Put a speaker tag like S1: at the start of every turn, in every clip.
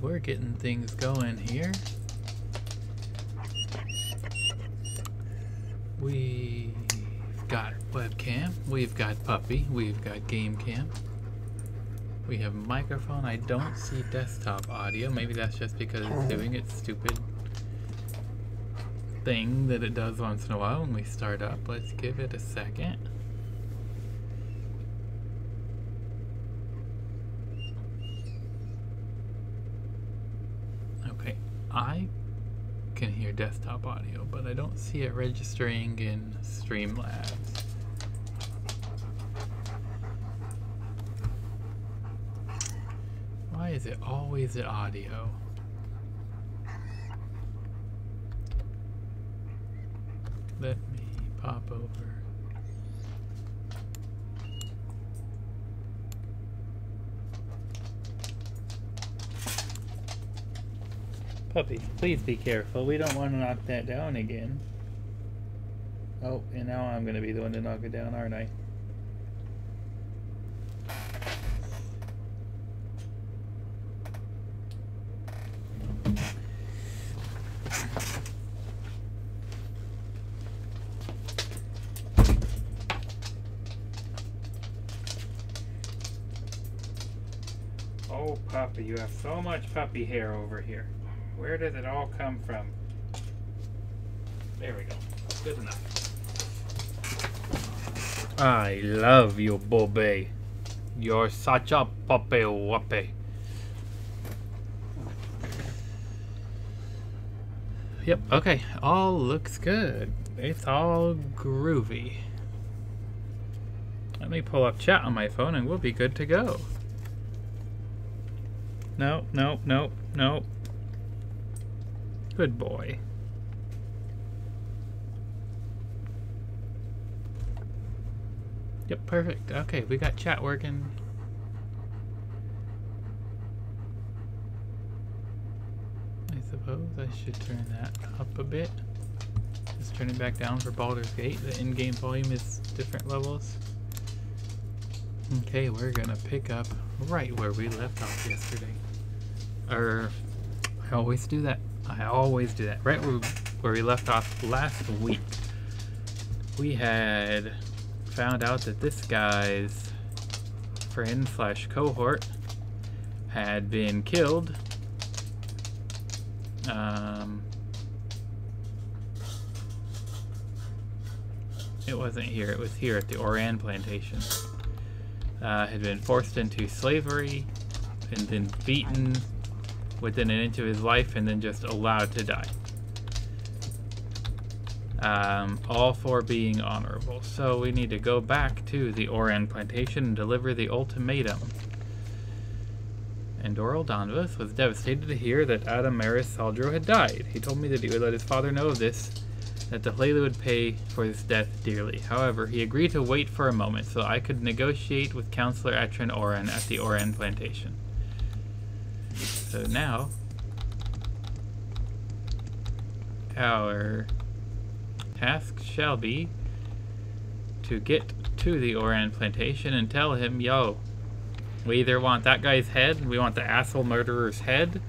S1: Alright, we're getting things going here. We've got webcam, we've got puppy, we've got game cam. We have microphone. I don't see desktop audio. Maybe that's just because it's doing its stupid thing that it does once in a while when we start up. Let's give it a second. Okay, I can hear desktop audio, but I don't see it registering in Streamlabs. Why is it always the audio? Let me pop over. Puppy, please be careful. We don't want to knock that down again. Oh, and now I'm going to be the one to knock it down, aren't I? Oh, puppy, you have so much puppy hair over here. Where does it all come from? There we go. Good enough. I love you, Bobby. You're such a puppy wuppy. Yep, okay. All looks good. It's all groovy. Let me pull up chat on my phone and we'll be good to go. No, no, no, no. Good boy. Yep, perfect. Okay, we got chat working. I suppose I should turn that up a bit. Just turn it back down for Baldur's Gate. The in-game volume is different levels. Okay, we're gonna pick up right where we left off yesterday. I always do that. I always do that. Right where we left off last week. We had found out that this guy's friend / cohort had been killed. It wasn't here. It was here at the Oran plantation. Had been forced into slavery and then beaten within an inch of his life and then just allowed to die. All for being honorable. So we need to go back to the Oran plantation and deliver the ultimatum. And Doral Donvas was devastated to hear that Adam Maris Saldro had died. He told me that he would let his father know of this, that the Hlelu would pay for his death dearly. However, he agreed to wait for a moment so I could negotiate with Counselor Atrin Oran at the Oran plantation. So now, our task shall be to get to the Oran plantation and tell him, yo, we either want that guy's head, we want the asshole murderer's head,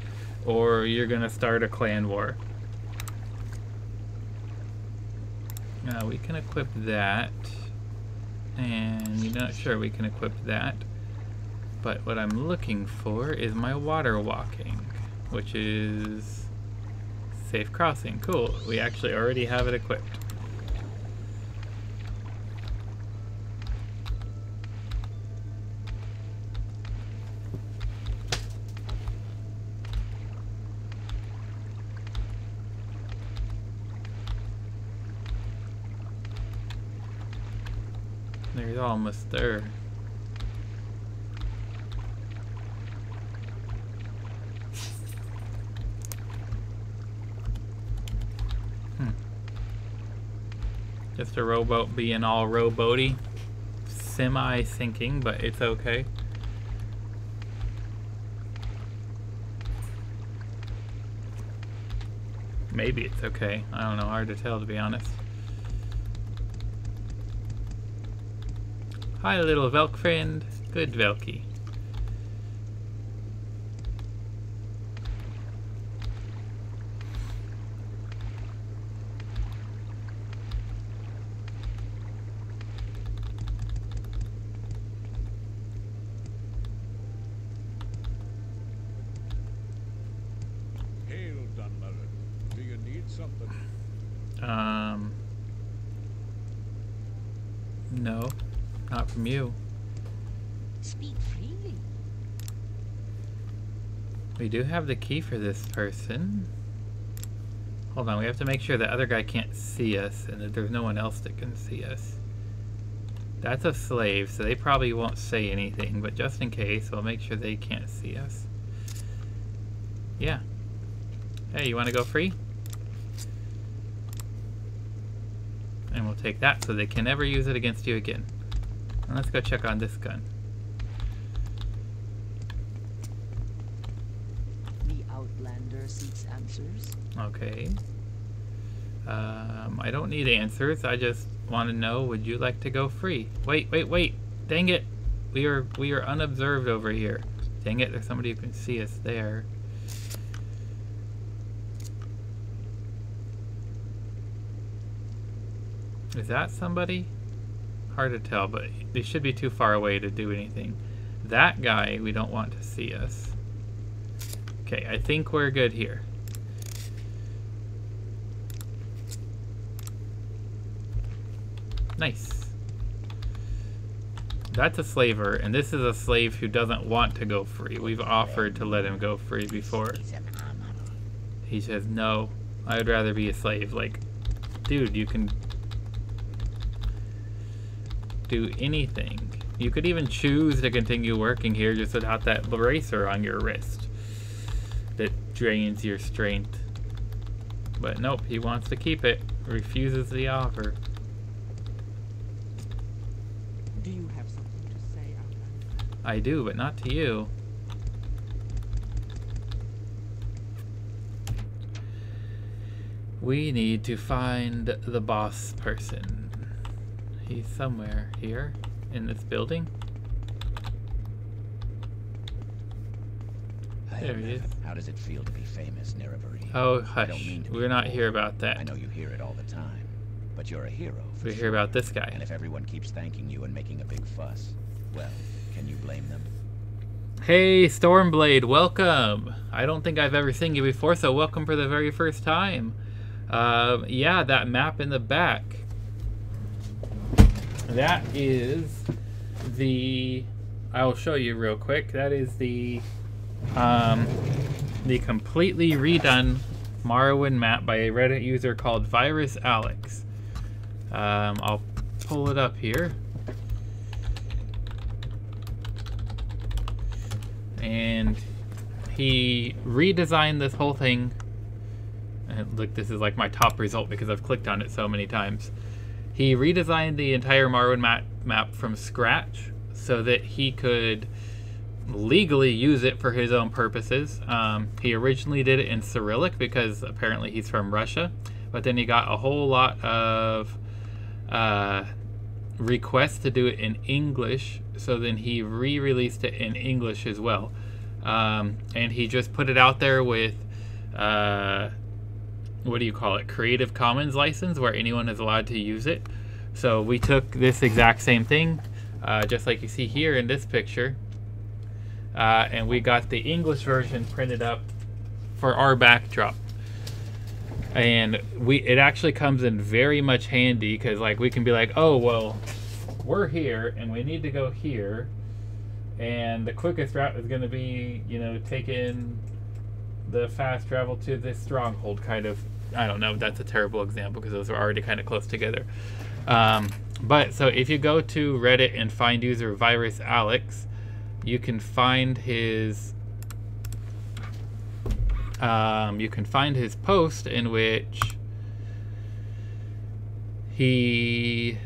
S1: or you're gonna start a clan war. We can equip that, and you're not sure we can equip that. But what I'm looking for is my water walking, which is safe crossing. Cool. We actually already have it equipped. There's almost there. Just a rowboat being all rowboaty. Semi-sinking, but it's okay. Maybe it's okay. I don't know, hard to tell to be honest. Hi little Velk friend. Good Velky.
S2: something?
S1: No, not from you.
S3: Speak freely.
S1: We do have the key for this person. Hold on, we have to make sure the other guy can't see us and that there's no one else that can see us. That's a slave, so they probably won't say anything, but just in case, we'll make sure they can't see us. Yeah. Hey, you want to go free? And we'll take that so they can never use it against you again. And let's go check on this gun.
S3: The Outlander seeks answers.
S1: Okay. I don't need answers. I just want to know, would you like to go free? Wait. Dang it. We are unobserved over here. Dang it, there's somebody who can see us there. Is that somebody? Hard to tell, but they should be too far away to do anything. That guy, we don't want to see us. Okay, I think we're good here. Nice. That's a slaver, and this is a slave who doesn't want to go free. We've offered to let him go free before. He says, no, I would rather be a slave. Like, dude, you can do anything. You could even choose to continue working here just without that bracer on your wrist that drains your strength. But nope, he wants to keep it. Refuses the offer.
S3: Do you have something to say, Outlander?
S1: I do, but not to you. We need to find the boss person. He's somewhere here in this building. There he is.
S4: How does it feel to be famous, Niravari?
S1: Oh, hush. We're not here about that.
S4: I know you hear it all the time, but you're a hero.
S1: We hear about this guy.
S4: And if everyone keeps thanking you and making a big fuss, well, can you blame them?
S1: Hey, Stormblade, welcome. I don't think I've ever seen you before, so welcome for the very first time. Yeah, that map in the back. That is the... I'll show you real quick. That is the completely redone Morrowind map by a Reddit user called Virus Alex. I'll pull it up here. And he redesigned this whole thing. And look, this is like my top result because I've clicked on it so many times. He redesigned the entire Morrowind map from scratch so that he could legally use it for his own purposes. He originally did it in Cyrillic because apparently he's from Russia, but then he got a whole lot of requests to do it in English, so then he re-released it in English as well. And he just put it out there with what do you call it, Creative Commons license, where anyone is allowed to use it. So we took this exact same thing, just like you see here in this picture, and we got the English version printed up for our backdrop. And it actually comes in very much handy because, like, we can be like, oh well, we're here and we need to go here, and the quickest route is going to be, you know, taking the fast travel to this stronghold kind of. I don't know, that's a terrible example because those are already kind of close together. But so if you go to Reddit and find user Virus Alex, you can find his post in which he,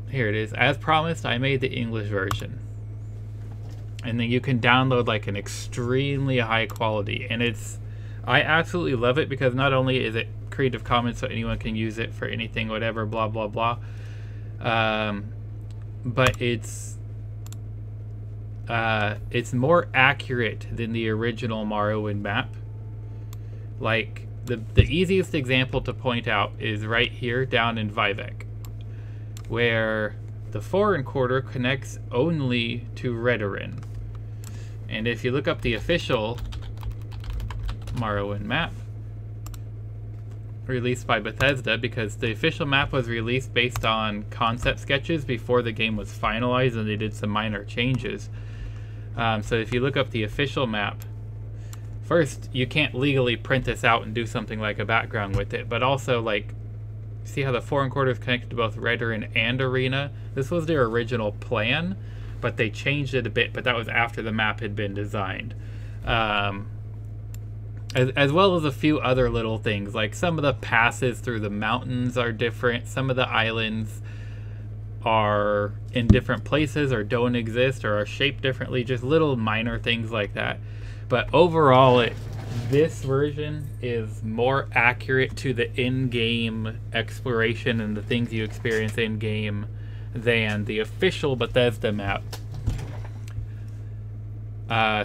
S1: here it is, as promised, I made the English version. And then you can download like an extremely high quality, and I absolutely love it because not only is it Creative Commons, so anyone can use it for anything, whatever, blah blah blah, but it's more accurate than the original Morrowind map. Like the easiest example to point out is right here down in Vivek, where the foreign quarter connects only to Redoran. And if you look up the official Morrowind map, released by Bethesda, because the official map was released based on concept sketches before the game was finalized, and they did some minor changes. So if you look up the official map, first, you can't legally print this out and do something like a background with it, but also, like, see how the 4 1/4 connected to both Veteran and Arena? This was their original plan, but they changed it a bit, but that was after the map had been designed. As well as a few other little things, like some of the passes through the mountains are different, some of the islands are in different places or don't exist or are shaped differently, just little minor things like that. But overall, this version is more accurate to the in-game exploration and the things you experience in-game than the official Bethesda map.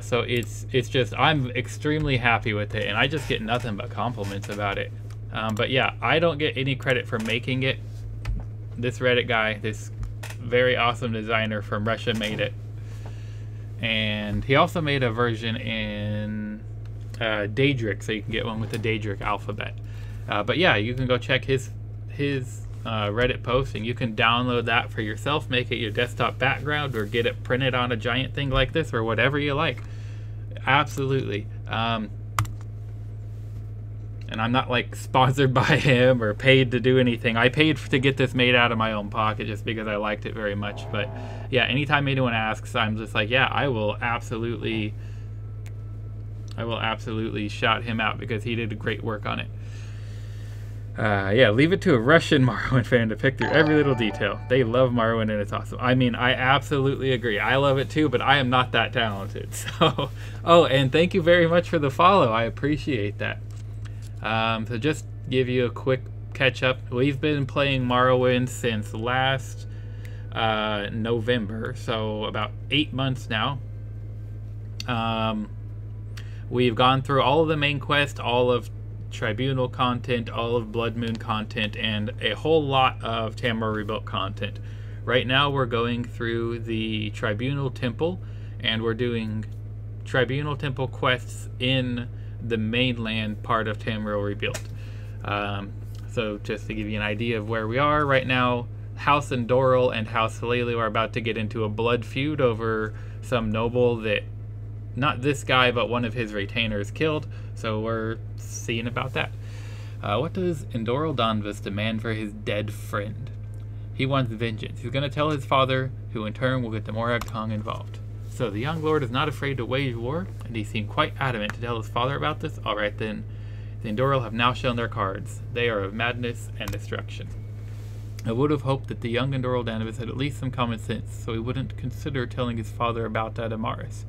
S1: So it's just, I'm extremely happy with it, and I just get nothing but compliments about it. But yeah, I don't get any credit for making it. This Reddit guy, this very awesome designer from Russia, made it. And he also made a version in Dahrk, so you can get one with the Dahrk alphabet. But yeah, you can go check his Reddit post, and you can download that for yourself, make it your desktop background, or get it printed on a giant thing like this, or whatever you like. Absolutely. And I'm not like sponsored by him or paid to do anything. I paid to get this made out of my own pocket just because I liked it very much. But yeah, anytime anyone asks, I'm just like, yeah, I will absolutely shout him out because he did great work on it. Yeah, leave it to a Russian Morrowind fan to pick through every little detail. They love Morrowind and it's awesome. I mean, I absolutely agree. I love it too, but I am not that talented. So, oh, and thank you very much for the follow. I appreciate that. So just give you a quick catch up. We've been playing Morrowind since last November, so about 8 months now. We've gone through all of the main quest, all of Tribunal content, all of Blood Moon content, and a whole lot of Tamriel Rebuilt content. Right now we're going through the Tribunal Temple, and we're doing Tribunal Temple quests in the mainland part of Tamriel Rebuilt. So just to give you an idea of where we are right now, House Endoril and House Halelu are about to get into a blood feud over some noble that, not this guy, but one of his retainers killed, so we're seeing about that. What does Endoril Donvis demand for his dead friend? He wants vengeance. He's going to tell his father, who in turn will get the Morag Tong involved. So the young lord is not afraid to wage war, and he seemed quite adamant to tell his father about this. Alright then, the Endoril have now shown their cards. They are of madness and destruction. I would have hoped that the young Endoril Donvis had at least some common sense, so he wouldn't consider telling his father about Adamaris.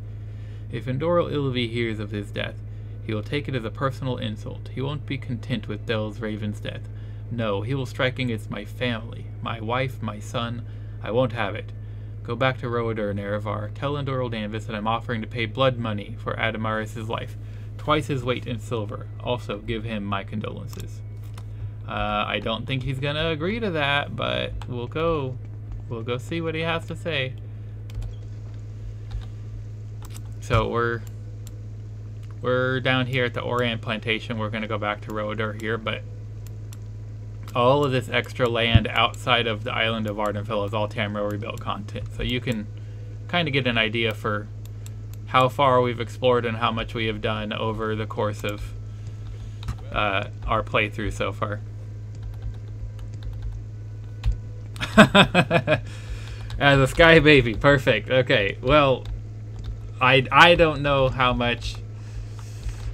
S1: If Endoril Ilvi hears of his death, he will take it as a personal insult. He won't be content with Del's Raven's death. No, he will strike against my family, my wife, my son. I won't have it. Go back to Roeder and Erevar. Tell Endoril Donvis that I'm offering to pay blood money for Adamaris' life. Twice his weight in silver. Also, give him my condolences. I don't think he's gonna agree to that, but we'll go see what he has to say. So we're down here at the Orient Plantation. We're gonna go back to Roeder here, but all of this extra land outside of the island of Ardenfell is all Tamriel Rebuilt content. So you can kind of get an idea for how far we've explored and how much we have done over the course of our playthrough so far. As a sky baby, perfect. Okay, well, I don't know how much.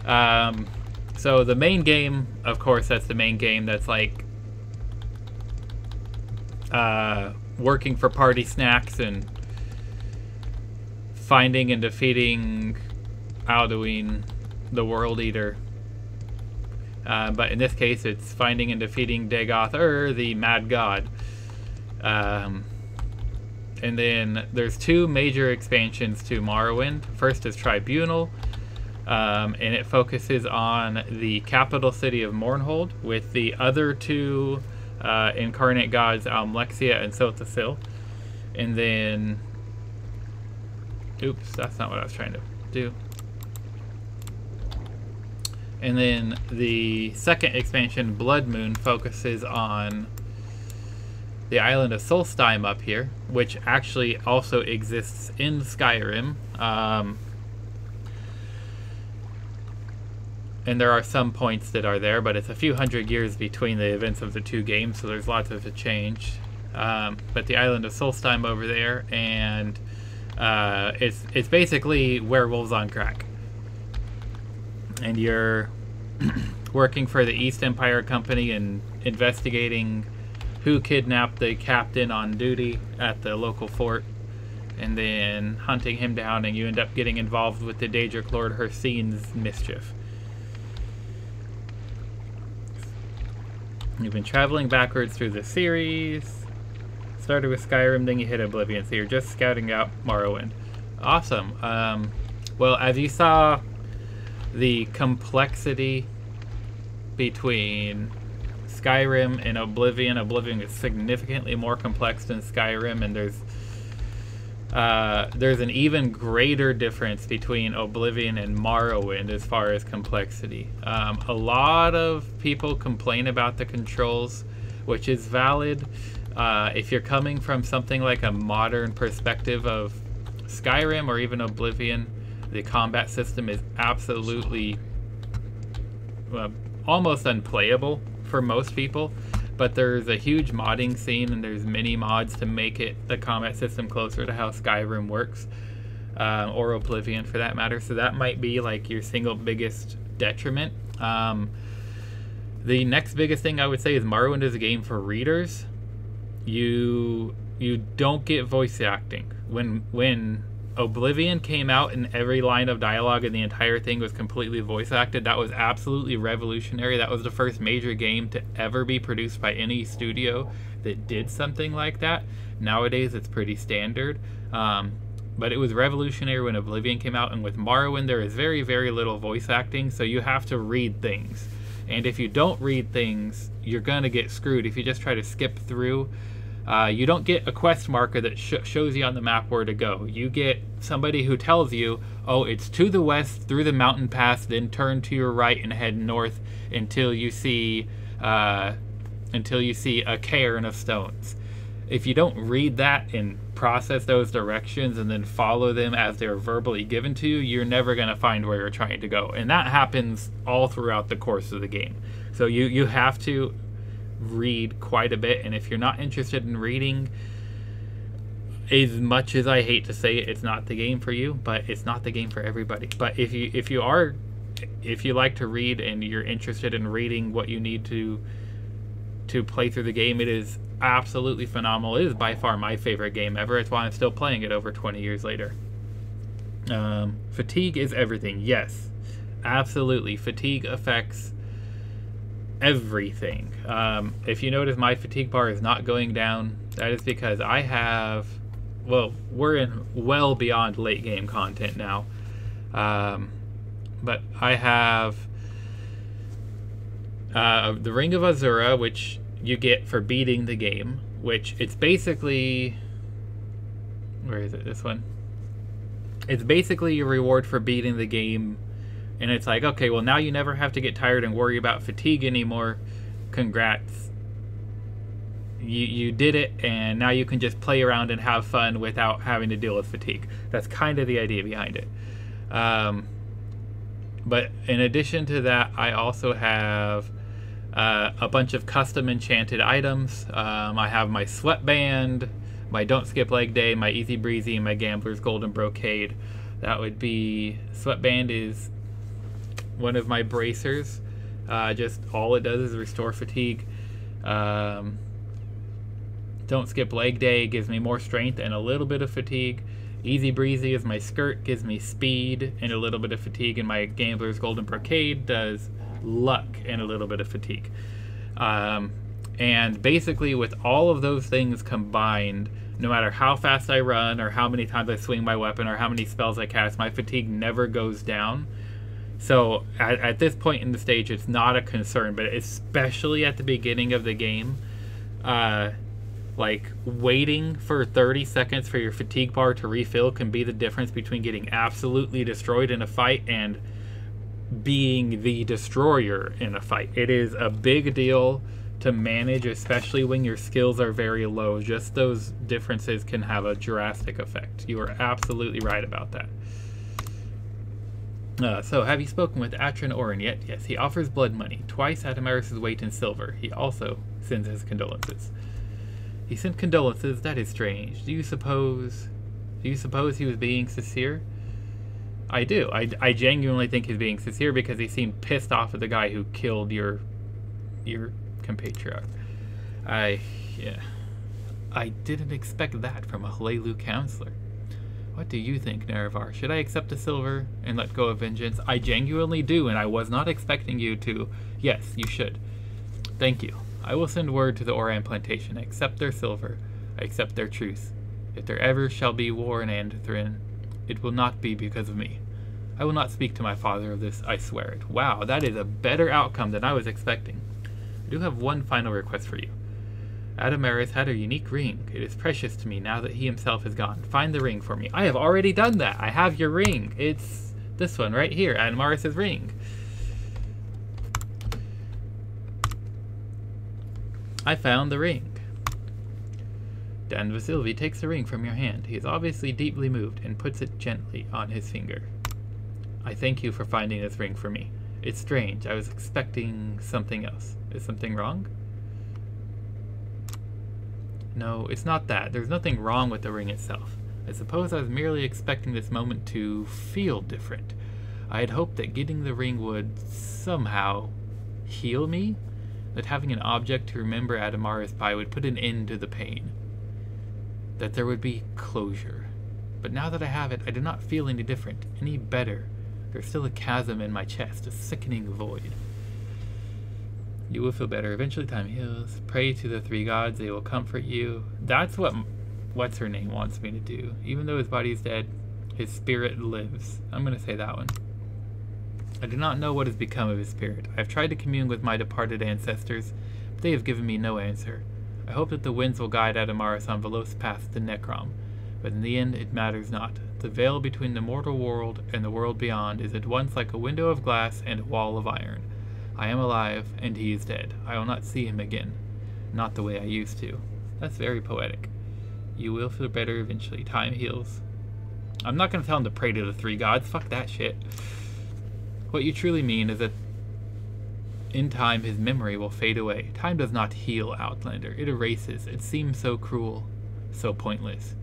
S1: So the main game, of course, that's the main game. That's like working for party snacks and finding and defeating Alduin, the World Eater. But in this case, it's finding and defeating Dagoth, the Mad God. And then there's 2 major expansions to Morrowind. First is Tribunal, and it focuses on the capital city of Mournhold, with the other 2 incarnate gods, Almlexia and Sotasil. And then, oops, that's not what I was trying to do. And then the second expansion, Blood Moon, focuses on the island of Solstheim up here, which actually also exists in Skyrim. And there are some points that are there, but it's a few hundred years between the events of the two games, so there's lots of a change. But the island of Solstheim over there, and it's basically werewolves on crack. And you're working for the East Empire Company and investigating who kidnapped the captain on duty at the local fort, and then hunting him down, and you end up getting involved with the Dahrk Lord Hircine's mischief. You've been traveling backwards through the series. Started with Skyrim, then you hit Oblivion, so you're just scouting out Morrowind. Awesome. Well, as you saw, the complexity between Skyrim and Oblivion. Oblivion is significantly more complex than Skyrim, and there's an even greater difference between Oblivion and Morrowind as far as complexity. A lot of people complain about the controls, which is valid. If you're coming from something like a modern perspective of Skyrim or even Oblivion, the combat system is absolutely almost unplayable for most people, but there's a huge modding scene, and there's many mods to make the combat system closer to how Skyrim works, or Oblivion for that matter. So that might be like your single biggest detriment. The next biggest thing I would say is Morrowind is a game for readers. You don't get voice acting. When Oblivion came out and every line of dialogue in the entire thing was completely voice acted, that was absolutely revolutionary. That was the first major game to ever be produced by any studio that did something like that. Nowadays it's pretty standard, but it was revolutionary when Oblivion came out. And with Morrowind, there is very, very little voice acting, so you have to read things. And if you don't read things, you're gonna get screwed. If you just try to skip through, you don't get a quest marker that shows you on the map where to go. You get somebody who tells you, oh, it's to the west through the mountain pass, then turn to your right and head north until you see a cairn of stones. If you don't read that and process those directions and then follow them as they're verbally given to you, you're never going to find where you're trying to go. And that happens all throughout the course of the game. So you have to read quite a bit, and if you're not interested in reading, as much as I hate to say it, it's not the game for you, but it's not the game for everybody. But if you like to read and you're interested in reading what you need to play through the game, it is absolutely phenomenal. It is by far my favorite game ever. It's why I'm still playing it over 20 years later. Fatigue is everything. Yes, absolutely. Fatigue affects everything. If you notice my fatigue bar is not going down, that is because I have, well, we're in well beyond late game content now, but I have the Ring of Azura, which you get for beating the game, which it's basically, where is it, this one? It's basically your reward for beating the game. And it's like, okay, well, now you never have to get tired and worry about fatigue anymore. Congrats. You did it, and now you can just play around and have fun without having to deal with fatigue. That's kind of the idea behind it. But in addition to that, I also have a bunch of custom enchanted items. I have my sweatband, my Don't Skip Leg Day, my Easy Breezy, and my Gambler's Golden Brocade. That would be, sweatband is one of my bracers. Just all it does is restore fatigue. Don't Skip Leg Day gives me more strength and a little bit of fatigue. Easy Breezy is my skirt, gives me speed and a little bit of fatigue, and my Gambler's Golden Brocade does luck and a little bit of fatigue. And basically with all of those things combined, no matter how fast I run or how many times I swing my weapon or how many spells I cast, my fatigue never goes down. So at this point in the stage, it's not a concern, but especially at the beginning of the game, like waiting for 30 seconds for your fatigue bar to refill can be the difference between getting absolutely destroyed in a fight and being the destroyer in a fight. It is a big deal to manage, especially when your skills are very low. Just those differences can have a drastic effect. You are absolutely right about that. So, have you spoken with Atron Orin yet? Yes, he offers blood money, twice Adamaris' weight in silver. He also sends his condolences. He sent condolences? That is strange. Do you suppose he was being sincere? I do. I genuinely think he's being sincere because he seemed pissed off at the guy who killed your compatriot. I didn't expect that from a Hlelu counselor. What do you think, Nerevar? Should I accept the silver and let go of vengeance? I genuinely do, and I was not expecting you to. Yes, you should. Thank you. I will send word to the Oran plantation. I accept their silver. I accept their truce. If there ever shall be war in Andthrin, it will not be because of me. I will not speak to my father of this, I swear it. Wow, that is a better outcome than I was expecting. I do have one final request for you. Adamaris had a unique ring. It is precious to me now that he himself is gone. Find the ring for me. I have already done that. I have your ring. It's this one right here, Adamaris' ring. I found the ring. Dan Vasilvi takes the ring from your hand. He is obviously deeply moved and puts it gently on his finger. I thank you for finding this ring for me. It's strange. I was expecting something else. Is something wrong? No, it's not that. There's nothing wrong with the ring itself. I suppose I was merely expecting this moment to feel different. I had hoped that getting the ring would somehow heal me, that having an object to remember Adamaris by would put an end to the pain, that there would be closure. But now that I have it, I do not feel any different, any better. There's still a chasm in my chest, a sickening void. You will feel better. Eventually time heals. Pray to the three gods. They will comfort you. That's what what's-her-name wants me to do. Even though his body is dead, his spirit lives. I'm going to say that one. I do not know what has become of his spirit. I have tried to commune with my departed ancestors, but they have given me no answer. I hope that the winds will guide Adamaris on Velos' path to Necrom, but in the end it matters not. The veil between the mortal world and the world beyond is at once like a window of glass and a wall of iron. I am alive, and he is dead. I will not see him again. Not the way I used to. That's very poetic. You will feel better eventually. Time heals. I'm not going to tell him to pray to the three gods. Fuck that shit. What you truly mean is that in time his memory will fade away. Time does not heal, Outlander. It erases. It seems so cruel. So pointless.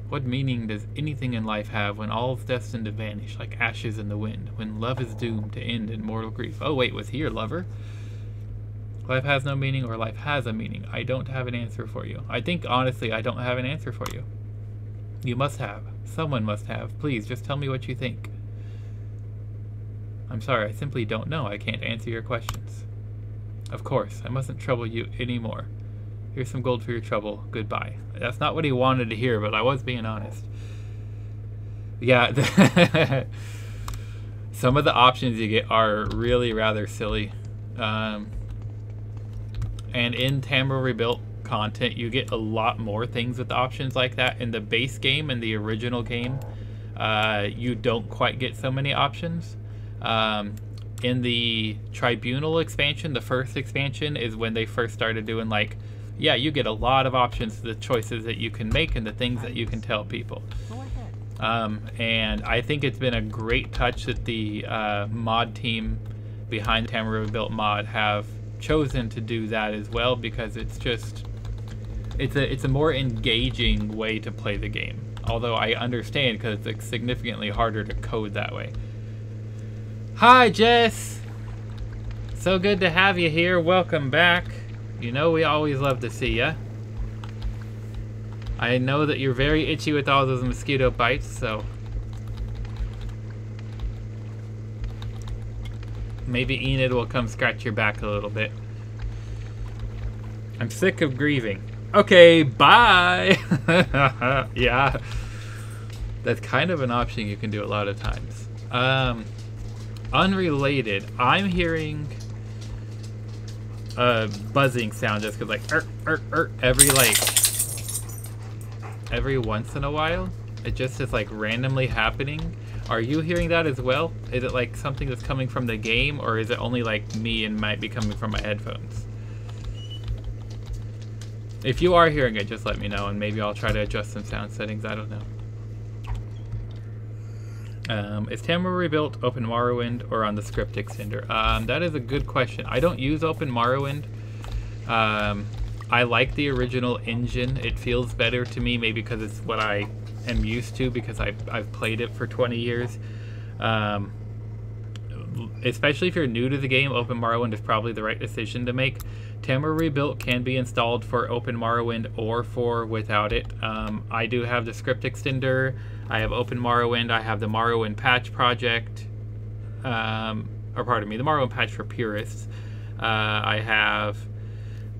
S1: What meaning does anything in life have when all is destined to vanish like ashes in the wind, when love is doomed to end in mortal grief? Oh wait, was he your lover? Life has no meaning, or life has a meaning. I don't have an answer for you. I think, honestly, I don't have an answer for you. You must have. Someone must have. Please, just tell me what you think. I'm sorry, I simply don't know. I can't answer your questions. Of course, I mustn't trouble you anymore. Here's some gold for your trouble. Goodbye. That's not what he wanted to hear, but I was being honest. Yeah, some of the options you get are really rather silly. And in Tamriel Rebuilt content, you get a lot more things with options like that. In the base game and the original game, you don't quite get so many options. In the Tribunal expansion, the first expansion, is when they first started doing, like, yeah, you get a lot of options to the choices that you can make and the things that you can tell people. And I think it's been a great touch that the mod team behind the Tamriel Rebuilt mod have chosen to do that as well, because it's just, it's a more engaging way to play the game. Although I understand, because it's significantly harder to code that way. Hi, Jess! So good to have you here. Welcome back. You know we always love to see ya. I know that you're very itchy with all those mosquito bites, so maybe Enid will come scratch your back a little bit. I'm sick of grieving. Okay, bye! Yeah. That's kind of an option you can do a lot of times. Unrelated, I'm hearing a buzzing sound just because, like, every once in a while. It just is, like, randomly happening. Are you hearing that as well? Is it like something that's coming from the game, or is it only like me and might be coming from my headphones? If you are hearing it, just let me know, and maybe I'll try to adjust some sound settings. I don't know. Is Tamriel Rebuilt Open Morrowind or on the script extender? That is a good question. I don't use Open Morrowind. I like the original engine. It feels better to me, maybe because it's what I am used to, because I've played it for 20 years. Especially if you're new to the game, Open Morrowind is probably the right decision to make. Tamriel Rebuilt can be installed for Open Morrowind or for without it. I do have the script extender. I have Open Morrowind. I have the Morrowind Patch project. Or pardon me, the Morrowind Patch for Purists. I have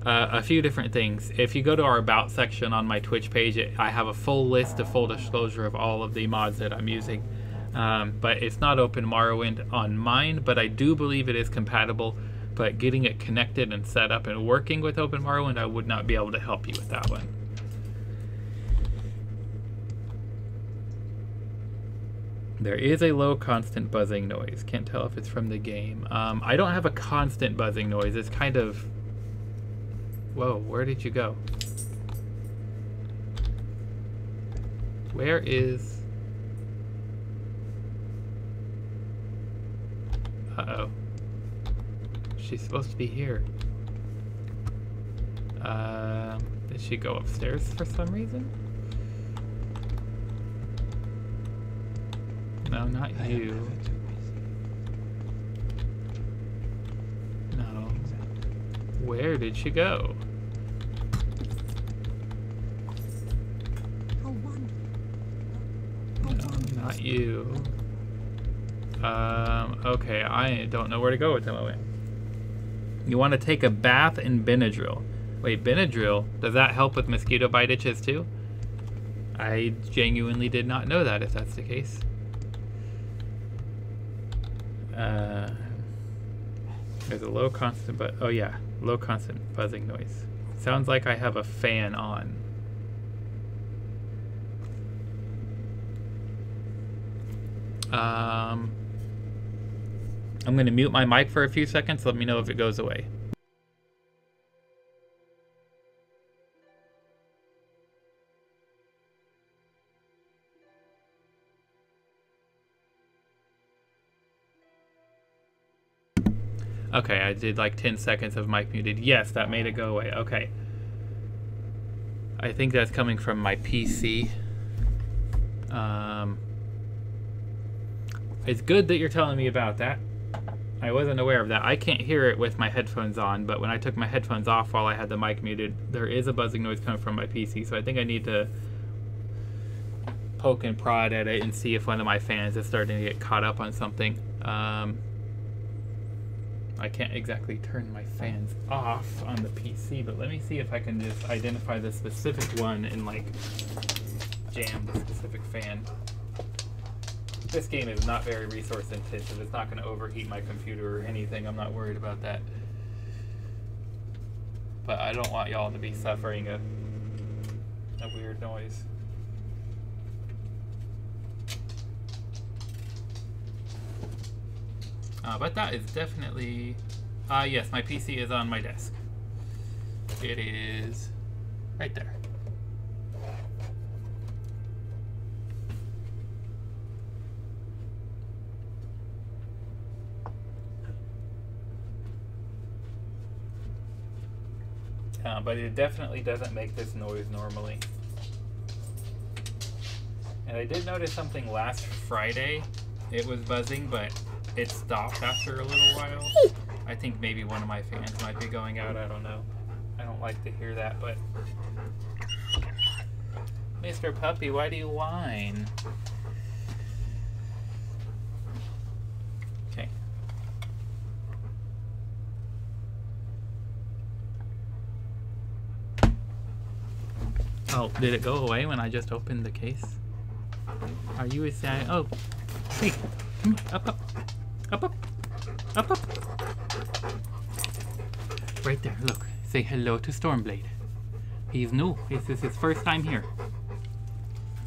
S1: a few different things. If you go to our About section on my Twitch page, I have a full list, a full disclosure of all of the mods that I'm using. But it's not Open Morrowind on mine, but I do believe it is compatible. But getting it connected and set up and working with Open Morrowind, I would not be able to help you with that one. There is a low constant buzzing noise. Can't tell if it's from the game. I don't have a constant buzzing noise. It's kind of... Whoa, where did you go? Where is... Uh-oh. She's supposed to be here. Did she go upstairs for some reason? No, not you. No. Where did she go? No, not you. Okay, I don't know where to go at the moment. You want to take a bath in Benadryl. Wait, Benadryl? Does that help with mosquito bite itches too? I genuinely did not know that, if that's the case. There's a low constant, but oh yeah, low constant buzzing noise. Sounds like I have a fan on. I'm going to mute my mic for a few seconds. Let me know if it goes away. Okay, I did like 10 seconds of mic muted. Yes, that made it go away. Okay. I think that's coming from my PC. It's good that you're telling me about that. I wasn't aware of that. I can't hear it with my headphones on, but when I took my headphones off while I had the mic muted, there is a buzzing noise coming from my PC, so I think I need to poke and prod at it and see if one of my fans is starting to get caught up on something. I can't exactly turn my fans off on the PC, but let me see if I can just identify the specific one and like jam the specific fan. This game is not very resource intensive. It's not going to overheat my computer or anything. I'm not worried about that. But I don't want y'all to be suffering a weird noise. But that is definitely... yes, my PC is on my desk. It is right there. But it definitely doesn't make this noise normally. And I did notice something last Friday. It was buzzing, but it stopped after a little while. I think maybe one of my fans might be going out. I don't know. I don't like to hear that, but... Mr. Puppy, why do you whine? Okay. Oh, did it go away when I just opened the case? Are you saying... Oh, hey, come here. Up, up. Up, up. Up, up. Right there, look. Say hello to Stormblade. He's new. This is his first time here.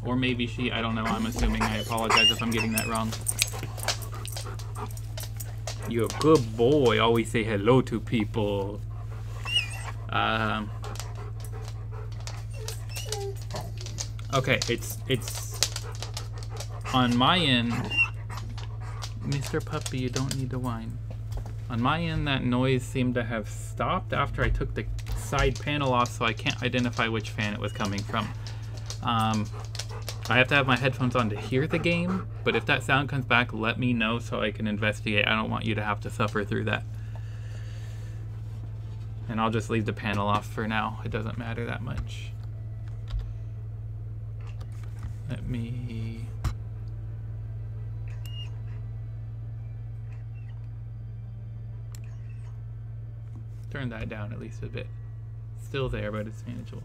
S1: Or maybe she, I don't know, I'm assuming. I apologize if I'm getting that wrong. You're a good boy, always say hello to people. Okay, it's on my end. Mr. Puppy, you don't need to whine. On my end, that noise seemed to have stopped after I took the side panel off, so I can't identify which fan it was coming from. I have to have my headphones on to hear the game, but if that sound comes back, let me know so I can investigate. I don't want you to have to suffer through that. And I'll just leave the panel off for now. It doesn't matter that much. Let me... turn that down at least a bit. Still there, but it's manageable.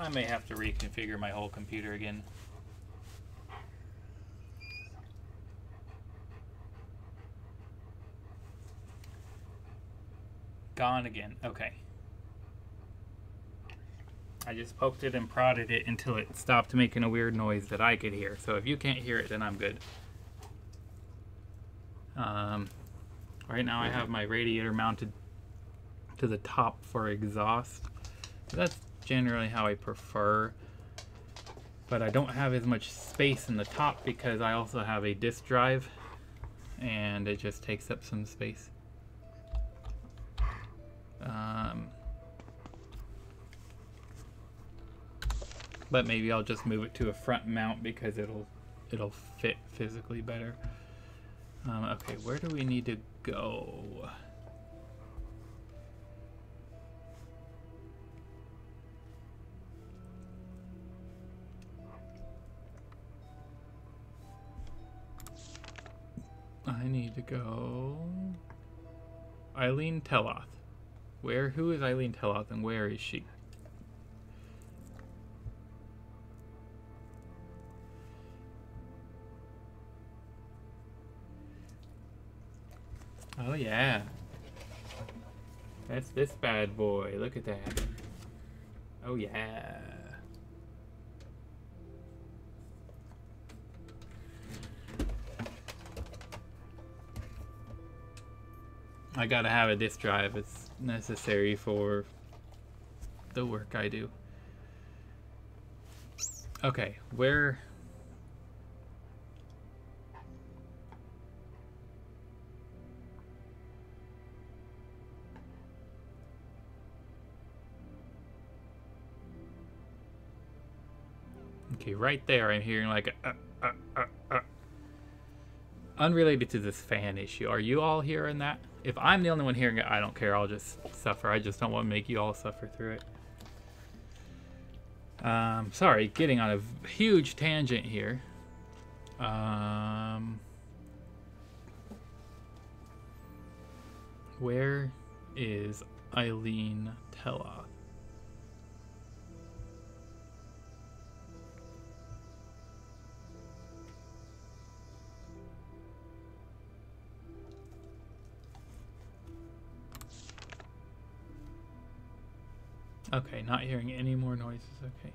S1: I may have to reconfigure my whole computer again. Gone again. Okay. I just poked it and prodded it until it stopped making a weird noise that I could hear. So if you can't hear it, then I'm good. Right now I have my radiator mounted to the top for exhaust. That's generally how I prefer, but I don't have as much space in the top because I also have a disk drive and it just takes up some space. But maybe I'll just move it to a front mount because it'll fit physically better. Okay, where do we need to go? I need to go... Eileen Teloth. Who is Eileen Teloth and where is she? Oh yeah. That's this bad boy. Look at that. Oh yeah. I gotta have a disk drive. It's necessary for the work I do. Okay, where... Okay, right there I'm hearing like a unrelated to this fan issue. Are you all hearing that? If I'm the only one hearing it, I don't care. I'll just suffer. I just don't want to make you all suffer through it. Sorry, getting on a huge tangent here. Where is Eileen Teloth? Okay, not hearing any more noises. Okay.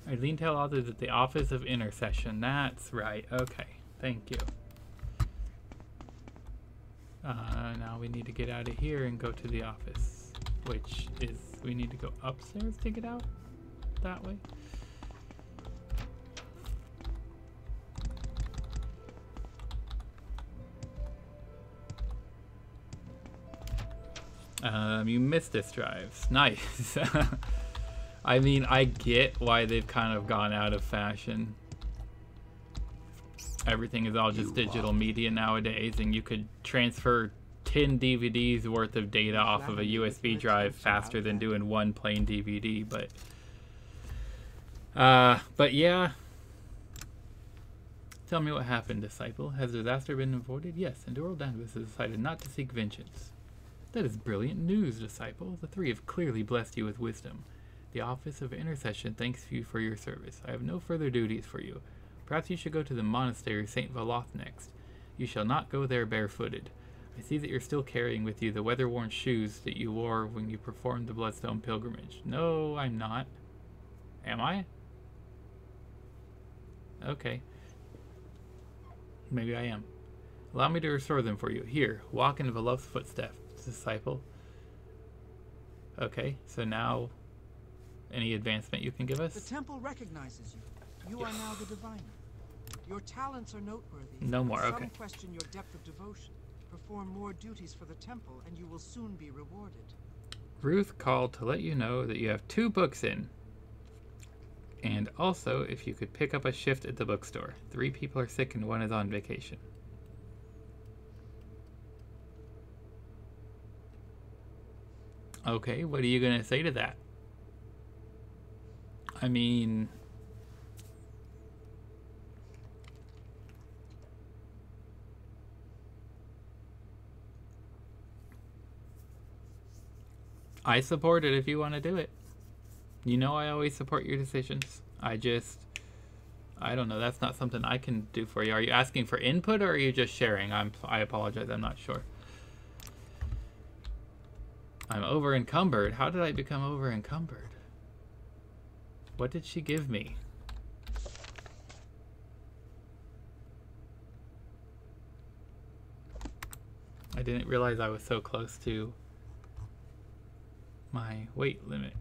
S1: Eileen tell others at the Office of Intercession. That's right. Okay. Thank you. Now we need to get out of here and go to the office. Which is... we need to go upstairs to get out? That way? You missed this drives. Nice. I mean, I get why they've kind of gone out of fashion. Everything is all just digital media nowadays, and you could transfer 10 DVDs worth of data off of a USB drive faster than doing one plain DVD, but yeah. Tell me what happened, Disciple. Has disaster been avoided? Yes, and Doral Danvers has decided not to seek vengeance. That is brilliant news, Disciple. The three have clearly blessed you with wisdom. The Office of Intercession thanks you for your service. I have no further duties for you. Perhaps you should go to the monastery of St. Valoth next. You shall not go there barefooted. I see that you're still carrying with you the weather-worn shoes that you wore when you performed the Bloodstone pilgrimage. No, I'm not. Am I? Okay. Maybe I am. Allow me to restore them for you. Here, walk in Valoth's footsteps, Disciple. Okay, so now... any advancement you can give us?
S3: The temple recognizes you. You are now the diviner. Your talents are noteworthy.
S1: No more, okay.
S3: Some question your depth of devotion. Perform more duties for the temple, and you will soon be rewarded.
S1: Ruth called to let you know that you have 2 books in. And also, if you could pick up a shift at the bookstore. 3 people are sick and 1 is on vacation. Okay, what are you going to say to that? I mean... I support it if you want to do it. You know I always support your decisions. I don't know. That's not something I can do for you. Are you asking for input or are you just sharing? I apologize. I'm not sure. I'm over encumbered. How did I become over encumbered? What did she give me? I didn't realize I was so close to my weight limit.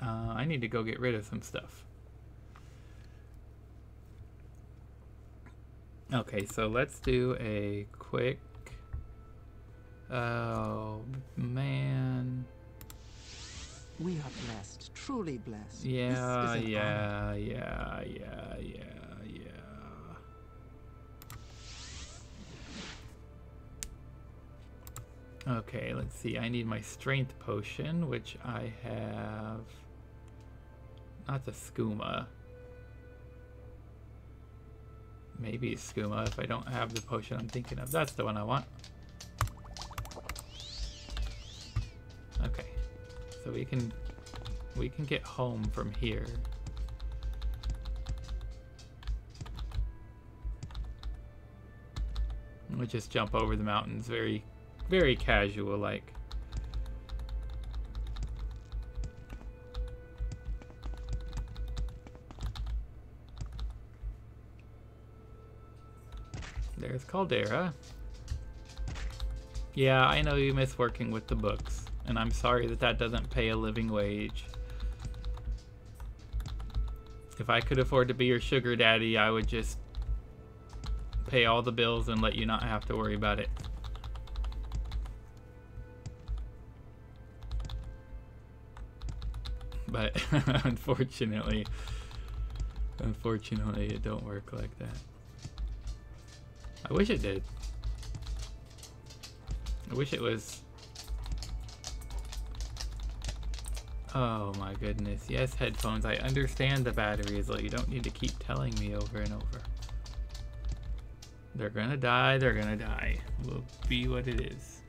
S1: I need to go get rid of some stuff. Okay, so let's do a quick... oh, man.
S3: We are blessed, truly blessed.
S1: Yeah,
S3: This is an
S1: yeah,
S3: honor.
S1: yeah. Okay, let's see. I need my strength potion, which I have... not the skooma. Maybe it's skooma if I don't have the potion I'm thinking of. That's the one I want. Okay. So we can get home from here. We'll just jump over the mountains very casual like. There's Caldera. Yeah, I know you miss working with the books, and I'm sorry that doesn't pay a living wage. If I could afford to be your sugar daddy, I would just pay all the bills and let you not have to worry about it. But unfortunately it don't work like that. I wish it did. I wish it was... oh my goodness. Yes, headphones. I understand the battery is low. You don't need to keep telling me over and over. They're gonna die, they're gonna die. Will be what it is.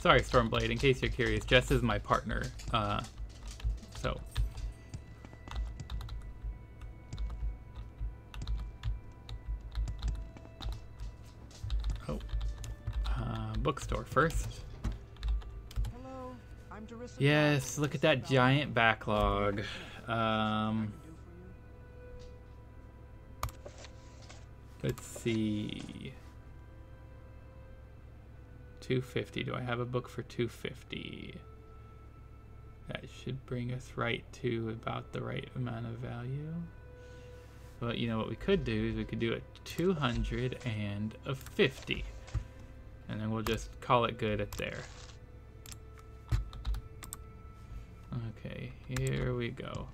S1: Sorry, Stormblade, in case you're curious, Jess is my partner, so. Oh. bookstore first.
S3: Hello, I'm Dahrk.
S1: Yes, look at that giant backlog. Let's see. 250. Do I have a book for 250? That should bring us right to about the right amount of value. Well, you know what we could do is we could do a 200 and a 50. And then we'll just call it good at there. Okay, here we go.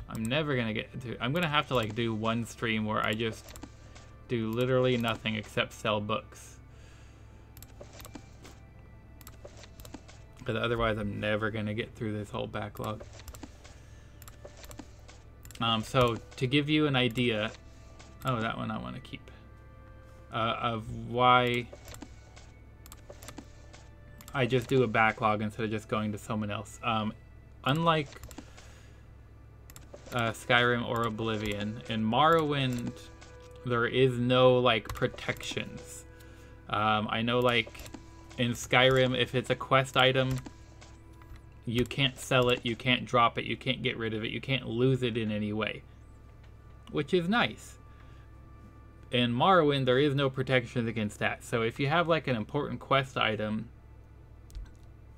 S1: I'm never gonna get to, I'm gonna have to like do one stream where I just do literally nothing except sell books. Because otherwise I'm never gonna get through this whole backlog. So to give you an idea, oh, that one I want to keep, of why I just do a backlog instead of just going to someone else. Unlike Skyrim or Oblivion, in Morrowind there is no like protections. I know like in Skyrim, if it's a quest item, you can't sell it, you can't drop it, you can't get rid of it, you can't lose it in any way, which is nice. In Morrowind, there is no protections against that. So if you have like an important quest item,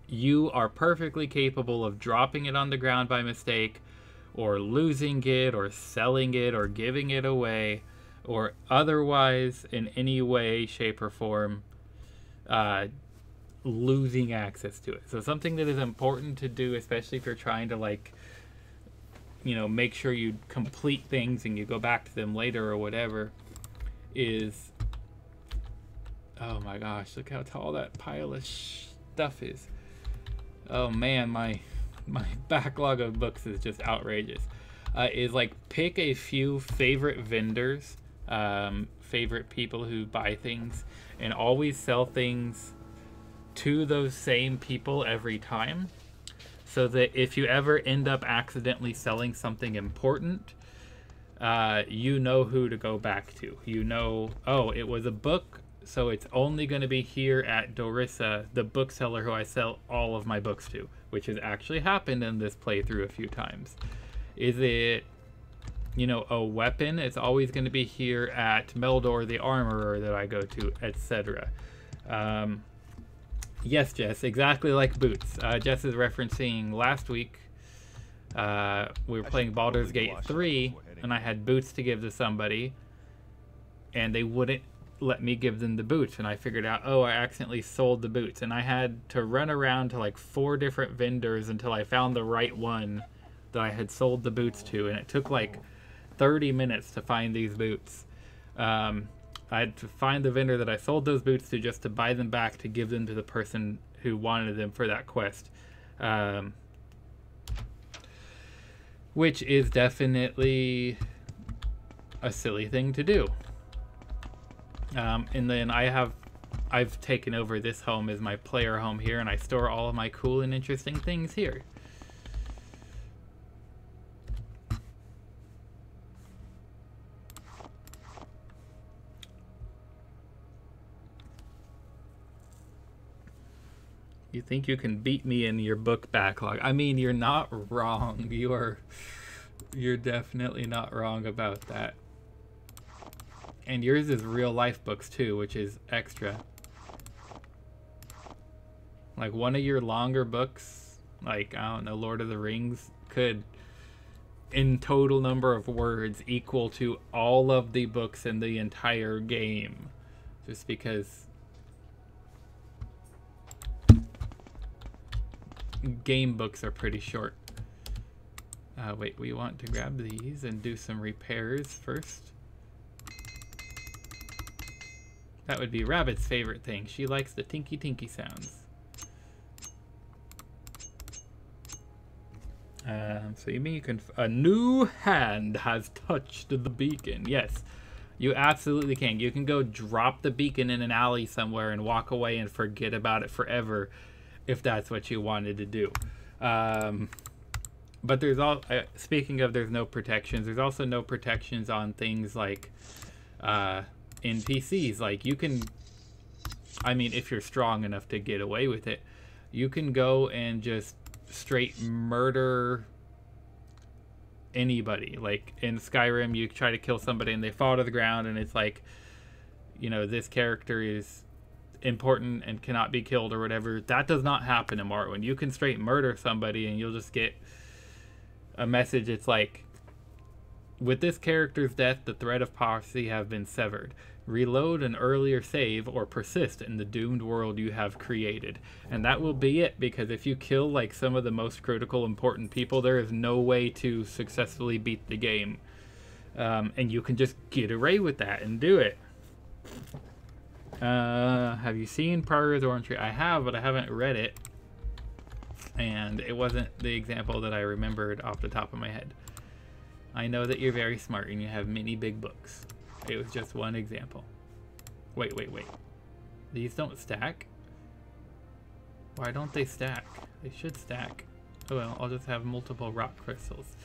S1: you are perfectly capable of dropping it on the ground by mistake, or losing it, or selling it, or giving it away, or otherwise in any way, shape, or form losing access to it. So something that is important to do, especially if you're trying to like, you know, make sure you complete things and you go back to them later or whatever, is, oh my gosh, look how tall that pile of stuff is. Oh man, my backlog of books is just outrageous. Is like pick a few favorite vendors, favorite people who buy things, and always sell things to those same people every time, so that if you ever end up accidentally selling something important, you know who to go back to. You know, oh, it was a book, so it's only going to be here at Dahrk, the bookseller who I sell all of my books to, which has actually happened in this playthrough a few times. Is it, you know, a weapon? It's always going to be here at Meldor the Armorer that I go to, etc. Yes, Jess, exactly like boots. Jess is referencing last week. We were playing Baldur's Gate 3, and I had boots to give to somebody, and they wouldn't let me give them the boots. And I figured out, oh, I accidentally sold the boots. And I had to run around to like 4 different vendors until I found the right one that I had sold the boots to. And it took like 30 minutes to find these boots. I had to find the vendor that I sold those boots to just to buy them back to give them to the person who wanted them for that quest. Which is definitely a silly thing to do. And then I've taken over this home as my player home here, and I store all of my cool and interesting things here. You think you can beat me in your book backlog? I mean, you're not wrong. You're definitely not wrong about that. And yours is real life books too, which is extra. Like one of your longer books, like, I don't know, Lord of the Rings, could, in total number of words, equal to all of the books in the entire game. Just because game books are pretty short. Wait, we want to grab these and do some repairs first. That would be Rabbit's favorite thing. She likes the tinky tinky sounds. So you mean you can... A new hand has touched the beacon. Yes, you absolutely can. You can go drop the beacon in an alley somewhere and walk away and forget about it forever, if that's what you wanted to do. But there's all... speaking of there's no protections, there's also no protections on things like... NPCs. Like, you can I mean, if you're strong enough to get away with it, you can go and just straight murder anybody. Like in Skyrim, you try to kill somebody and they fall to the ground, and it's like, you know, this character is important and cannot be killed or whatever. That does not happen in Morrowind. You can straight murder somebody and you'll just get a message. It's like, with this character's death, the thread of prophecy have been severed. Reload an earlier save or persist in the doomed world you have created. And that will be it, because if you kill like some of the most critical important people, there is no way to successfully beat the game. And you can just get away with that and do it. Have you seen Progress Orange Tree? I have, but I haven't read it. And it wasn't the example that I remembered off the top of my head. I know that you're very smart and you have many big books. It was just one example. Wait. These don't stack? Why don't they stack? They should stack. Oh well, I'll just have multiple rock crystals.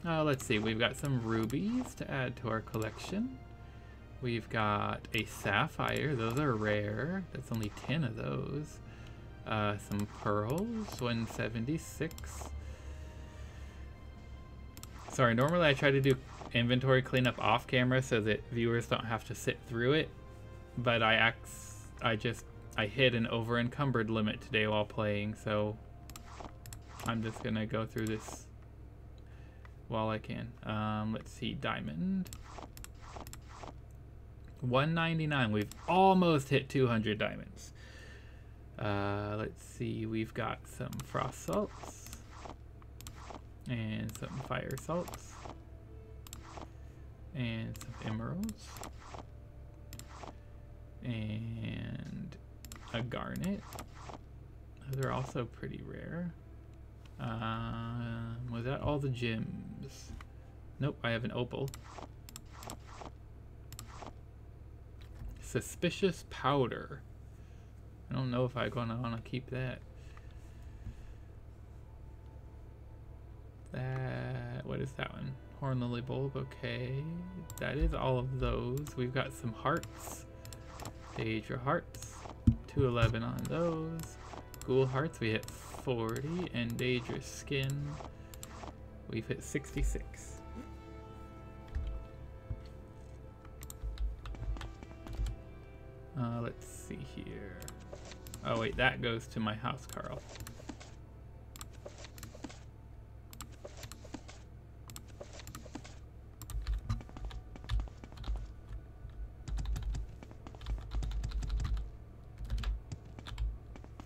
S1: Let's see, we've got some rubies to add to our collection. We've got a sapphire, those are rare. That's only 10 of those. Some pearls, 176. Sorry, normally I try to do inventory cleanup off camera so that viewers don't have to sit through it, but I hit an over encumbered limit today while playing, so I'm just gonna go through this while I can. Let's see, diamond, 199. We've almost hit 200 diamonds. Let's see, we've got some frost salts and some fire salts and some emeralds and a garnet. Those are also pretty rare. Was that all the gems? Nope, I have an opal. Suspicious powder. I don't know if I'm gonna want to keep that. What is that one? Horn lily bulb, okay. That is all of those. We've got some hearts. Daedra hearts. 211 on those. Ghoul hearts, we hit 40. And Daedra skin, we've hit 66. Let's see here. Oh wait, that goes to my house, Carl.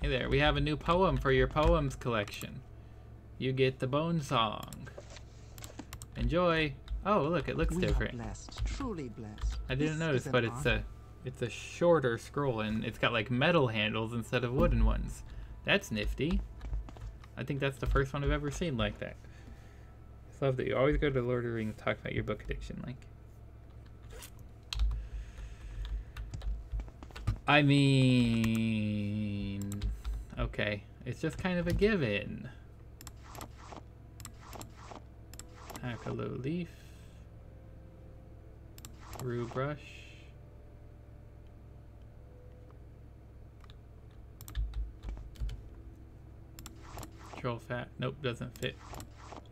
S1: Hey there, we have a new poem for your poems collection. You get the Bone Song. Enjoy. Oh, look, it looks different.
S3: Blessed, truly blessed.
S1: I didn't notice, but it's a shorter scroll and it's got like metal handles instead of wooden ones. That's nifty. I think that's the first one I've ever seen like that. I just love that you always go to Lord of the Rings to talk about your book addiction, like. I mean, okay, it's just kind of a given. Akalo leaf, rue brush, troll fat, nope, doesn't fit.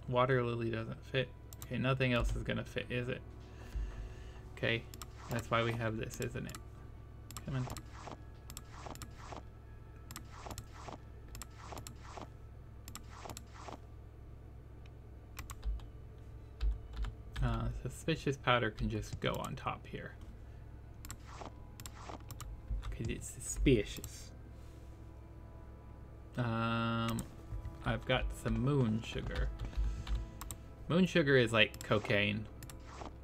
S1: Water lily doesn't fit. Okay, nothing else is gonna fit, is it? Okay, that's why we have this, isn't it? Come on. Suspicious powder can just go on top here. Because it's suspicious. I've got some moon sugar. Moon sugar is like cocaine.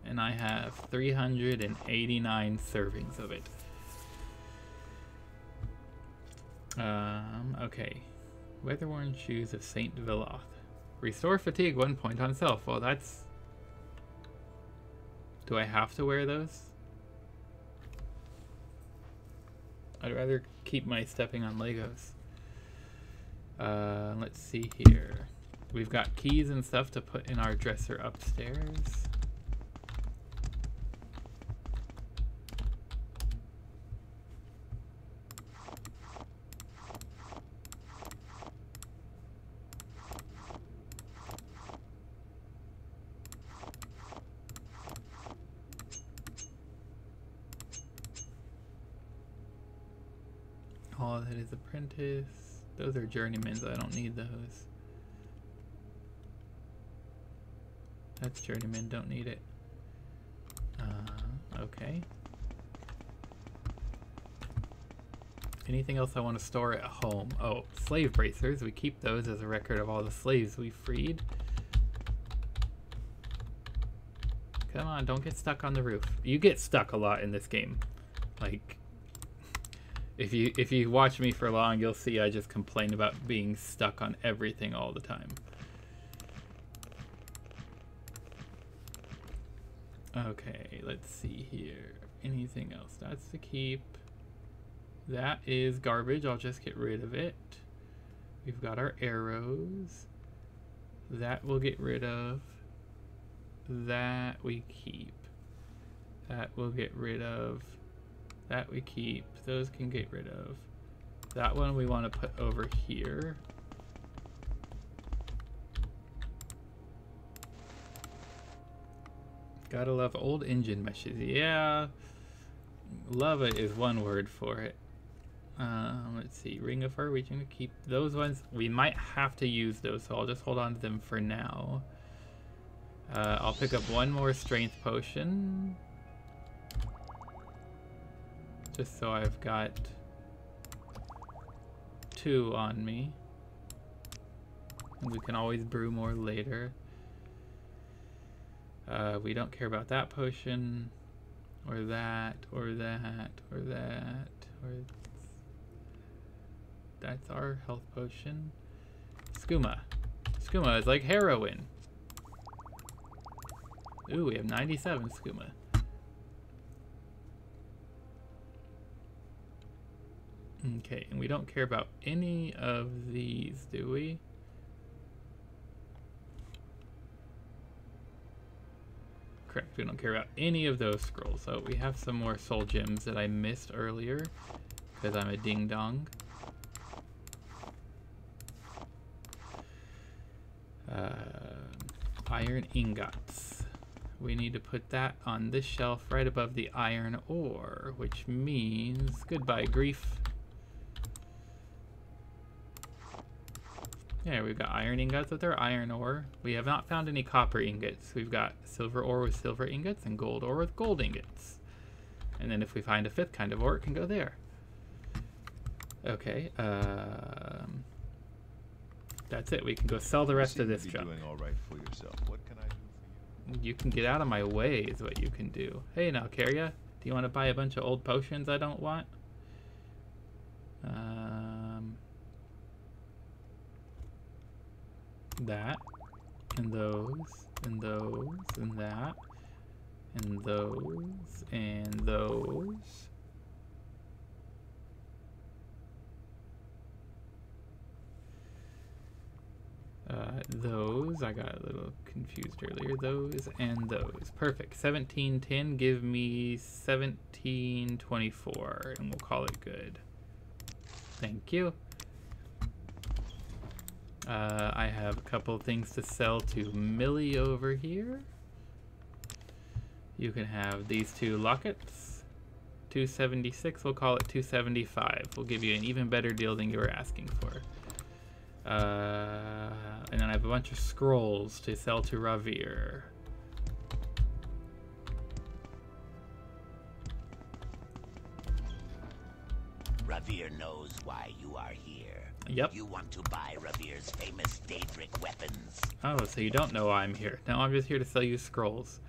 S1: And I have 389 servings of it. Okay. Weather-worn shoes of Saint Veloth. Restore fatigue 1 point on self. Well, that's... Do I have to wear those? I'd rather keep my stepping on Legos. Let's see here. We've got keys and stuff to put in our dresser upstairs. Bald Head is Apprentice. Those are journeymans. I don't need those. That's journeyman. Don't need it. Okay. Anything else I want to store at home? Oh, slave bracers. We keep those as a record of all the slaves we freed. Come on, don't get stuck on the roof. You get stuck a lot in this game. Like, if you watch me for long, you'll see I just complain about being stuck on everything all the time. Okay, let's see here. Anything else? That's to keep. That is garbage. I'll just get rid of it. We've got our arrows. That we'll get rid of. That we keep. That we'll get rid of. That we keep. Those can get rid of. That one we want to put over here. Gotta love old engine meshes. Yeah. Love it is one word for it. Let's see. Ring of Fur. We can keep those ones. We might have to use those, so I'll just hold on to them for now. I'll pick up one more strength potion. Just so I've got 2 on me. And we can always brew more later. We don't care about that potion, or that, or that, or that, or that's our health potion. Skooma. Skooma is like heroin. Ooh, we have 97 skooma. Okay, and we don't care about any of these, do we? Correct, we don't care about any of those scrolls. So we have some more soul gems that I missed earlier because I'm a ding dong. Iron ingots. We need to put that on this shelf right above the iron ore, which means goodbye grief. Yeah, we've got iron ingots with our iron ore. We have not found any copper ingots. We've got silver ore with silver ingots and gold ore with gold ingots. And then if we find a 5th kind of ore, it can go there. Okay, that's it. We can go sell the rest of this junk.
S2: Doing all right for yourself. What can I do for you?
S1: You can get out of my way is what you can do. Hey now, Karya, do you want to buy a bunch of old potions I don't want? That, and those, and those, and that, and those, and those. Those, I got a little confused earlier. Those and those. Perfect. 1710, give me 1724, and we'll call it good. Thank you. I have a couple of things to sell to Millie over here. You can have these 2 lockets. 276, we'll call it 275. We'll give you an even better deal than you were asking for. And then I have a bunch of scrolls to sell to Ravir.
S5: Ravir knows why you are here.
S1: Yep.
S5: You want to buy Ravir's famous Dahrk weapons.
S1: Oh, so you don't know why I'm here. No, I'm just here to sell you scrolls.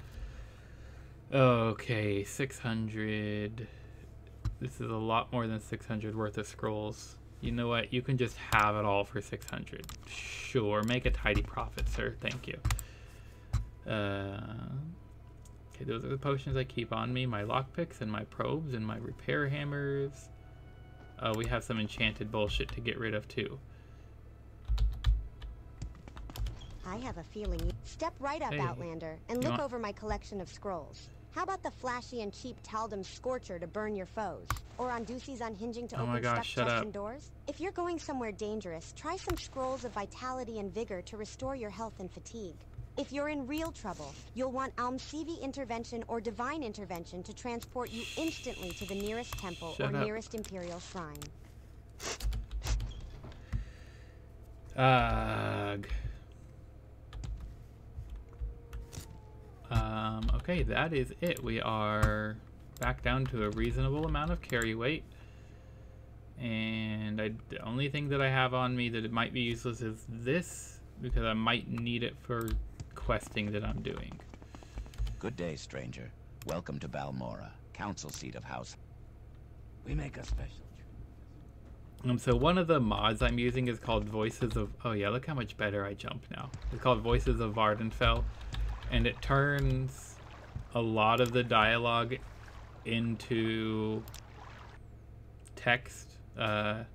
S1: Okay, 600. This is a lot more than 600 worth of scrolls. You know what? You can just have it all for 600. Sure, make a tidy profit, sir. Thank you. Okay, those are the potions I keep on me. My lockpicks and my probes and my repair hammers. We have some enchanted bullshit to get rid of, too.
S6: I have a feeling you... Step right up,
S1: Hey,
S6: Outlander, and
S1: you
S6: look
S1: want-
S6: over my collection of scrolls. How about the flashy and cheap Taldum Scorcher to burn your foes? Or on Ducey's Unhinging to
S1: Oh my
S6: open
S1: gosh,
S6: stuck
S1: shut
S6: chests
S1: up.
S6: and doors? If you're going somewhere dangerous, try some scrolls of vitality and vigor to restore your health and fatigue. If you're in real trouble, you'll want Almsivi Intervention or Divine Intervention to transport you instantly to the nearest temple
S1: Shut
S6: or
S1: up.
S6: nearest Imperial Shrine.
S1: Ugh. Okay, that is it. We are back down to a reasonable amount of carry weight. And the only thing that I have on me that it might be useless is this, because I might need it for questing that I'm doing.
S4: Good day, stranger. Welcome to Balmora, council seat of House. We make a special.
S1: So one of the mods I'm using is called Voices of... Oh yeah, look how much better I jump now. It's called Voices of Vardenfell. And it turns a lot of the dialogue into text. Not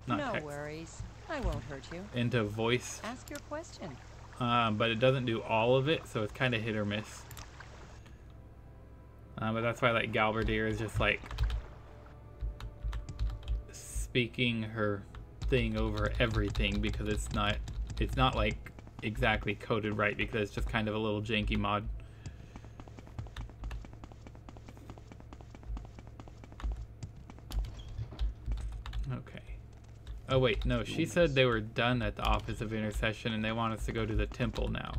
S7: no
S1: text.
S7: worries. I won't hurt you.
S1: Into voice.
S7: Ask your question.
S1: But it doesn't do all of it, so it's kind of hit or miss. But that's why like Galberdier is just like speaking her thing over everything, because it's not like exactly coded right, because it's just kind of a little janky mod. Okay. Oh wait, no, she said they were done at the Office of Intercession and they want us to go to the temple now.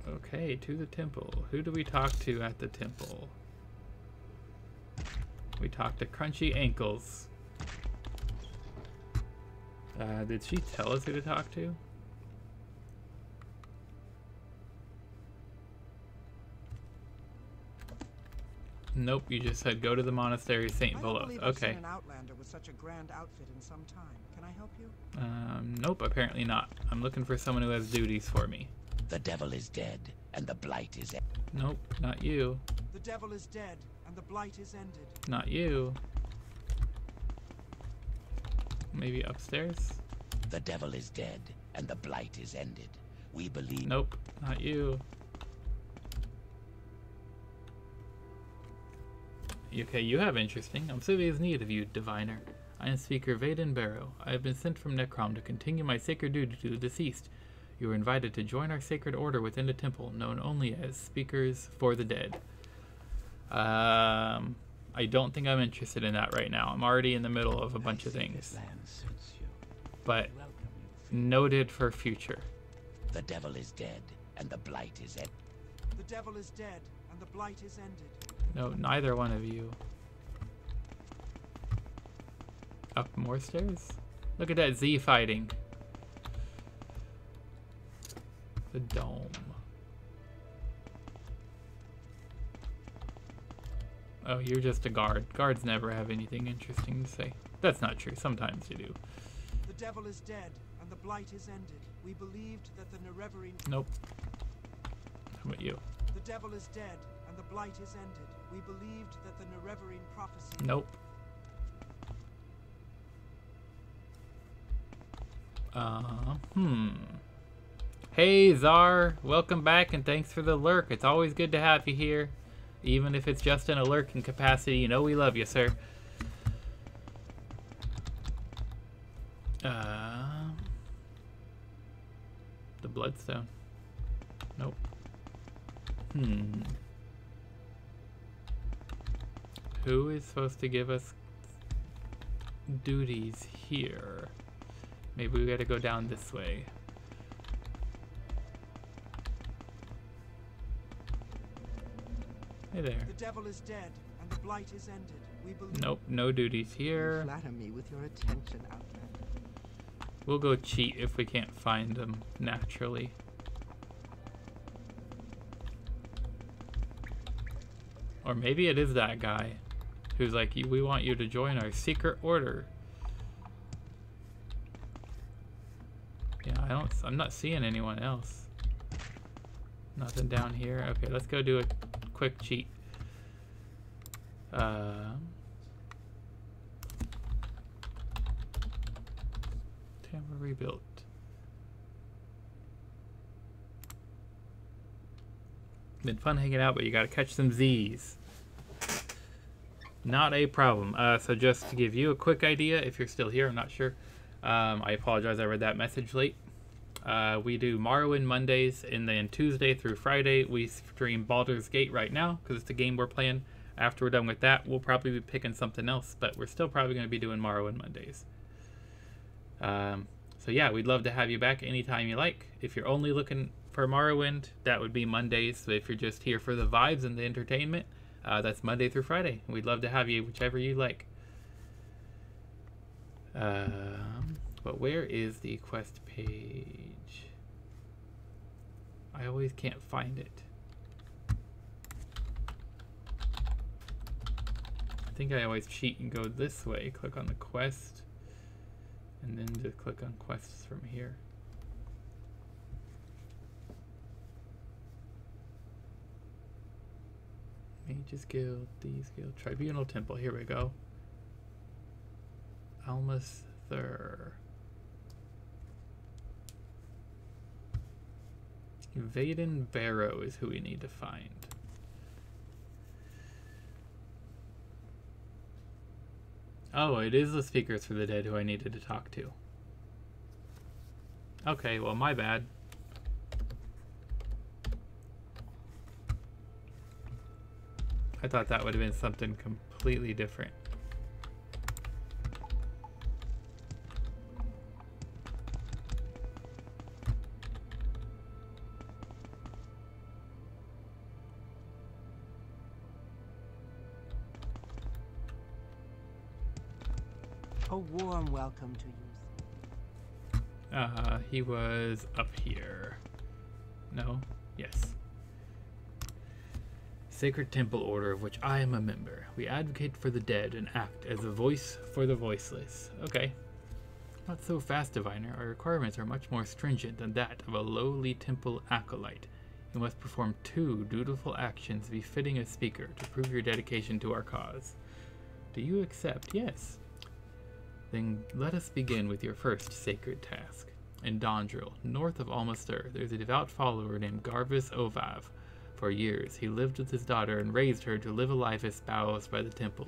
S1: Okay, to the temple. Who do we talk to at the temple? We talked to Crunchy Ankles. Did she tell us who to talk to? Nope, you just said go to the monastery, St. Volo. Okay.
S3: I've seen an outlander with such a grand outfit in some time. Can I help you?
S1: Nope, apparently not. I'm looking for someone who has duties for me.
S5: The devil is dead, and the blight is ended.
S1: Nope, not you.
S3: The devil is dead, and the blight is ended.
S1: Not you. Maybe upstairs?
S5: The devil is dead, and the blight is ended. We believe...
S1: Nope, not you. Okay, you have interesting. I'm Sylvia's need of you, diviner. I am Speaker Vaden Barrow. I have been sent from Necrom to continue my sacred duty to the deceased. You are invited to join our sacred order within the temple, known only as Speakers for the Dead. I don't think I'm interested in that right now. I'm already in the middle of a bunch of things. But noted for future.
S5: The devil is dead, and the blight is ended.
S3: The devil is dead, and the blight is ended.
S1: No, neither one of you. Up more stairs? Look at that Z fighting. The dome. Oh, you're just a guard. Guards never have anything interesting to say. That's not true. Sometimes you do.
S3: The devil is dead, and the blight is ended. We believed that the Nerevarine...
S1: Nope. How about you?
S3: The devil is dead, and the blight is ended. We believed that the Nerevarine prophecy...
S1: Nope. Hey, Czar. Welcome back, and thanks for the lurk. It's always good to have you here. Even if it's just in a lurking capacity, you know we love you, sir. The Bloodstone. Nope. Who is supposed to give us duties here? Maybe we gotta go down this way. Hey there.
S3: The devil is dead, and the blight is ended. We believe...
S1: Nope, no duties here.
S3: You flatter me with your attention, Outlander.
S1: We'll go cheat if we can't find them naturally. Or maybe it is that guy who's like, we want you to join our secret order. Yeah, I'm not seeing anyone else. Nothing down here. Okay, let's go do a quick cheat. Tamriel Rebuilt. Been fun hanging out, but you gotta catch some Z's. Not a problem. So just to give you a quick idea, if you're still here, I'm not sure. I apologize, I read that message late. We do Morrowind Mondays, and then Tuesday through Friday we stream Baldur's Gate right now because it's the game we're playing. After we're done with that, we'll probably be picking something else, but we're still probably going to be doing Morrowind Mondays. So yeah, we'd love to have you back anytime you like. If you're only looking for Morrowind, that would be Mondays. So if you're just here for the vibes and the entertainment, that's Monday through Friday. We'd love to have you whichever you like. But where is the quest page? I always can't find it. I think I always cheat and go this way. Click on the quest, and then just click on quests from here. Mages Guild, Thieves Guild, Tribunal Temple. Here we go. Almas Thur. Vaden Barrow is who we need to find. Oh, it is the Speakers for the Dead who I needed to talk to. Okay, well, my bad. I thought that would have been something completely different.
S3: A warm welcome to you.
S1: He was up here. No? Yes. Sacred Temple Order of which I am a member. We advocate for the dead and act as a voice for the voiceless. Okay. Not so fast, Diviner. Our requirements are much more stringent than that of a lowly temple acolyte. You must perform 2 dutiful actions befitting a speaker to prove your dedication to our cause. Do you accept? Yes. Then let us begin with your first sacred task. In Dahrk, north of Almastur, there is a devout follower named Garvis Ovav. For years, he lived with his daughter and raised her to live a life espoused by the temple.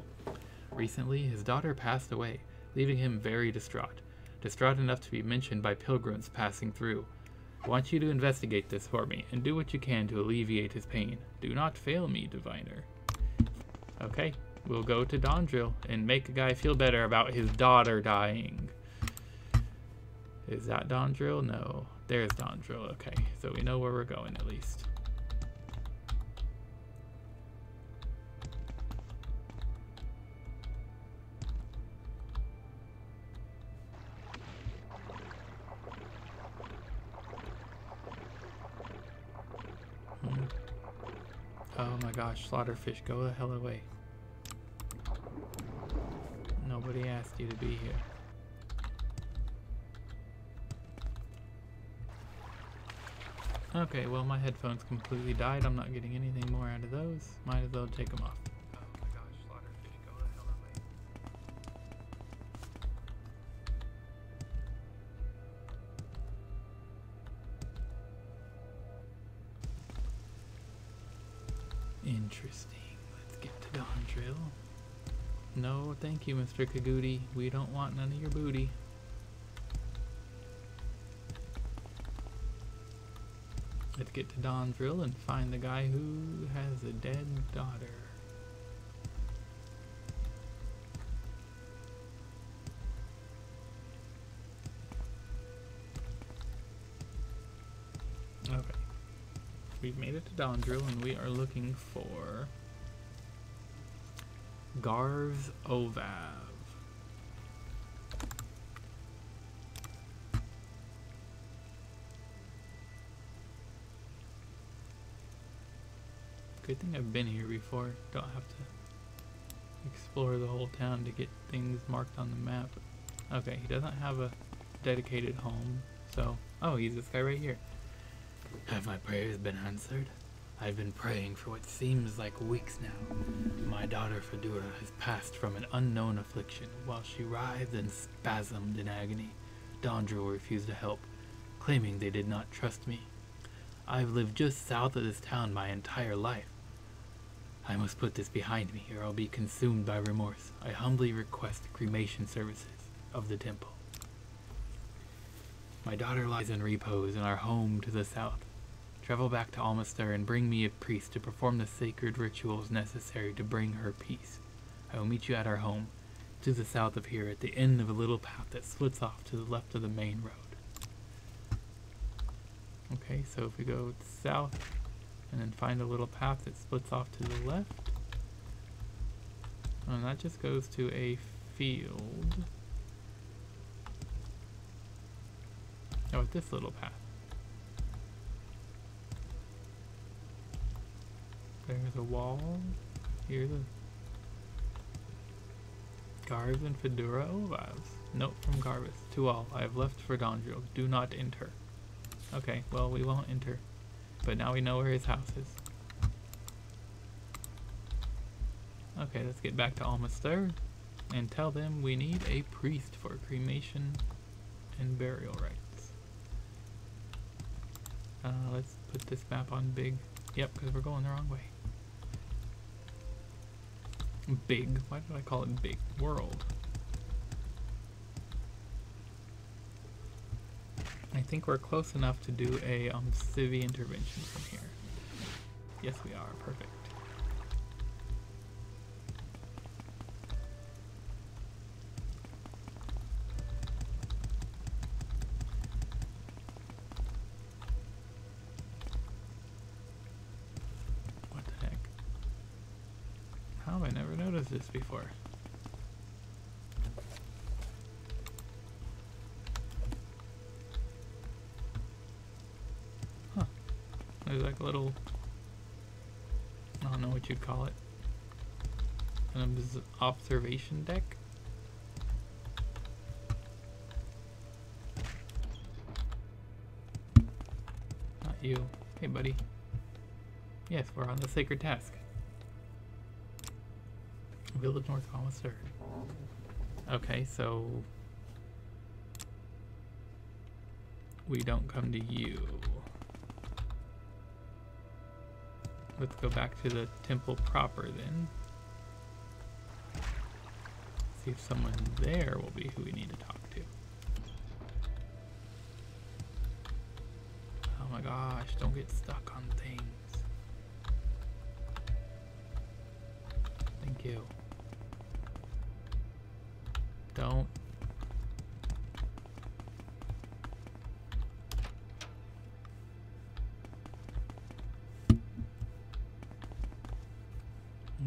S1: Recently, his daughter passed away, leaving him very distraught enough to be mentioned by pilgrims passing through. I want you to investigate this for me, and do what you can to alleviate his pain. Do not fail me, Diviner. Okay. We'll go to Dahrk and make a guy feel better about his daughter dying. Is that Dahrk? No. There's Dahrk. Okay, so we know where we're going at least. Oh my gosh, Slaughterfish, go the hell away. Nobody asked you to be here. Okay, well my headphones completely died. I'm not getting anything more out of those. Might as well take them off. Oh my gosh, Slaughterfish, go the hell away. Interesting. Let's get to Dahrk. No, thank you, Mr. Kagoody. We don't want none of your booty. Let's get to Dahrk and find the guy who has a dead daughter. Okay. We've made it to Dahrk and we are looking for Garvis Ovav. Good thing I've been here before. Don't have to explore the whole town to get things marked on the map. Okay, he doesn't have a dedicated home, so... Oh, he's this guy right here. Have my prayers been answered? I've been praying for what seems like weeks now. My daughter Fedora has passed from an unknown affliction. While she writhed and spasmed in agony, Dahrk refused to help, claiming they did not trust me. I've lived just south of this town my entire life. I must put this behind me, or I'll be consumed by remorse. I humbly request cremation services of the temple. My daughter lies in repose in our home to the south. Travel back to Almastur and bring me a priest to perform the sacred rituals necessary to bring her peace. I will meet you at our home, to the south of here, at the end of a little path that splits off to the left of the main road. Okay, so if we go south and then find a little path that splits off to the left, and that just goes to a field. Oh, at this little path. There's a wall. Here's a Garves and Fedora Ovas. Note from Garvis. To all, I have left for Dahrk. Do not enter. Okay, well, we won't enter. But now we know where his house is. Okay, let's get back to Almastur and tell them we need a priest for cremation and burial rites. Let's put this map on big. Yep, because we're going the wrong way. Big. Why did I call it big? World. I think we're close enough to do a civi intervention from here. Yes, we are. Perfect. I never noticed this before. Huh. There's like a little, I don't know what you'd call it, an observation deck. Not you. Hey buddy. Yes, we're on the sacred task. Village North Almastur. Okay, so we don't come to you. Let's go back to the temple proper then. See if someone there will be who we need to talk to. Oh my gosh, don't get stuck on things. Thank you. Don't.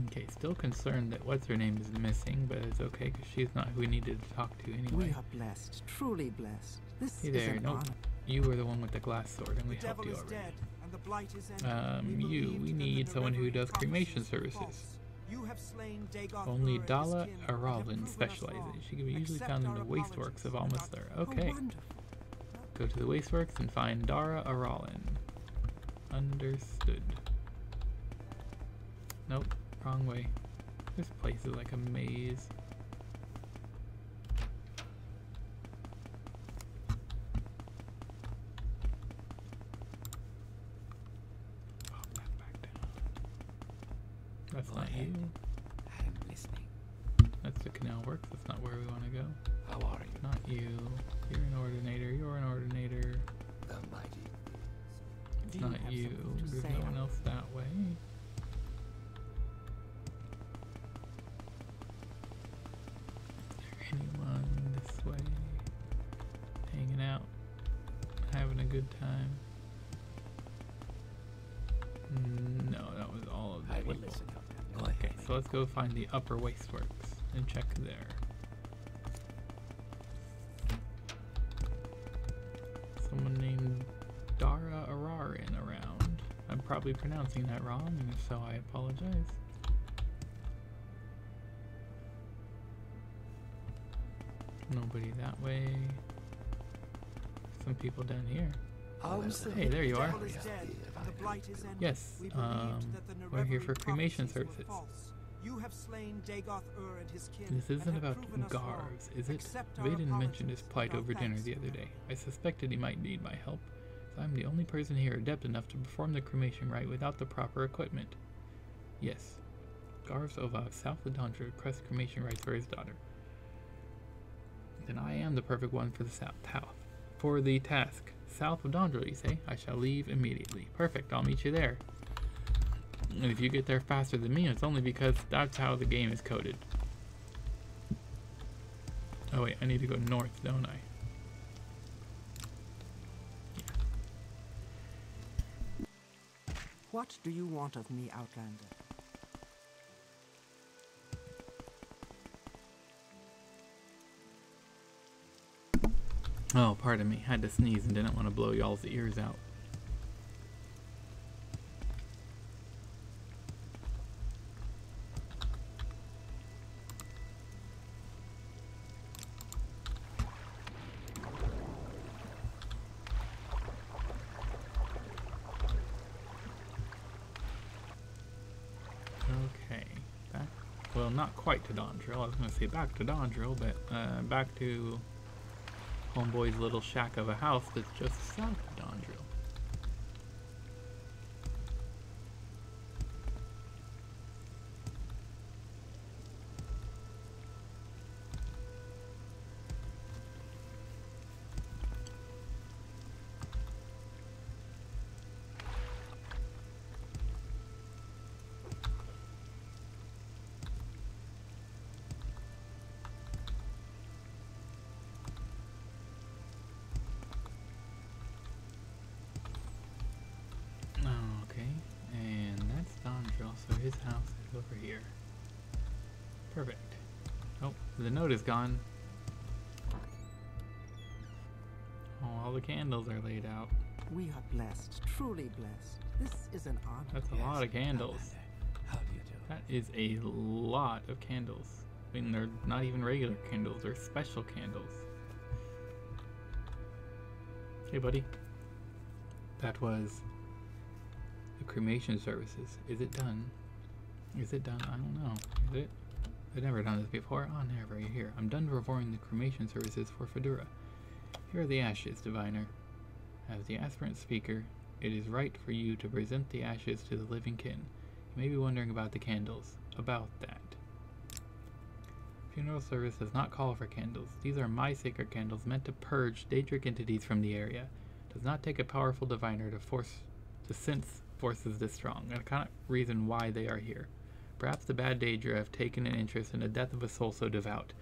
S1: Okay, still concerned that what's her name is missing, but it's okay because she's not who we needed to talk to anyway.
S3: We are blessed, truly blessed. This
S1: Hey
S3: is
S1: there,
S3: an
S1: nope.
S3: honor.
S1: You were the one with the glass sword and we
S3: The
S1: helped
S3: devil
S1: you
S3: is
S1: already.
S3: dead, and the blight is ended.
S1: We need someone who does cremation services.
S3: You have slain Dahrk
S1: Only
S3: and his
S1: Dala
S3: kin, and have
S1: Aralvin
S3: proven us
S1: specializes.
S3: wrong.
S1: She can be usually
S3: Accept
S1: found in
S3: our
S1: the wasteworks of
S3: apologies.
S1: Almastur.
S3: Oh,
S1: Okay.
S3: wonderful.
S1: Go to the wasteworks and find Dara Aralvin. Understood. Nope, wrong way. This place is like a maze. Oh, back down. That's not you.
S5: I'm listening.
S1: That's the canal works. That's not where we want to go.
S5: How are you?
S1: Not you. You're an ordinator. You're an ordinator.
S5: The mighty.
S1: It's
S3: Do you
S1: not
S3: have
S1: you.
S3: something to
S1: There's
S3: say?
S1: no one else that way. Is there anyone this way? Hanging out. Having a good time. No, that was all of the
S5: I will
S1: people.
S5: listen. Go
S1: Okay,
S5: ahead.
S1: so let's go find the upper wasteworks and check there. Someone named Dara Ararin around. I'm probably pronouncing that wrong, and if so, I apologize. Nobody that way. Some people down here. Hey, there you
S3: The
S1: are.
S3: devil is dead, and the blight is ended.
S1: Yes,
S3: We believed that the
S1: we're here for
S3: Nerevarine
S1: cremation
S3: prophecies were
S1: services.
S3: false. You have slain Dahrk and his kin.
S1: This isn't
S3: and have
S1: about
S3: proven us wrong.
S1: Garves, is it?
S3: Accept our
S1: Vaden mentioned his
S3: apologies
S1: plight
S3: and our
S1: over dinner
S3: thanks
S1: the
S3: for
S1: other
S3: them.
S1: day. I suspected he might need my help, as I'm the only person here adept enough to perform the cremation rite without the proper equipment. Yes, Garves Ova, south of Dahrk, requests cremation rites for his daughter. Then I am the perfect one for the south. How? for the task. South of Dahrk, you say? I shall leave immediately. Perfect, I'll meet you there. And if you get there faster than me, it's only because that's how the game is coded. Oh wait, I need to go north, don't I?
S3: What do you want of me, Outlander?
S1: Oh, pardon me. Had to sneeze and didn't want to blow y'all's ears out. Okay. Back, well, not quite to Dahrk. I was going to say back to Dahrk, but back to Homeboy's little shack of a house that's just south of Dahrk. So his house is over here. Perfect. Oh, the note is gone. Oh, all the candles are laid out.
S3: We are blessed, truly blessed. This is an honor.
S1: That's a lot of candles.
S5: How do you do?
S1: That is a lot of candles. I mean, they're not even regular candles, they're special candles. Hey, buddy. That was the cremation services. Is it done? Is it done? I don't know. Is it? I've never done this before. Oh, never. Right here. I'm done performing the cremation services for Fedora. Here are the ashes, diviner. As the aspirant speaker, it is right for you to present the ashes to the living kin. You may be wondering about the candles. About that. Funeral service does not call for candles. These are my sacred candles meant to purge Daedric entities from the area. It does not take a powerful diviner to sense forces this strong. I cannot reason why they are here. Perhaps the bad Daedra have taken an interest in the death of a soul so devout.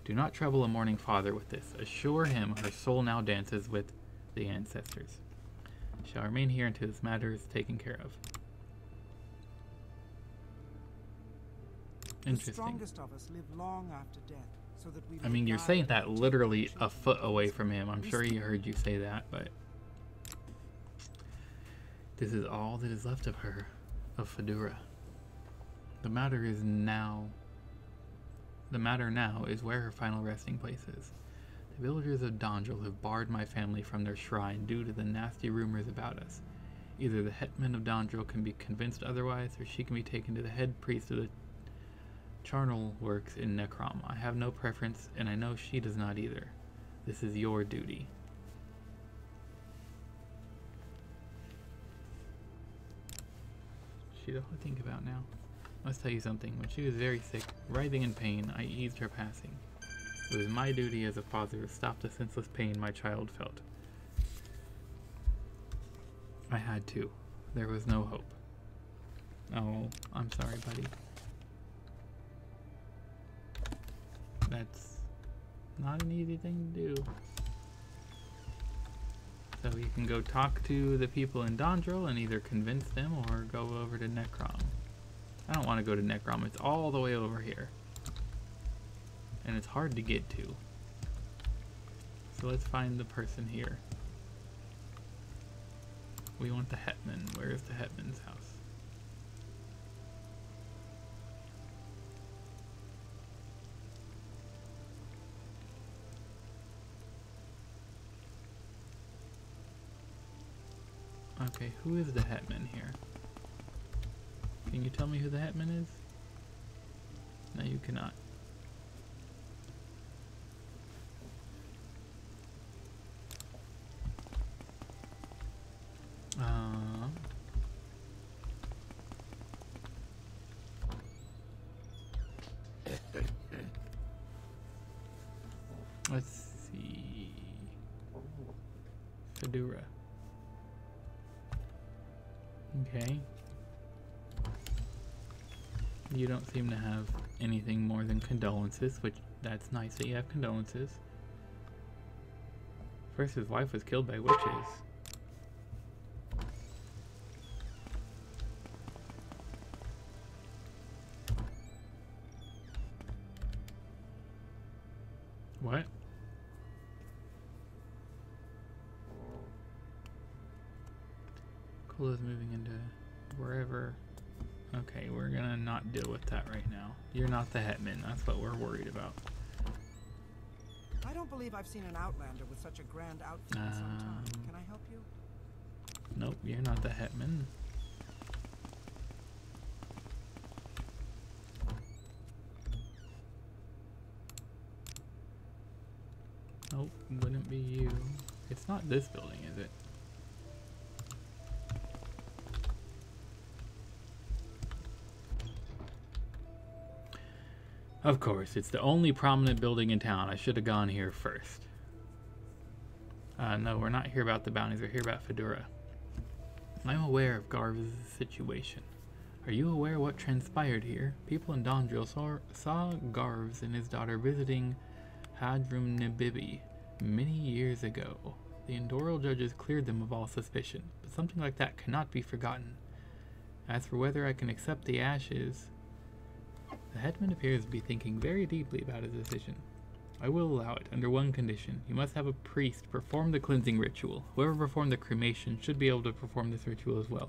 S1: Do not trouble a mourning father with this. Assure him her soul now dances with the ancestors. Shall remain here until this matter is taken care of. Interesting.
S3: The strongest of us live long after death, so that we
S1: I mean, you're
S3: die
S1: saying that
S3: and
S1: literally
S3: take
S1: a foot away from him. I'm sure he heard you say that, but this is all that is left of her, of Fedora. The matter now is where her final resting place is. The villagers of Dahrk have barred my family from their shrine due to the nasty rumors about us. Either the hetman of Dahrk can be convinced otherwise, or she can be taken to the head priest of the charnel works in Necrom. I have no preference, and I know she does not either. This is your duty. She's all I think about now. Let's tell you something. When she was very sick, writhing in pain, I eased her passing. It was my duty as a father to stop the senseless pain my child felt. I had to. There was no hope. Oh, I'm sorry, buddy. That's not an easy thing to do. So you can go talk to the people in Dahrk and either convince them or go over to Necrom. I don't want to go to Necrom. It's all the way over here. And it's hard to get to. So let's find the person here. We want the hetman. Where is the hetman's house? Okay, who is the hetman here? Can you tell me who the hetman is? No, you cannot. Let's see. Fedora. Okay. You don't seem to have anything more than condolences, which that's nice that you have condolences. First, his wife was killed by witches. What? Kula's moving into wherever. Okay, we're gonna not deal with that right now. You're not the Hetman, that's what we're worried about.
S3: I don't believe I've seen an Outlander with such a grand outfit in some time. Can I help you?
S1: Nope, you're not the Hetman. Nope, wouldn't be you. It's not this building, is it? Of course, it's the only prominent building in town. I should have gone here first. No, we're not here about the bounties. We're here about Fedora. I'm aware of Garv's situation. Are you aware what transpired here? People in Dondril saw Garvs and his daughter visiting Hadrum Nibibi many years ago. The Endoral judges cleared them of all suspicion, but something like that cannot be forgotten. As for whether I can accept the ashes, the Hetman appears to be thinking very deeply about his decision. I will allow it, under one condition. You must have a priest perform the cleansing ritual. Whoever performed the cremation should be able to perform this ritual as well.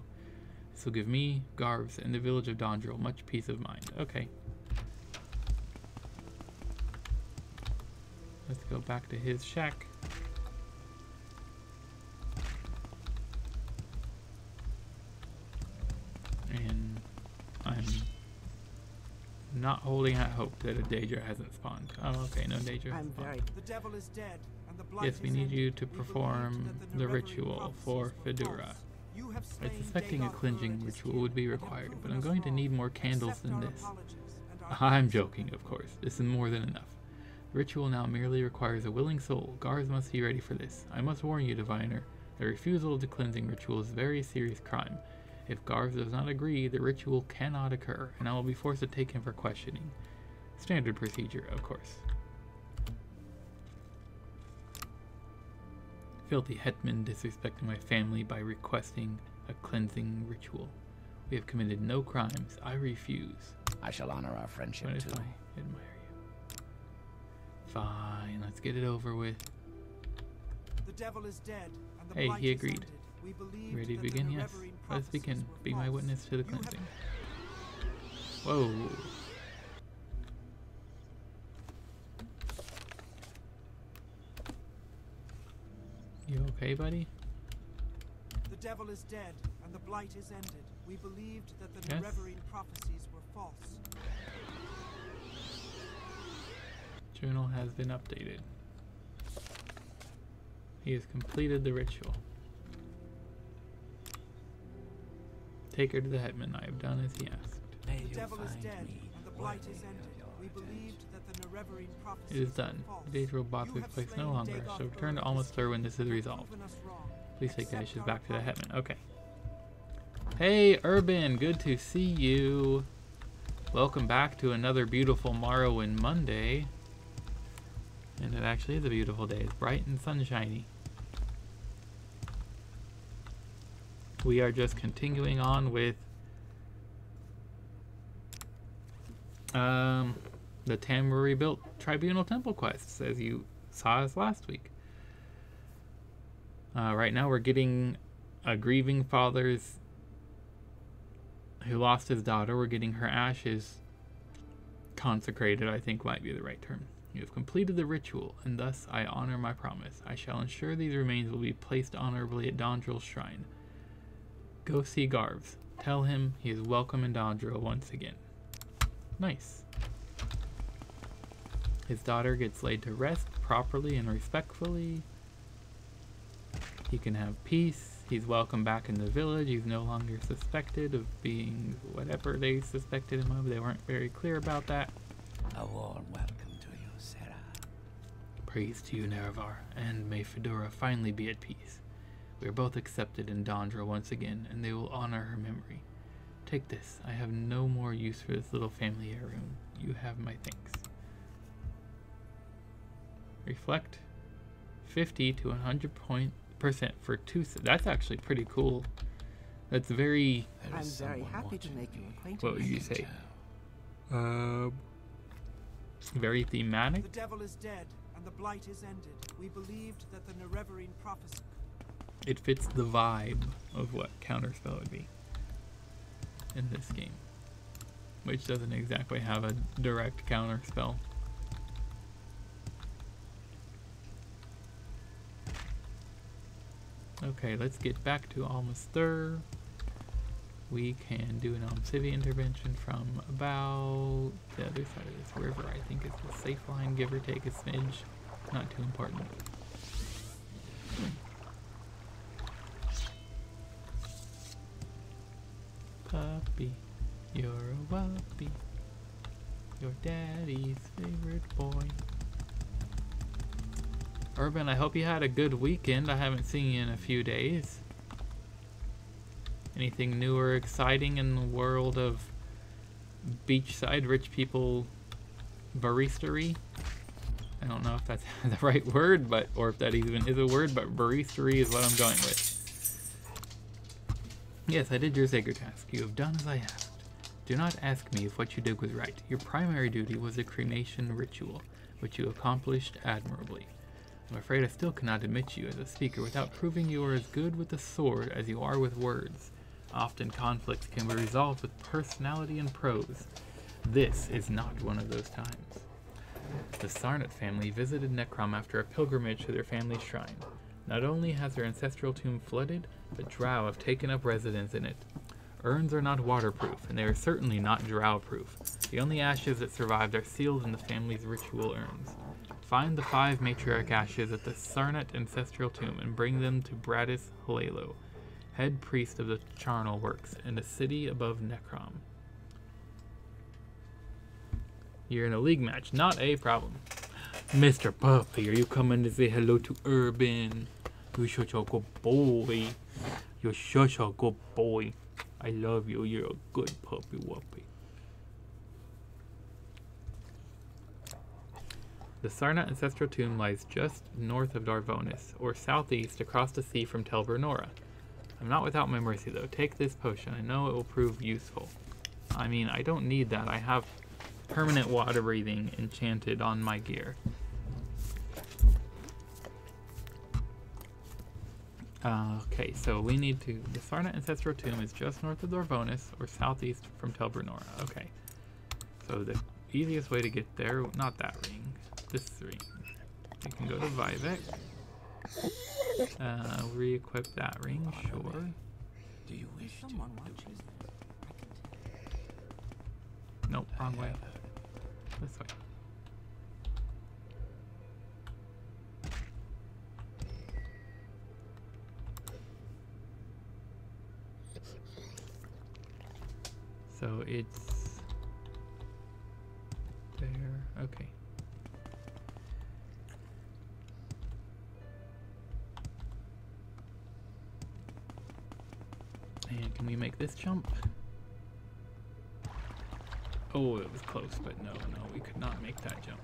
S1: This will give me, Garvs, and the village of Dondril much peace of mind. Okay. Let's go back to his shack. And I'm not holding out hope that a Daedra hasn't spawned. Oh, okay, no Daedra has spawned.
S3: The devil is dead, and the blight
S1: Yes, we
S3: is
S1: need
S3: ended.
S1: you to
S3: We
S1: perform
S3: believed that
S1: the
S3: Nerevarine
S1: ritual
S3: prophecies
S1: for
S3: were
S1: Fedora.
S3: false. You have
S1: I'm
S3: slain
S1: suspecting a
S3: Dagon
S1: cleansing
S3: and his
S1: ritual
S3: kin,
S1: would be
S3: and have
S1: required, but
S3: proven
S1: I'm
S3: us
S1: going to
S3: wrong.
S1: need more candles
S3: Accept
S1: than
S3: our
S1: this.
S3: apologies and our
S1: I'm
S3: thanks.
S1: joking, of course. This is more than enough. The ritual now merely requires a willing soul. Guards must be ready for this. I must warn you, Diviner, the refusal of the cleansing ritual is a very serious crime. If Garv does not agree, the ritual cannot occur, and I will be forced to take him for questioning. Standard procedure, of course. Filthy Hetman disrespecting my family by requesting a cleansing ritual. We have committed no crimes. I refuse.
S4: I shall honor our friendship
S1: What if
S4: too.
S1: I admire you? Fine, let's get it over with.
S3: The devil is dead, and the
S1: Hey,
S3: blight
S1: he
S3: is
S1: agreed.
S3: ended. We believed
S1: Ready to
S3: that the
S1: begin? Yes.
S3: Nerevarine
S1: Let's begin.
S3: prophecies were
S1: Be my
S3: false.
S1: witness to the
S3: You have
S1: cleansing. Whoa. You okay, buddy?
S3: The devil is dead, and the blight is ended. We believed that the
S1: Yes.
S3: Nerevarine prophecies were false.
S1: Journal has been updated. He has completed the ritual. Take her to the Hetman. I have done as he asked.
S3: The devil is dead, and the blight is ended. We believed that the Nerevarine prophecies
S1: It is done.
S3: were false.
S1: The Daedra will block
S3: You
S1: this
S3: have
S1: place no
S3: slain
S1: longer. I
S3: Dagon
S1: shall return to
S3: and
S1: Almost
S3: his
S1: Thur when this is
S3: kin, and
S1: resolved.
S3: proven us wrong.
S1: Please take the
S3: Accept
S1: ashes
S3: our
S1: back to the
S3: apologies.
S1: Hetman. Okay. Hey, Urban. Good to see you. Welcome back to another beautiful Morrowind Monday. And it actually is a beautiful day. It's bright and sunshiny. We are just continuing on with the Tamriel Rebuilt Tribunal Temple quests, as you saw us last week. Right now we're getting a grieving father's who lost his daughter. We're getting her ashes consecrated, I think might be the right term. You have completed the ritual, and thus I honor my promise. I shall ensure these remains will be placed honorably at Dondril's shrine. Go see Garvs. Tell him he is welcome in Dondril once again. Nice. His daughter gets laid to rest properly and respectfully. He can have peace. He's welcome back in the village. He's no longer suspected of being whatever they suspected him of. They weren't very clear about that.
S5: A warm welcome to you, Sarah.
S1: Praise to you, Nerevar, and may Fedora finally be at peace. We are both accepted in Dondra once again, and they will honor her memory. Take this. I have no more use for this little family heirloom. You have my thanks. Reflect 50 to 100% for 2. That's actually pretty cool. That's very...
S3: I'm very happy to make you acquainted.
S1: What would you say? Very thematic.
S3: The devil is dead, and the blight is ended. We believed that the Nerevarine prophecy...
S1: It fits the vibe of what counterspell would be in this game, which doesn't exactly have a direct counterspell. Okay, let's get back to Almastur. We can do an Almcivi intervention from about the other side of this river. I think it's the safe line, give or take a smidge. Not too important. Puppy, you're a whoppy. Your daddy's favorite boy. Urban, I hope you had a good weekend. I haven't seen you in a few days. Anything new or exciting in the world of beachside rich people baristery? I don't know if that's the right word, but or if that even is a word, but baristery is what I'm going with. Yes, I did your Zager task. You have done as I asked. Do not ask me if what you did was right. Your primary duty was a cremation ritual, which you accomplished admirably. I'm afraid I still cannot admit you as a speaker without proving you are as good with the sword as you are with words. Often conflicts can be resolved with personality and prose. This is not one of those times. The Sarnat family visited Necrom after a pilgrimage to their family's shrine. Not only has their ancestral tomb flooded, but drow have taken up residence in it. Urns are not waterproof, and they are certainly not drow-proof. The only ashes that survived are sealed in the family's ritual urns. Find the 5 matriarch ashes at the Sarnat ancestral tomb and bring them to Bradis Halelo, head priest of the charnel works in the city above Necrom. You're in a league match, not a problem. Mr. Puppy, are you coming to say hello to Urban? You're such a good boy. You're such a good boy. I love you. You're a good puppy wuppy. The Sarnat ancestral tomb lies just north of Darvonis, or southeast across the sea from Tel Bernora. I'm not without my mercy though. Take this potion. I know it will prove useful. I mean, I don't need that. I have permanent water breathing enchanted on my gear. Okay, so we need to... The Sarnat ancestral tomb is just north of Darvonis, or southeast from Tel Bernora. Okay. So the easiest way to get there... Not that ring. This ring. We can go to Vivek. Re-equip that ring, sure.
S5: Do you wish
S3: Someone watches.
S1: Nope, wrong way. This way. So it's there. Okay. And can we make this jump? Oh, it was close, but no, we could not make that jump.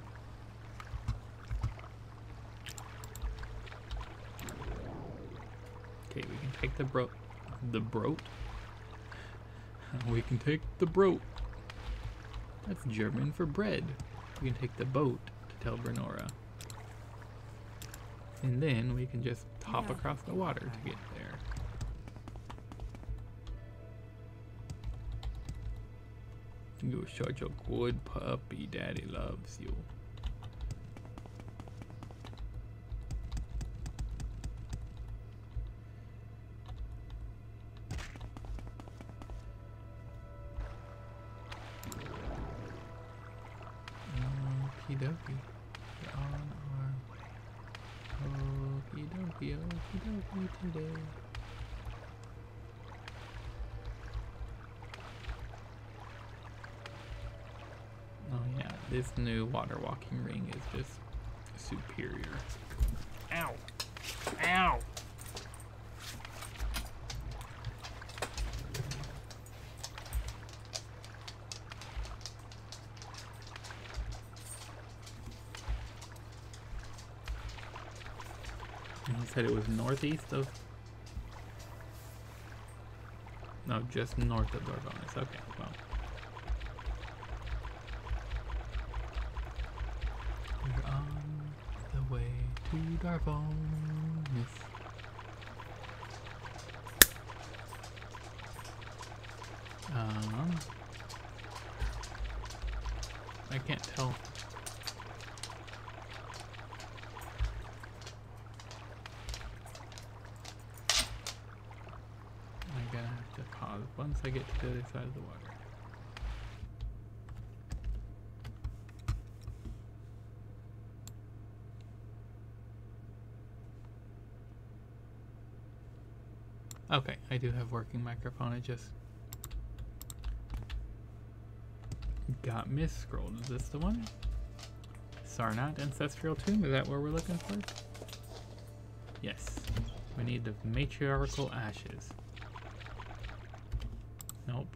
S1: Okay, we can take the broat. We can take the broat. That's German for bread. We can take the boat to Tel Bernora. And then we can just hop across the water to get there. You're such a good puppy. Daddy loves you. Okie dokie. We're on our way. Okie dokie, okie dokie today. Oh yeah, this new water walking ring is just superior. Ow! Ow! He said it was northeast of... No, just north of Dorvonis. Okay, well. We're on the way to Dorvonis. I can't tell. I'm gonna have to pause once I get to the other side of the water. Okay, I do have working microphone. I just got misscrolled. Is this the one? Sarnath Ancestral Tomb? Is that what we're looking for? Yes. We need the matriarchal ashes. Nope.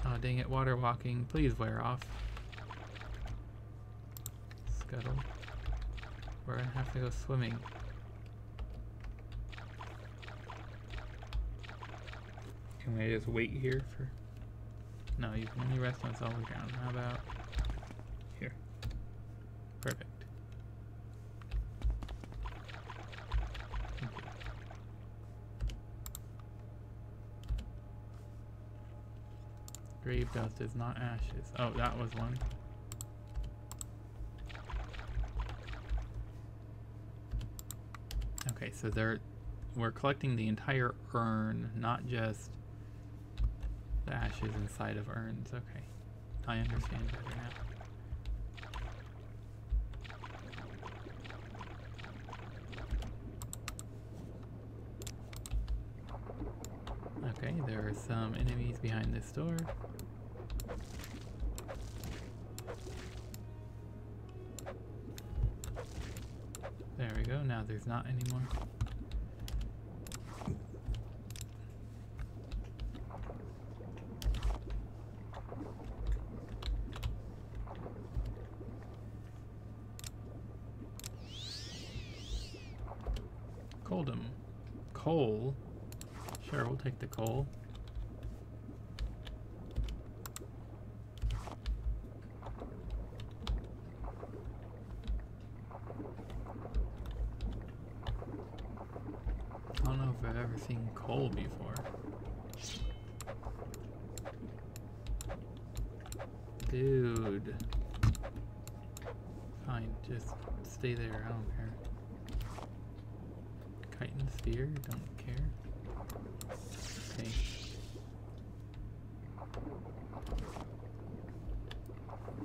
S1: Oh, dang it. Water walking. Please wear off. Scuttle. We're gonna have to go swimming. Can I just wait here for... No, you can only rest on solid ground. How about here? Perfect. Thank you. Grave dust is not ashes. Oh, that was one. Okay, so we're collecting the entire urn, not just the ashes inside of urns. Okay, I understand better now. Okay, there are some enemies behind this door. There we go, now there's not any more. Coldum. Coal? Sure, we'll take the coal. I don't know if I've ever seen coal before. Dude. Fine, just stay there, I don't care. Chitin sphere, don't care. Okay.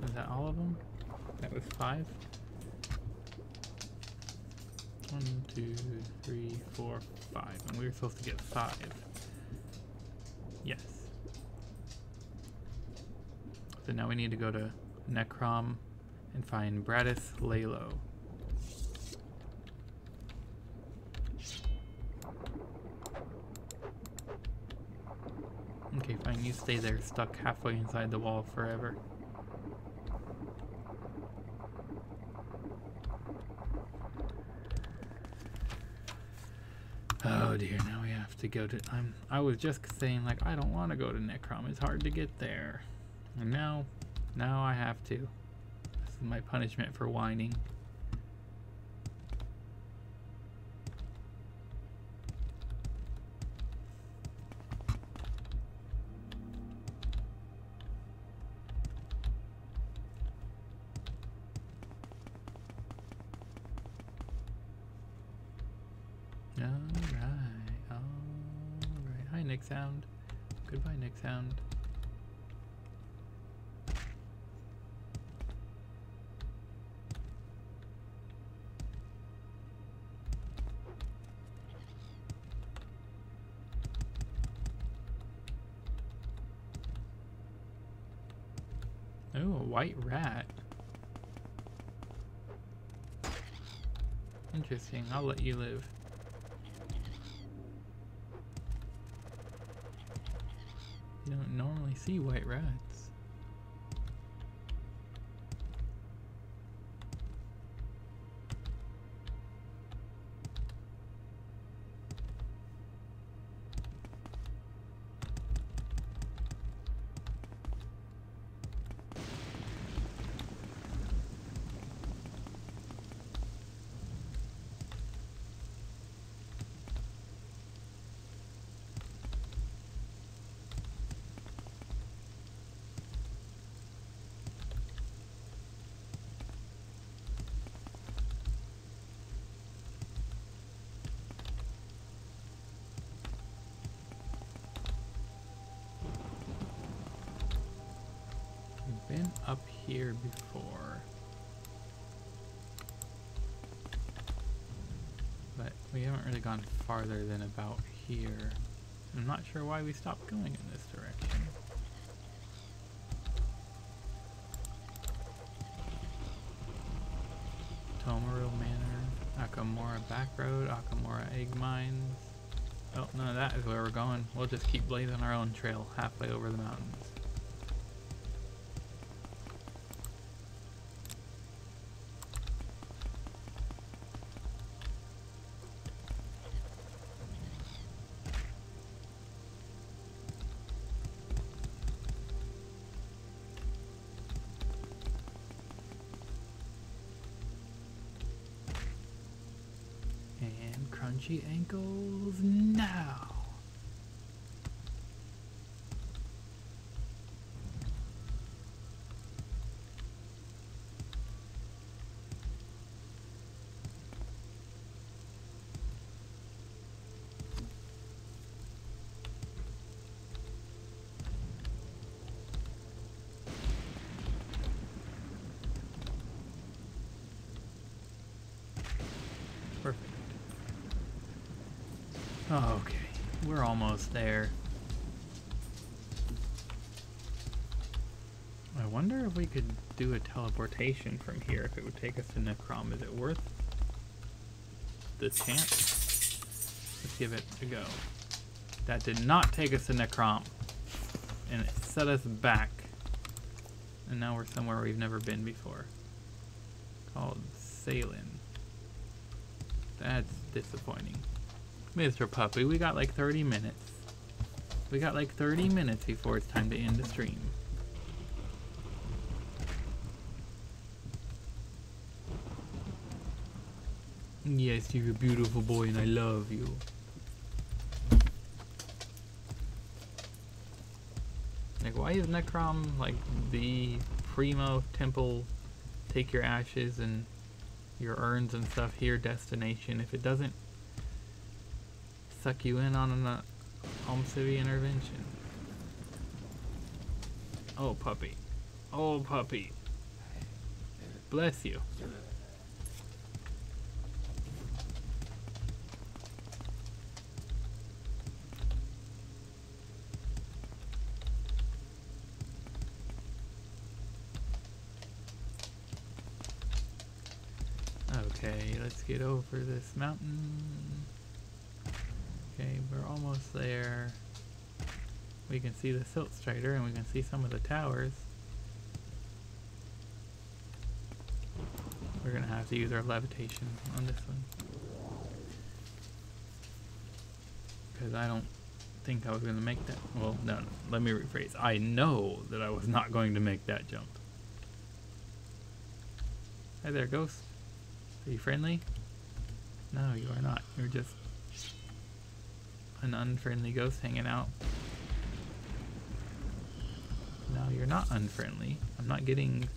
S1: Was that all of them? That was 5? 1, 2, 3, 4, 5. And we were supposed to get 5. Yes. So now we need to go to Necrom and find Bradis Lalo. Okay, fine, you stay there, stuck halfway inside the wall forever. Oh dear, now we have to go to... I was just saying, like, I don't want to go to Necrom, it's hard to get there. And now I have to. This is my punishment for whining. Alright. Hi, Nick Sound. Goodbye, Nick Sound. Oh, a white rat. Interesting, I'll let you live. You don't normally see white rats. here before. But we haven't really gone farther than about here. I'm not sure why we stopped going in this direction. Tamriel Manor, Akamora Back Road, Akamora Egg Mines. Oh, none of that is where we're going. We'll just keep blazing our own trail halfway over the mountains. Crunchy ankles now. Perfect. Okay, we're almost there. I wonder if we could do a teleportation from here, if it would take us to Necrom. Is it worth the chance? Let's give it a go. That did not take us to Necrom. And it set us back. And now we're somewhere we've never been before. Called Salin. That's disappointing. Mr. Puppy, we got like 30 minutes. We got like 30 minutes before it's time to end the stream. Yes, you're a beautiful boy and I love you. Like, why is Necrom like the primo temple, take your ashes and your urns and stuff here destination if it doesn't suck you in on an Civvy intervention? Oh puppy. Oh puppy. Bless you. Okay, let's get over this mountain. Okay, we're almost there. We can see the Silt Strider and we can see some of the towers. We're gonna have to use our levitation on this one. Because I don't think I was gonna make that. Well, no, let me rephrase. I know that I was not going to make that jump. Hi there, Ghost. Are you friendly? No, you are not. You're just an unfriendly ghost hanging out. No, you're not unfriendly. I'm not getting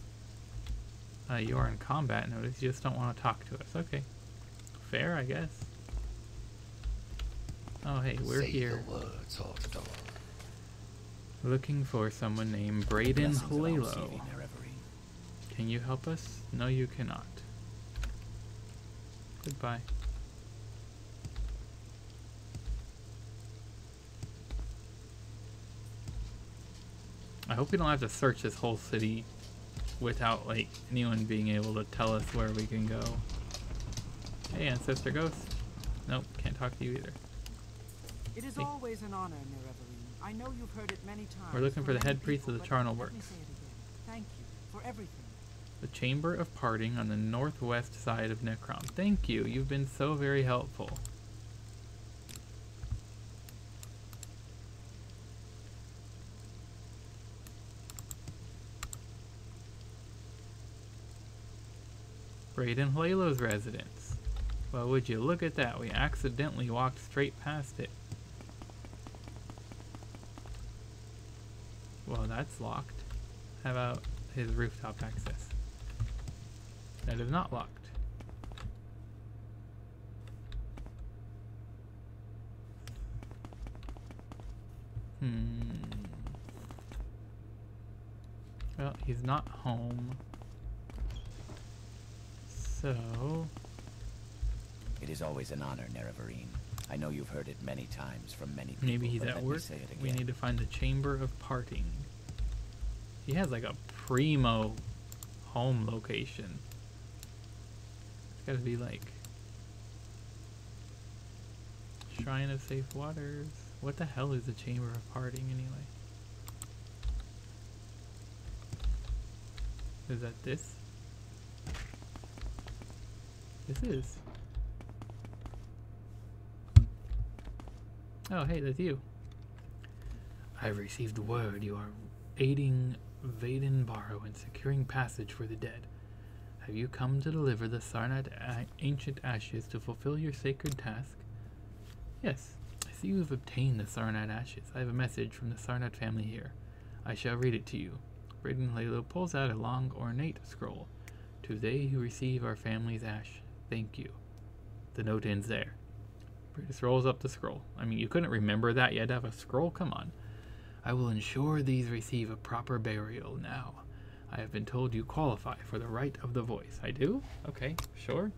S1: you are in combat notice. You just don't want to talk to us. Okay. Fair, I guess. Oh, hey, we're here. Looking for someone named Braden Halalo. Can you help us? No, you cannot. Goodbye. I hope we don't have to search this whole city without like anyone being able to tell us where we can go. Hey, Ancestor Ghost. Nope, can't talk to you either.
S3: It is always an honor, Nereveline. I know you've heard it many times.
S1: We're looking for the head priest of the Charnel Works.
S3: Thank you for everything.
S1: The Chamber of Parting on the northwest side of Necrom. Thank you. You've been so very helpful. Braden Halalo's residence. Well, would you look at that? We accidentally walked straight past it. Well, that's locked. How about his rooftop access? That is not locked. Well, he's not home. So...
S4: It is always an honor, Nerevarine. I know you've heard it many times from many people.
S1: maybe he's
S4: but
S1: at
S4: let me
S1: work.
S4: say it
S1: We
S4: again.
S1: need to find the Chamber of Parting. He has like a primo home location. It's gotta be like... Shrine of Safe Waters. What the hell is the Chamber of Parting anyway? Is that this? This is. Oh, hey, that's you. I've received word you are aiding Vaden Barrow in securing passage for the dead. Have you come to deliver the Sarnat ancient ashes to fulfill your sacred task? Yes. I see you have obtained the Sarnat ashes. I have a message from the Sarnat family here. I shall read it to you. Braden Lalo pulls out a long, ornate scroll. To they who receive our family's ash, thank you. The note ends there. Brutus rolls up the scroll. I mean, you couldn't remember that yet, have a scroll? Come on. I will ensure these receive a proper burial now. I have been told you qualify for the right of the voice. I do? Okay, sure.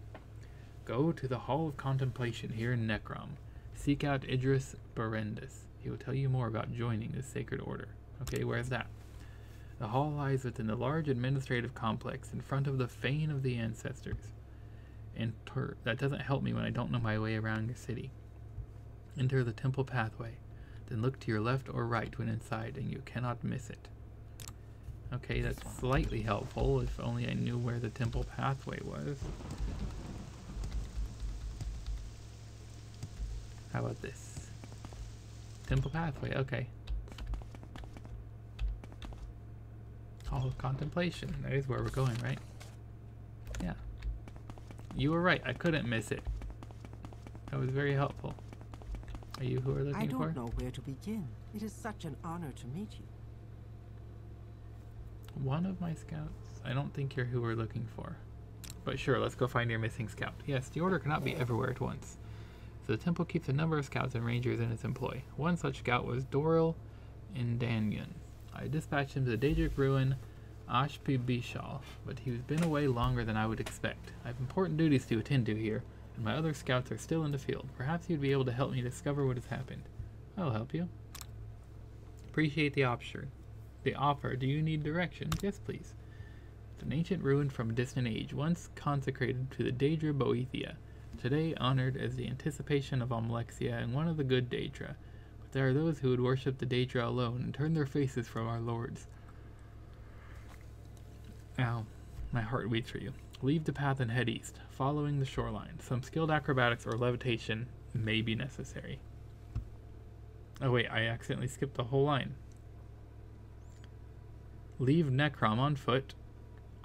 S1: Go to the Hall of Contemplation here in Necrom. Seek out Idris Berendis. He will tell you more about joining this sacred order. Okay, where's that? The hall lies within the large administrative complex in front of the Fane of the Ancestors. Enter. That doesn't help me when I don't know my way around your city. Enter the temple pathway. Then look to your left or right when inside, and you cannot miss it. Okay, that's slightly helpful, if only I knew where the temple pathway was. How about this? Temple pathway, okay. Hall of Contemplation. That is where we're going, right? Yeah. You were right. I couldn't miss it. That was very helpful. Are you who we're looking for?
S3: I don't know where to begin. It is such an honor to meet you.
S1: One of my scouts? I don't think you're who we're looking for. But sure, let's go find your missing scout. Yes, the order cannot be everywhere at once. So the temple keeps a number of scouts and rangers in its employ. One such scout was Doril Indanyan. I dispatched him to the Dahrk ruin Ashpibishal, but he's been away longer than I would expect. I have important duties to attend to here, and my other scouts are still in the field. Perhaps you'd be able to help me discover what has happened. I'll help you. Appreciate the offer. Do you need directions? Yes, please. It's an ancient ruin from a distant age, once consecrated to the Daedra Boethia, today honored as the anticipation of Almalexia and one of the good Daedra. But there are those who would worship the Daedra alone and turn their faces from our lords. Ow, my heart beats for you. Leave the path and head east, following the shoreline. Some skilled acrobatics or levitation may be necessary. Oh wait, I accidentally skipped the whole line. Leave Necrom on foot.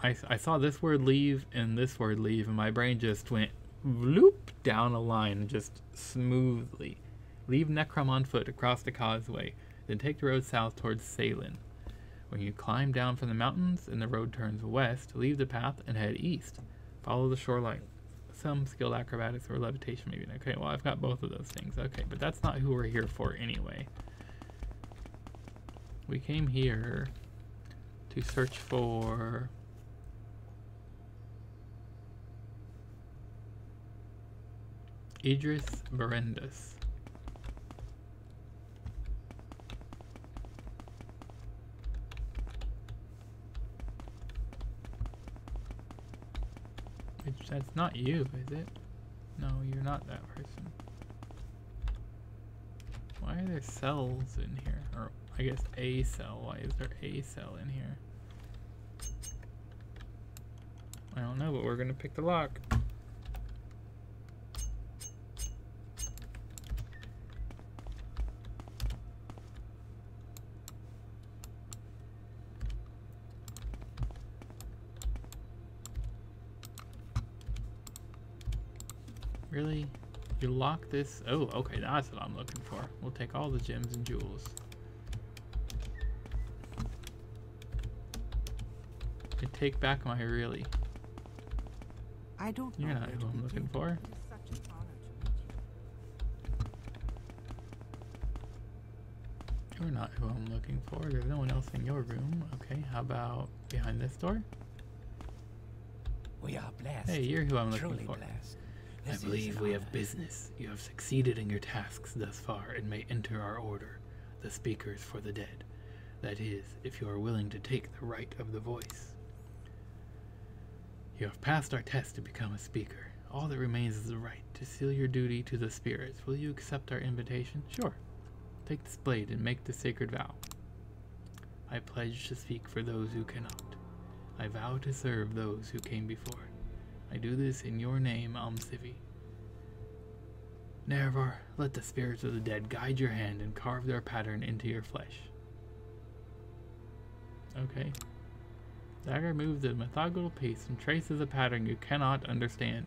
S1: I saw this word leave and this word leave, and my brain just went bloop down a line just smoothly. Leave Necrom on foot across the causeway, then take the road south towards Salin. When you climb down from the mountains and the road turns west, leave the path and head east. Follow the shoreline. Some skilled acrobatics or levitation maybe. Okay, well I've got both of those things. Okay, but that's not who we're here for anyway. We came here to search for Idris Berendis. That's not you, is it? No, you're not that person. Why are there cells in here? Or, I guess a cell. Why is there a cell in here? I don't know, but we're gonna pick the lock. Really? You lock this? Oh, okay, that's what I'm looking for. We'll take all the gems and jewels. I take back my really.
S3: I don't know
S1: You're not
S3: where
S1: who
S3: to
S1: I'm looking
S3: begin.
S1: for.
S3: It is such an honor to meet you.
S1: You're not who I'm looking for. There's no one else in your room. Okay, how about behind this door?
S5: We are blessed.
S1: Hey, you're who I'm looking
S5: Truly
S1: for.
S5: blessed.
S1: I
S5: This is
S1: believe
S5: an
S1: we have
S5: honor.
S1: business. You have succeeded in your tasks thus far and may enter our order, the Speakers for the Dead. That is, if you are willing to take the right of the voice. You have passed our test to become a speaker. All that remains is the right to seal your duty to the spirits. Will you accept our invitation? Sure. Take this blade and make the sacred vow. I pledge to speak for those who cannot. I vow to serve those who came before. I do this in your name, Almsivi. Nerevar, let the spirits of the dead guide your hand and carve their pattern into your flesh. Okay. Dagger moves at a methodical pace and traces a pattern you cannot understand.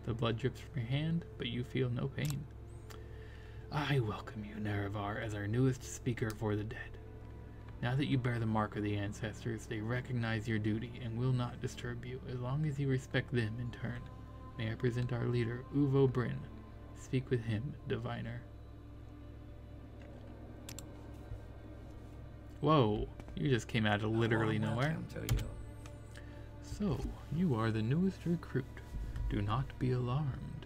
S1: The blood drips from your hand, but you feel no pain. I welcome you, Nerevar, as our newest speaker for the dead. Now that you bear the mark of the ancestors, they recognize your duty and will not disturb you, as long as you respect them in turn. May I present our leader, Uvo Bryn. Speak with him, diviner. Whoa, you just came out of literally nowhere.
S5: Welcome to you.
S1: So, you are the newest recruit. Do not be alarmed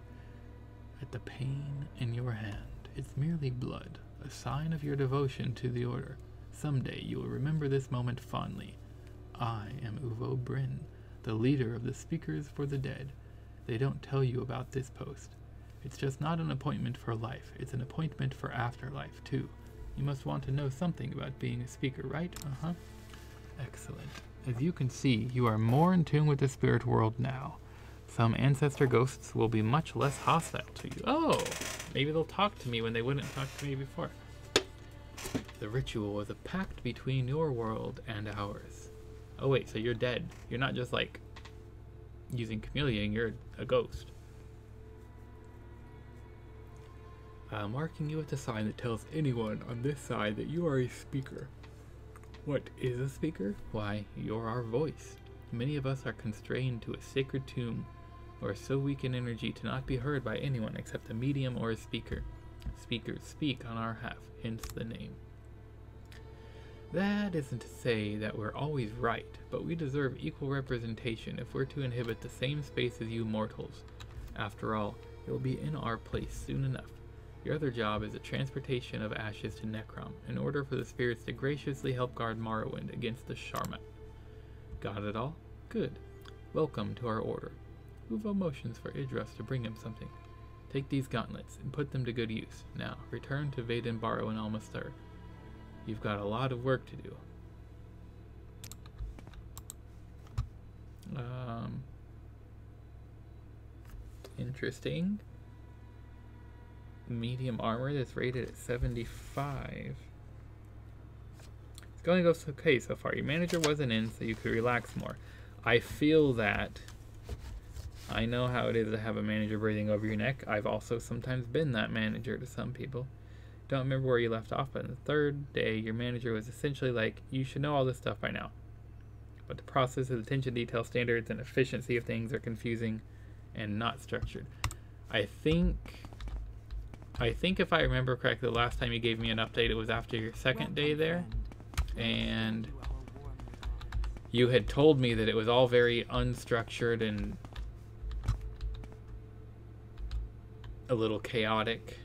S1: at the pain in your hand. It's merely blood, a sign of your devotion to the Order. Someday you will remember this moment fondly. I am Uvo Bryn, the leader of the Speakers for the Dead. They don't tell you about this post. It's just not an appointment for life, it's an appointment for afterlife, too. You must want to know something about being a speaker, right? Uh-huh. Excellent. As you can see, you are more in tune with the spirit world now. Some ancestor ghosts will be much less hostile to you. Oh, maybe they'll talk to me when they wouldn't talk to me before. The ritual was a pact between your world and ours. Oh wait, so you're dead. You're not just like using chameleon, you're a ghost. Marking you with a sign that tells anyone on this side that you are a speaker. What is a speaker? Why, you're our voice. Many of us are constrained to a sacred tomb or so weak in energy to not be heard by anyone except a medium or a speaker. Speakers speak on our half, hence the name. That isn't to say that we're always right, but we deserve equal representation if we're to inhabit the same space as you mortals. After all, you'll be in our place soon enough. Your other job is the transportation of ashes to Necrom, in order for the spirits to graciously help guard Morrowind against the Sharmat. Got it all? Good. Welcome to our order. Uvo motions for Idris to bring him something. Take these gauntlets and put them to good use. Now, return to Vaden Barrow and Almastur. You've got a lot of work to do. Interesting. Medium armor that's rated at 75. It's going to go okay so far. Your manager wasn't in, so you could relax more. I feel that I know how it is to have a manager breathing over your neck. I've also sometimes been that manager to some people. Don't remember where you left off, but on the third day, your manager was essentially like, you should know all this stuff by now. But the process of attention detail standards and efficiency of things are confusing and not structured. I think if I remember correctly, the last time you gave me an update, it was after your second day there. And you had told me that it was all very unstructured and a little chaotic.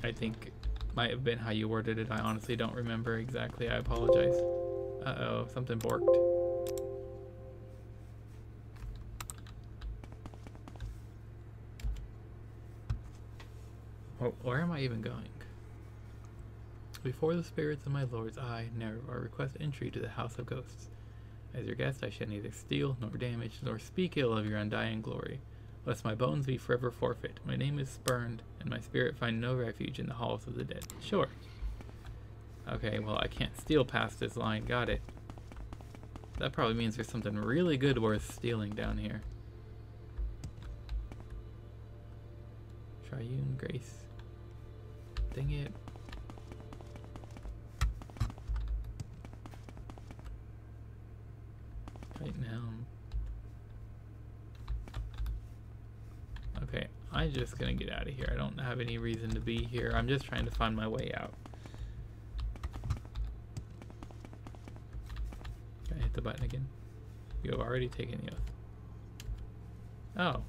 S1: I think might have been how you worded it. I honestly don't remember exactly. I apologize. Uh-oh, something borked. Oh, where am I even going? Before the spirits of my lords, I, Nerevar, request entry to the House of Ghosts. As your guest, I shall neither steal, nor damage, nor speak ill of your undying glory, lest my bones be forever forfeit. My name is spurned, and my spirit find no refuge in the halls of the dead. Sure. Okay, well, I can't steal past this line. Got it. That probably means there's something really good worth stealing down here. Triune Grace. Dang it. Right now. Okay, I'm just gonna get out of here. I don't have any reason to be here. I'm just trying to find my way out. hit the button again. You have already taken the oath. Oh.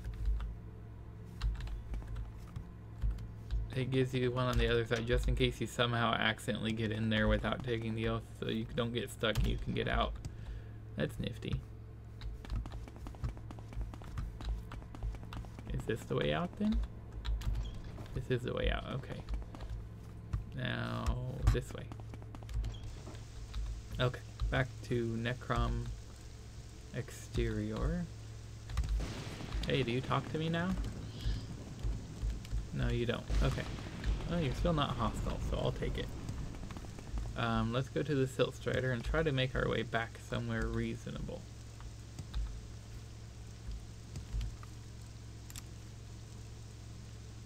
S1: It gives you one on the other side just in case you somehow accidentally get in there without taking the oath, so you don't get stuck and you can get out. That's nifty. Is this the way out then? This is the way out, okay. Now, this way. Okay, back to Necrom Exterior. Hey, do you talk to me now? No, you don't. Okay. Well, you're still not hostile, so I'll take it. Let's go to the Silt Strider and try to make our way back somewhere reasonable.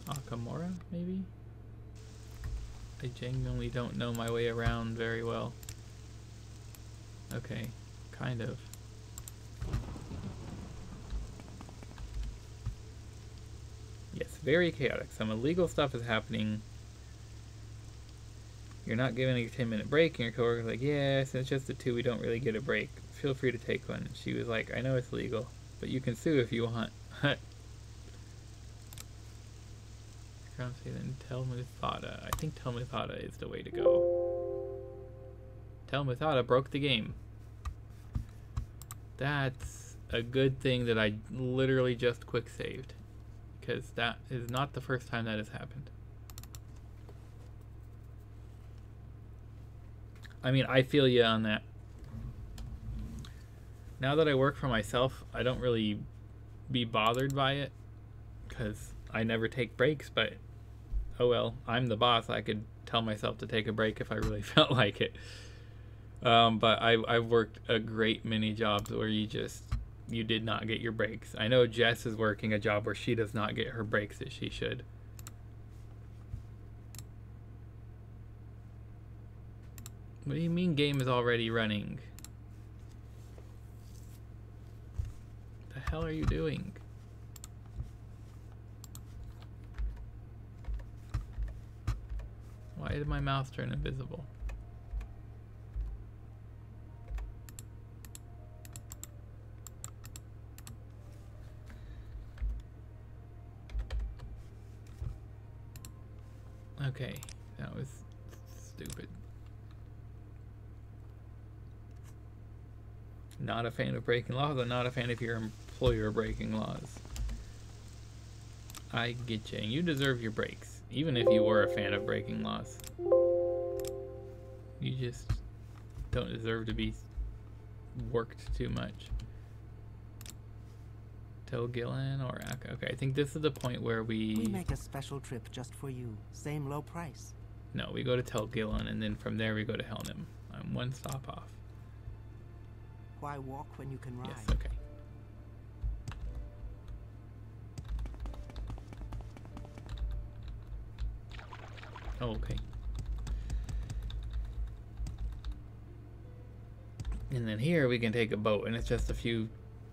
S1: Akamora, maybe? I genuinely don't know my way around very well. Okay, kind of. Yes, very chaotic. Some illegal stuff is happening. You're not giving a 10-minute break, and your coworker's like, yeah, since it's just the two, we don't really get a break. Feel free to take one. And she was like, I know it's legal, but you can sue if you want. Then Telmuthada. I think Telmuthada is the way to go. Telmuthada broke the game. That's a good thing that I literally just quick saved, because that is not the first time that has happened. I mean, I feel you on that. Now that I work for myself, I don't really be bothered by it, because I never take breaks, but oh well, I'm the boss. I could tell myself to take a break if I really felt like it. But I've worked a great many jobs where you did not get your breaks. I know Jess is working a job where she does not get her breaks that she should. What do you mean game is already running? What the hell are you doing? Why did my mouse turn invisible? Okay, that was stupid. Not a fan of breaking laws. I'm not a fan of your employer breaking laws. I get you, and you deserve your breaks, even if you were a fan of breaking laws. You just don't deserve to be worked too much. Gillen or Akka. Okay, I think this is the point where
S8: We make a special trip just for you. Same low price.
S1: No, we go to Gillen, and then from there we go to Helnim. I'm one stop off.
S8: Why walk when you can ride?
S1: Yes, okay. Oh, okay. And then here we can take a boat, and it's just a few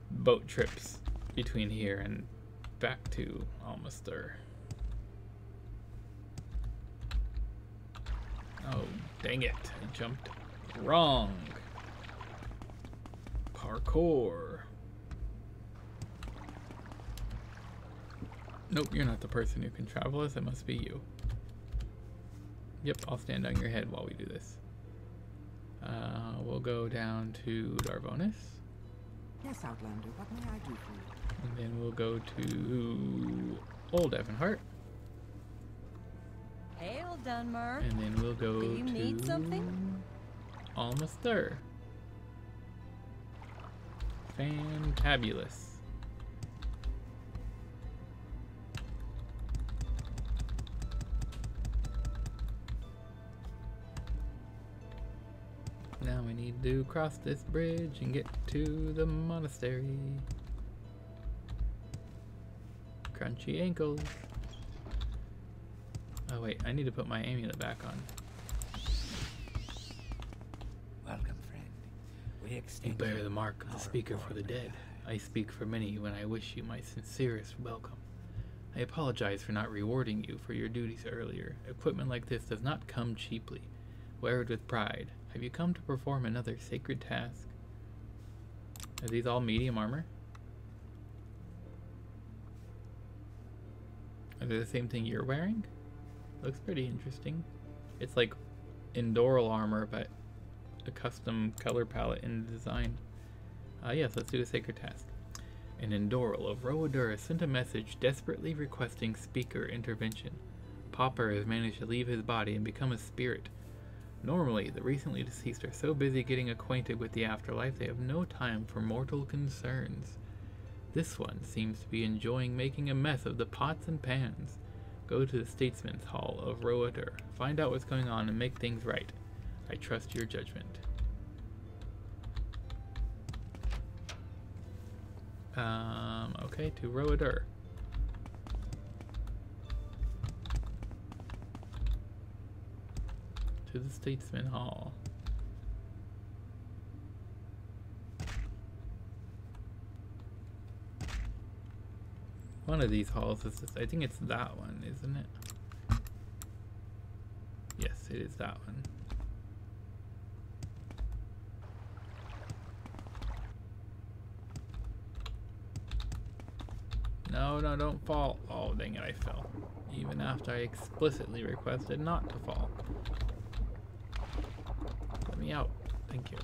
S1: boat trips between here and back to Almastur. Oh, dang it. I jumped wrong. Parkour. Nope, you're not the person who can travel us. It must be you. Yep, I'll stand on your head while we do this. We'll go down to Darvonis.
S8: Yes, Outlander, what may I do for you?
S1: And then we'll go to Old Evanhart.
S7: Hail, Dunmer.
S1: And then we'll go
S7: Do you
S1: to
S7: need something?
S1: Almastur. Fantabulous. Now we need to cross this bridge and get to the monastery. Crunchy ankles. Oh wait, I need to put my amulet back on.
S5: Welcome, friend. We
S1: You
S5: extend
S1: bear the mark of the
S5: our
S1: speaker for the
S5: warm
S1: dead. I speak for many when I wish you my sincerest welcome. I apologize for not rewarding you for your duties earlier. Equipment like this does not come cheaply. Wear it with pride. Have you come to perform another sacred task? Are these all medium armor? Are they the same thing you're wearing? Looks pretty interesting. It's like Endoral armor, but a custom color palette in the design. Yes, let's do a sacred task. An Endoral of Roadur sent a message desperately requesting speaker intervention. Popper has managed to leave his body and become a spirit. Normally, the recently deceased are so busy getting acquainted with the afterlife they have no time for mortal concerns. This one seems to be enjoying making a mess of the pots and pans. Go to the Statesman's Hall of Roadur, find out what's going on and make things right. I trust your judgment. Okay, to Roadur. To the Statesman Hall. One of these halls is this, I think it's that one, isn't it? Yes, it is that one. No, no, don't fall. Oh, dang it, I fell. Even after I explicitly requested not to fall. Let me out. Thank you.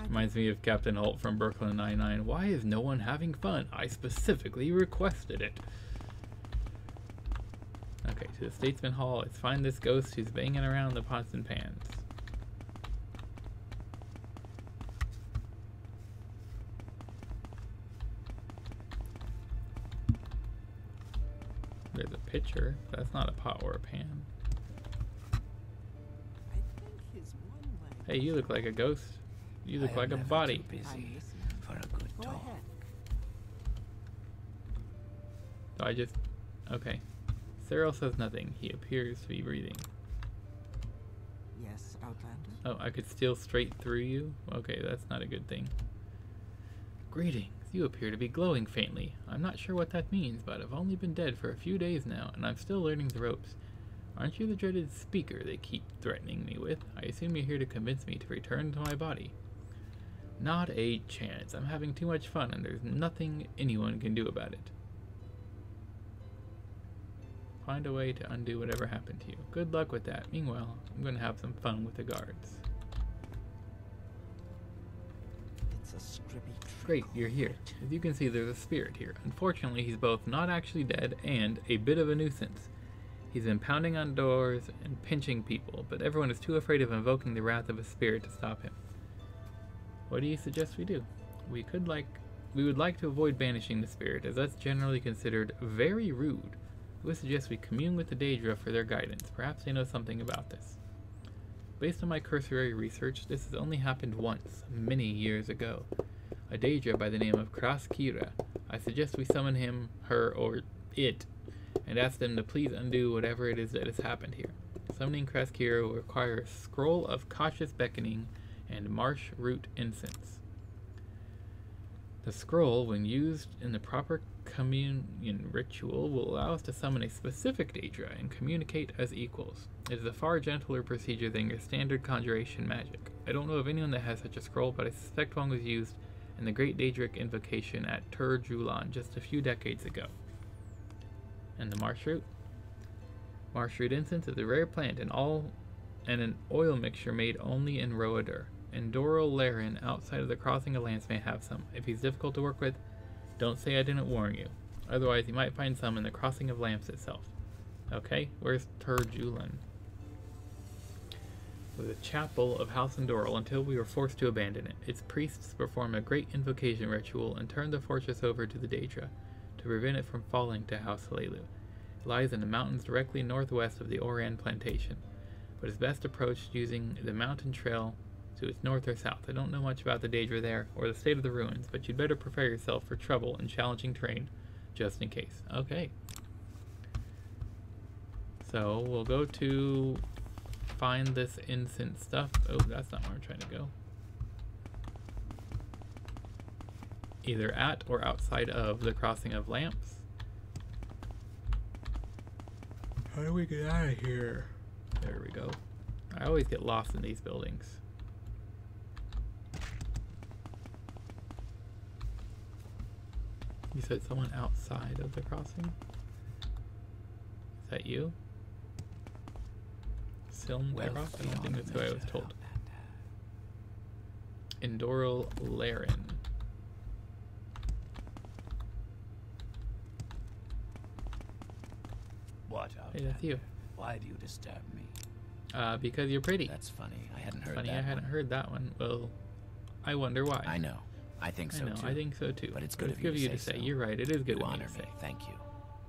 S1: Reminds me of Captain Holt from Brooklyn Nine-Nine. Why is no one having fun? I specifically requested it. Okay, to the Statesman Hall. Let's find this ghost who's banging around the pots and pans. There's a pitcher. That's not a pot or a pan. Hey, you look like a ghost. You look like a body.
S5: Busy for a good talk.
S1: So I just... Okay. Cyril says nothing. He appears to be breathing.
S8: Yes, Outlander?
S1: Oh, I could steal straight through you? Okay, that's not a good thing. Greetings. You appear to be glowing faintly. I'm not sure what that means, but I've only been dead for a few days now, and I'm still learning the ropes. Aren't you the dreaded speaker they keep threatening me with? I assume you're here to convince me to return to my body. Not a chance. I'm having too much fun, and there's nothing anyone can do about it. Find a way to undo whatever happened to you. Good luck with that. Meanwhile, I'm going to have some fun with the guards.
S8: It's a scribbly trick.
S1: Great, you're here. As you can see, there's a spirit here. Unfortunately, he's both not actually dead and a bit of a nuisance. He's been pounding on doors and pinching people, but everyone is too afraid of invoking the wrath of a spirit to stop him. What do you suggest we do? We would like to avoid banishing the spirit, as that's generally considered very rude. We would suggest we commune with the Daedra for their guidance. Perhaps they know something about this. Based on my cursory research, this has only happened once, many years ago. A Daedra by the name of Kraskira. I suggest we summon him, her, or it, and ask them to please undo whatever it is that has happened here. Summoning Kraskira will require a scroll of cautious beckoning and marsh root incense. The scroll, when used in the proper communion ritual, will allow us to summon a specific Daedra and communicate as equals. It is a far gentler procedure than your standard conjuration magic. I don't know of anyone that has such a scroll, but I suspect one was used in the Great Daedric invocation at Tur Julan just a few decades ago. And the marsh root? Marsh root incense is a rare plant and an oil mixture made only in Roadur. Endoral Laren outside of the Crossing of Lands may have some. If he's difficult to work with, don't say I didn't warn you. Otherwise, you might find some in the Crossing of Lamps itself. Okay, where's Tur Julan? It was a chapel of House Endoral until we were forced to abandon it. Its priests perform a great invocation ritual and turn the fortress over to the Daedra to prevent it from falling to House Halelu. It lies in the mountains directly northwest of the Oran plantation, but is best approached using the mountain trail to its north or south. I don't know much about the Daedra there or the state of the ruins, but you'd better prepare yourself for trouble and challenging terrain just in case. Okay. So we'll go to find this incense stuff. Oh, that's not where I'm trying to go. Either at or outside of the Crossing of Lamps. How do we get out of here? There we go. I always get lost in these buildings. You said someone outside of the crossing? Is that you? Silm Eroth? I don't think that's who I was told. Endoral Laren.
S5: What up?
S1: Hey, that's you.
S5: Why do you disturb me?
S1: Because you're pretty.
S5: That's funny. I hadn't heard
S1: Funny,
S5: that
S1: I hadn't
S5: one.
S1: heard that one. Well, I wonder why.
S5: I know. I think so too.
S1: I think so too.
S5: But it's good of you to say so.
S1: You're right. It is good
S5: You
S1: of me
S5: honor
S1: to
S5: me.
S1: say.
S5: Thank you.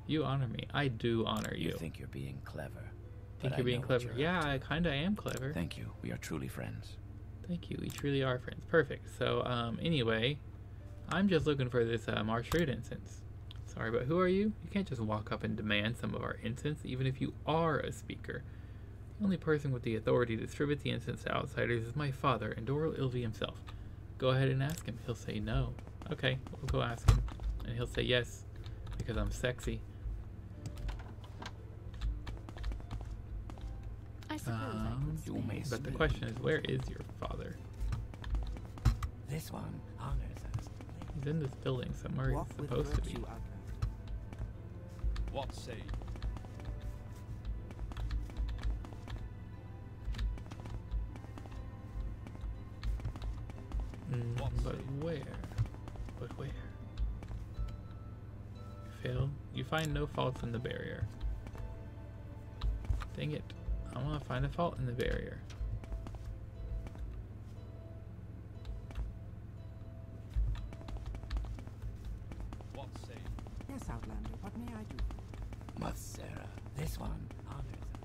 S1: You honor me. I do honor you.
S5: You think you're being clever.
S1: Think
S5: but
S1: you're
S5: I
S1: being
S5: know what
S1: clever.
S5: you're
S1: Yeah,
S5: up to.
S1: I kind of am clever.
S5: Thank you. We are truly friends.
S1: Thank you. We truly are friends. Perfect. So, anyway, I'm just looking for this Marshroot incense. Sorry, but who are you? You can't just walk up and demand some of our incense, even if you are a speaker. The only person with the authority to distribute the incense to outsiders is my father, Endoral Ilvi himself. Go ahead and ask him. He'll say no. Okay, we'll go ask him. And he'll say yes, because I'm sexy.
S7: I suppose
S5: You may
S1: But the
S5: speak.
S1: question is, where is your father?
S5: This one honors us.
S1: He's in this building somewhere.
S8: Walk
S1: He's
S8: with
S1: supposed to be.
S8: virtue, Outlander.
S2: What say you?
S1: But where? But where? Fail. You find no faults in the barrier. Dang it. I want to find a fault in the barrier.
S2: What say you?
S8: Yes, Outlander, what may I do?
S5: Masera. This one honors us.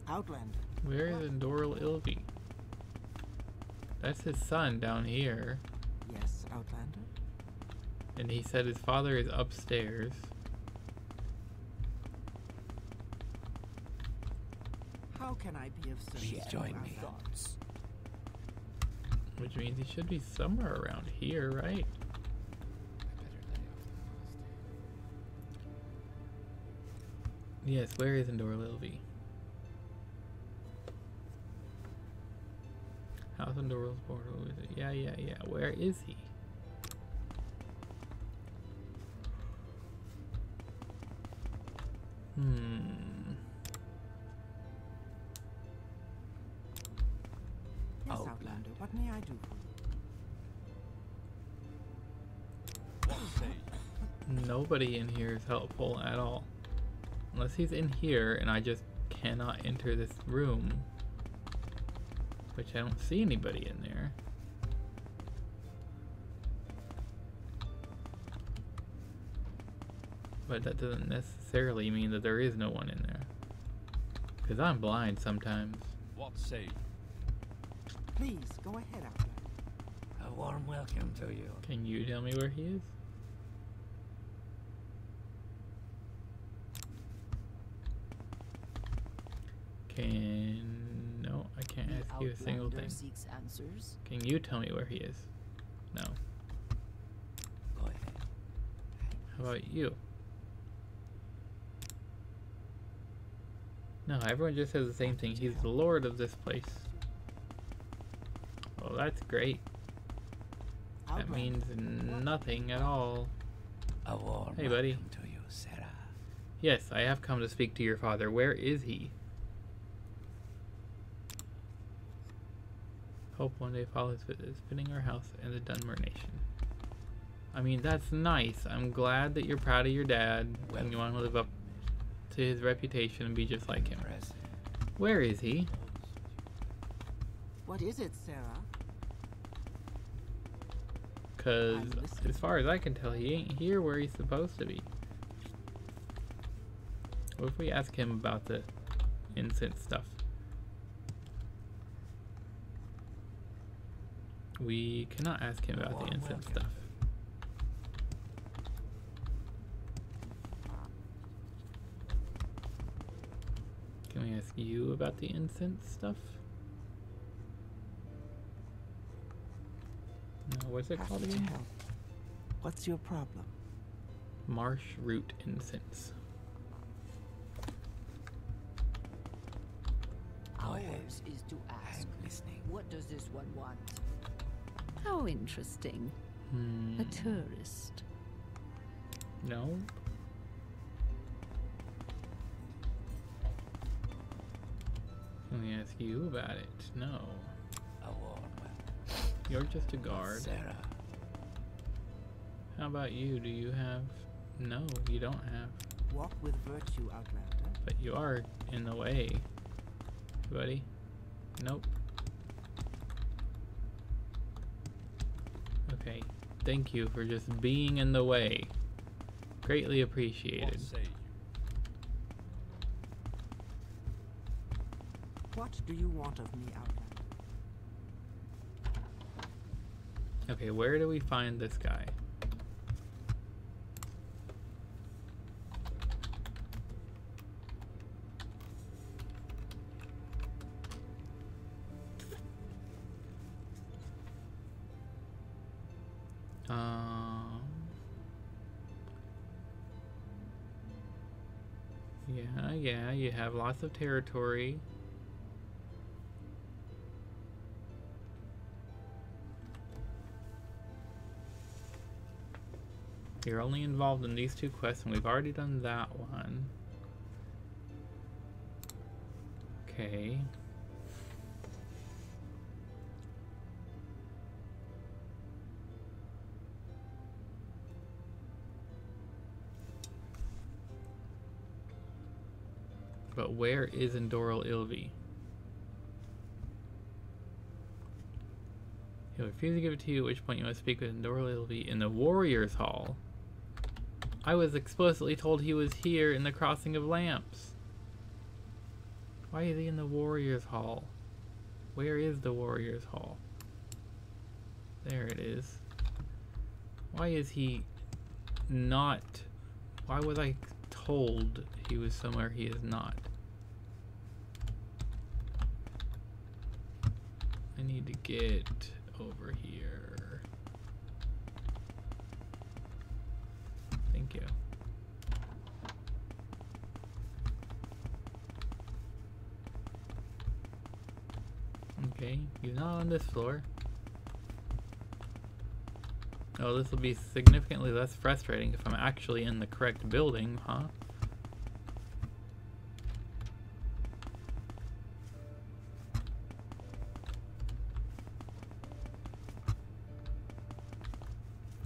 S8: Outlander.
S1: Where is Endoral Ilvi? That's his son down here.
S8: Yes, Outlander.
S1: And he said his father is upstairs.
S8: How can I be of service?
S5: Please
S8: to
S5: join
S8: you,
S5: me.
S8: Outlander?
S1: Which means he should be somewhere around here, right? Yes, where is Endoral Ilvi? House Endoral's portal, is it? Yeah. Where is he?
S8: Yes,
S5: Oh.
S8: Outlander, what may I do for you?
S2: What say you?
S1: Nobody in here is helpful at all. Unless he's in here and I just cannot enter this room. Which I don't see anybody in there. But that doesn't necessarily mean that there is no one in there. Because I'm blind sometimes.
S2: What say you?
S8: Please, go ahead, Outlander.
S5: A warm welcome to you.
S1: Can you tell me where he is? No, I can't ask you a single thing.
S7: Seeks answers.
S1: Can you tell me where he is? No.
S5: Go ahead.
S1: How about you? No, everyone just says the same thing. He's the lord of this place. Well, that's great. That
S8: Outlander.
S1: means nothing at all.
S5: A warm
S1: Hey, buddy.
S5: welcome to you, Sarah.
S1: Yes, I have come to speak to your father. Where is he? Hope one day follows spinning our house and the Dunmer Nation. I mean, that's nice. I'm glad that you're proud of your dad and you want to live up to his reputation and be just like him.
S5: Impressive.
S1: Where is he?
S8: What is it, Sarah?
S1: Because
S8: I'm listening.
S1: as far as I can tell, he ain't here where he's supposed to be. What if we ask him about the incense stuff? We cannot ask him about the
S5: Warm
S1: incense
S5: welcome.
S1: stuff. Can we ask you about the incense stuff? No, what's it
S8: Happy
S1: called
S8: to
S1: again?
S8: help. What's your problem?
S1: Marsh root incense.
S5: Go ahead.
S7: Ours is to ask.
S5: I'm listening.
S7: What does this one want?
S9: How interesting. A tourist.
S1: No. Let me ask you about it. No.
S5: A warm welcome.
S1: You're just a guard.
S5: Sarah.
S1: How about you? Do you have... No, you don't have.
S8: Walk with virtue, Outlander.
S1: But you are in the way, buddy. Nope. Okay. Thank you for just being in the way. Greatly appreciated.
S2: What say you?
S8: What do you want of me, Outlander?
S1: Okay, where do we find this guy? Yeah, you have lots of territory. You're only involved in these 2 quests, and we've already done that one. Okay. But where is Endoral Ilvi? He'll refuse to give it to you, at which point you must speak with Endoral Ilvi in the Warriors Hall. I was explicitly told he was here in the Crossing of Lamps. Why is he in the Warriors Hall? Where is the Warriors Hall? There it is. Why is he not... Why was I told he was somewhere he is not? I need to get over here. Thank you. Okay, he's not on this floor. Oh, this will be significantly less frustrating if I'm actually in the correct building, huh?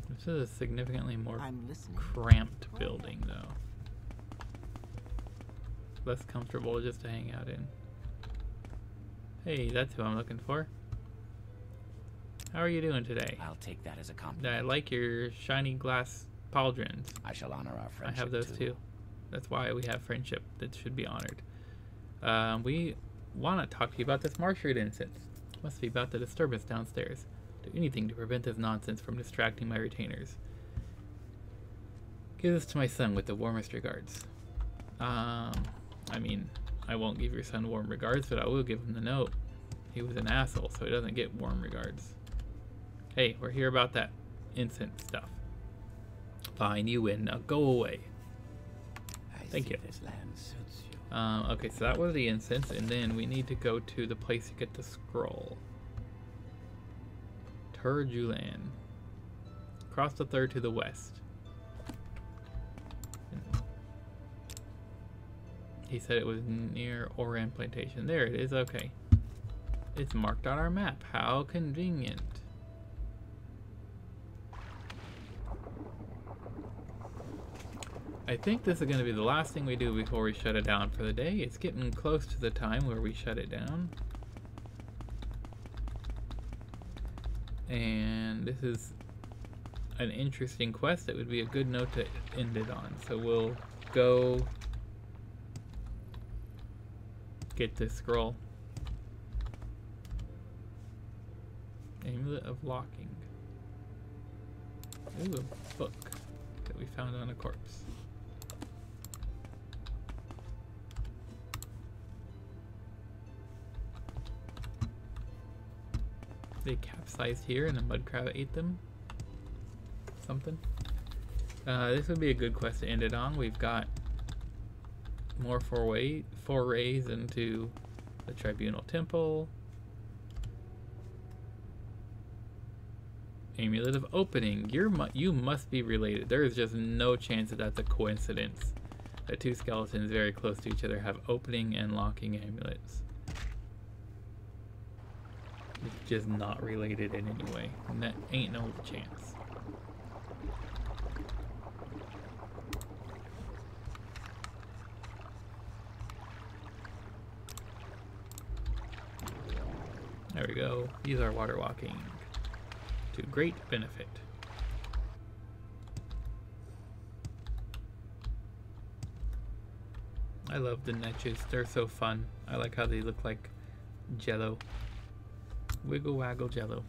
S1: This is a significantly more cramped building, though. Less comfortable just to hang out in. Hey, that's who I'm looking for. How are you doing today?
S5: I'll take that as a compliment.
S1: I like your shiny glass pauldrons.
S5: I shall honor our friendship.
S1: I have those too. That's why we have friendship that should be honored. We want to talk to you about this Marshroot instance. Must be about the disturbance downstairs. Do anything to prevent this nonsense from distracting my retainers. Give this to my son with the warmest regards. I mean, I won't give your son warm regards, but I will give him the note. He was an asshole, so he doesn't get warm regards. Hey, we're here about that incense stuff. Fine, you win. Now go away. Thank you.
S5: This land suits you.
S1: Okay, so that was the incense, and then we need to go to the place to get the scroll. Turjulan. Cross the third to the west. He said it was near Oran Plantation. There it is, okay. It's marked on our map. How convenient. I think this is going to be the last thing we do before we shut it down for the day. It's getting close to the time where we shut it down. And this is an interesting quest. It would be a good note to end it on. So we'll go get this scroll. Amulet of Locking. Ooh, a book that we found on a corpse. They capsized here and the mud crab ate them. Something. This would be a good quest to end it on. We've got more forays into the Tribunal Temple. Amulet of Opening. You must be related. There is just no chance that that's a coincidence. That two skeletons very close to each other have opening and locking amulets. It's just not related in any way. And that ain't no chance. There we go. These are water walking to great benefit. I love the niches. They're so fun. I like how they look like jello. Wiggle waggle jello.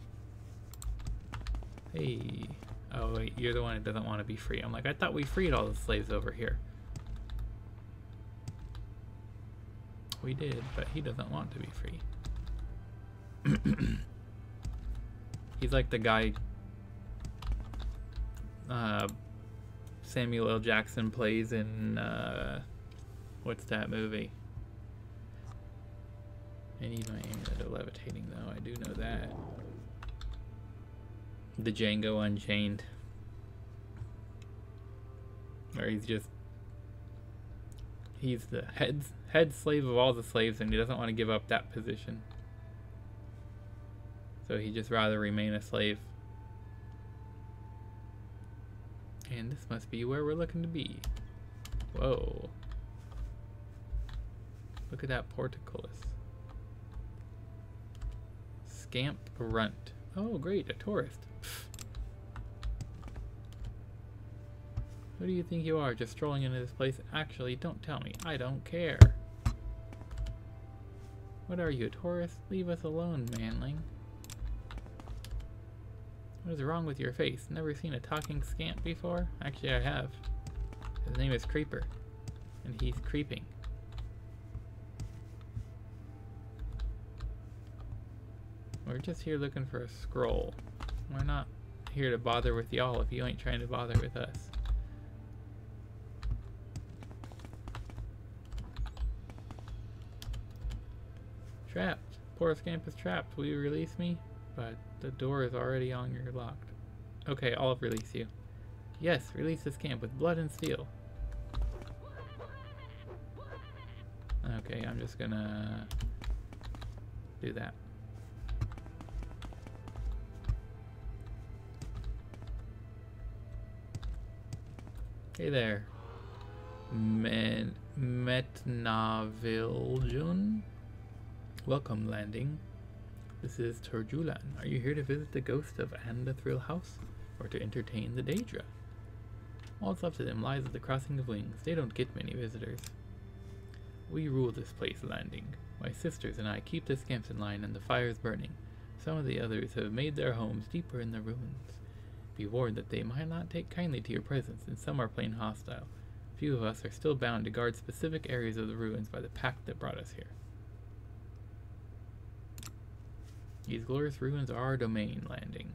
S1: Hey. Oh wait, you're the one that doesn't want to be free. I'm like, I thought we freed all the slaves over here. We did, but he doesn't want to be free. He's like the guy Samuel L. Jackson plays in what's that movie? I need my amulet of levitating though, I do know that. The Django Unchained. Where he's the head slave of all the slaves and he doesn't want to give up that position. So he'd just rather remain a slave. And this must be where we're looking to be. Whoa. Look at that portcullis. Scamp Runt. Oh great, a tourist. Pfft. Who do you think you are, just strolling into this place? Actually, don't tell me. I don't care. What are you, a tourist? Leave us alone, manling. What is wrong with your face? Never seen a talking scamp before? Actually, I have. His name is Creeper. And he's creeping. We're just here looking for a scroll. We're not here to bother with y'all if you ain't trying to bother with us. Trapped. Poor scamp is trapped. Will you release me? But the door is already on your locked. Okay, I'll release you. Yes, release the scamp with blood and steel. Okay, I'm just gonna do that. Hey there. Metnaviljun. Welcome, landing. This is Turjulan. Are you here to visit the ghost of Andathril House, or to entertain the Daedra? All that's left of them lies at the crossing of wings. They don't get many visitors. We rule this place, landing. My sisters and I keep the scamps in line and the fires burning. Some of the others have made their homes deeper in the ruins. Be warned that they might not take kindly to your presence, and some are plain hostile. Few of us are still bound to guard specific areas of the ruins by the pact that brought us here. These glorious ruins are our domain, landing.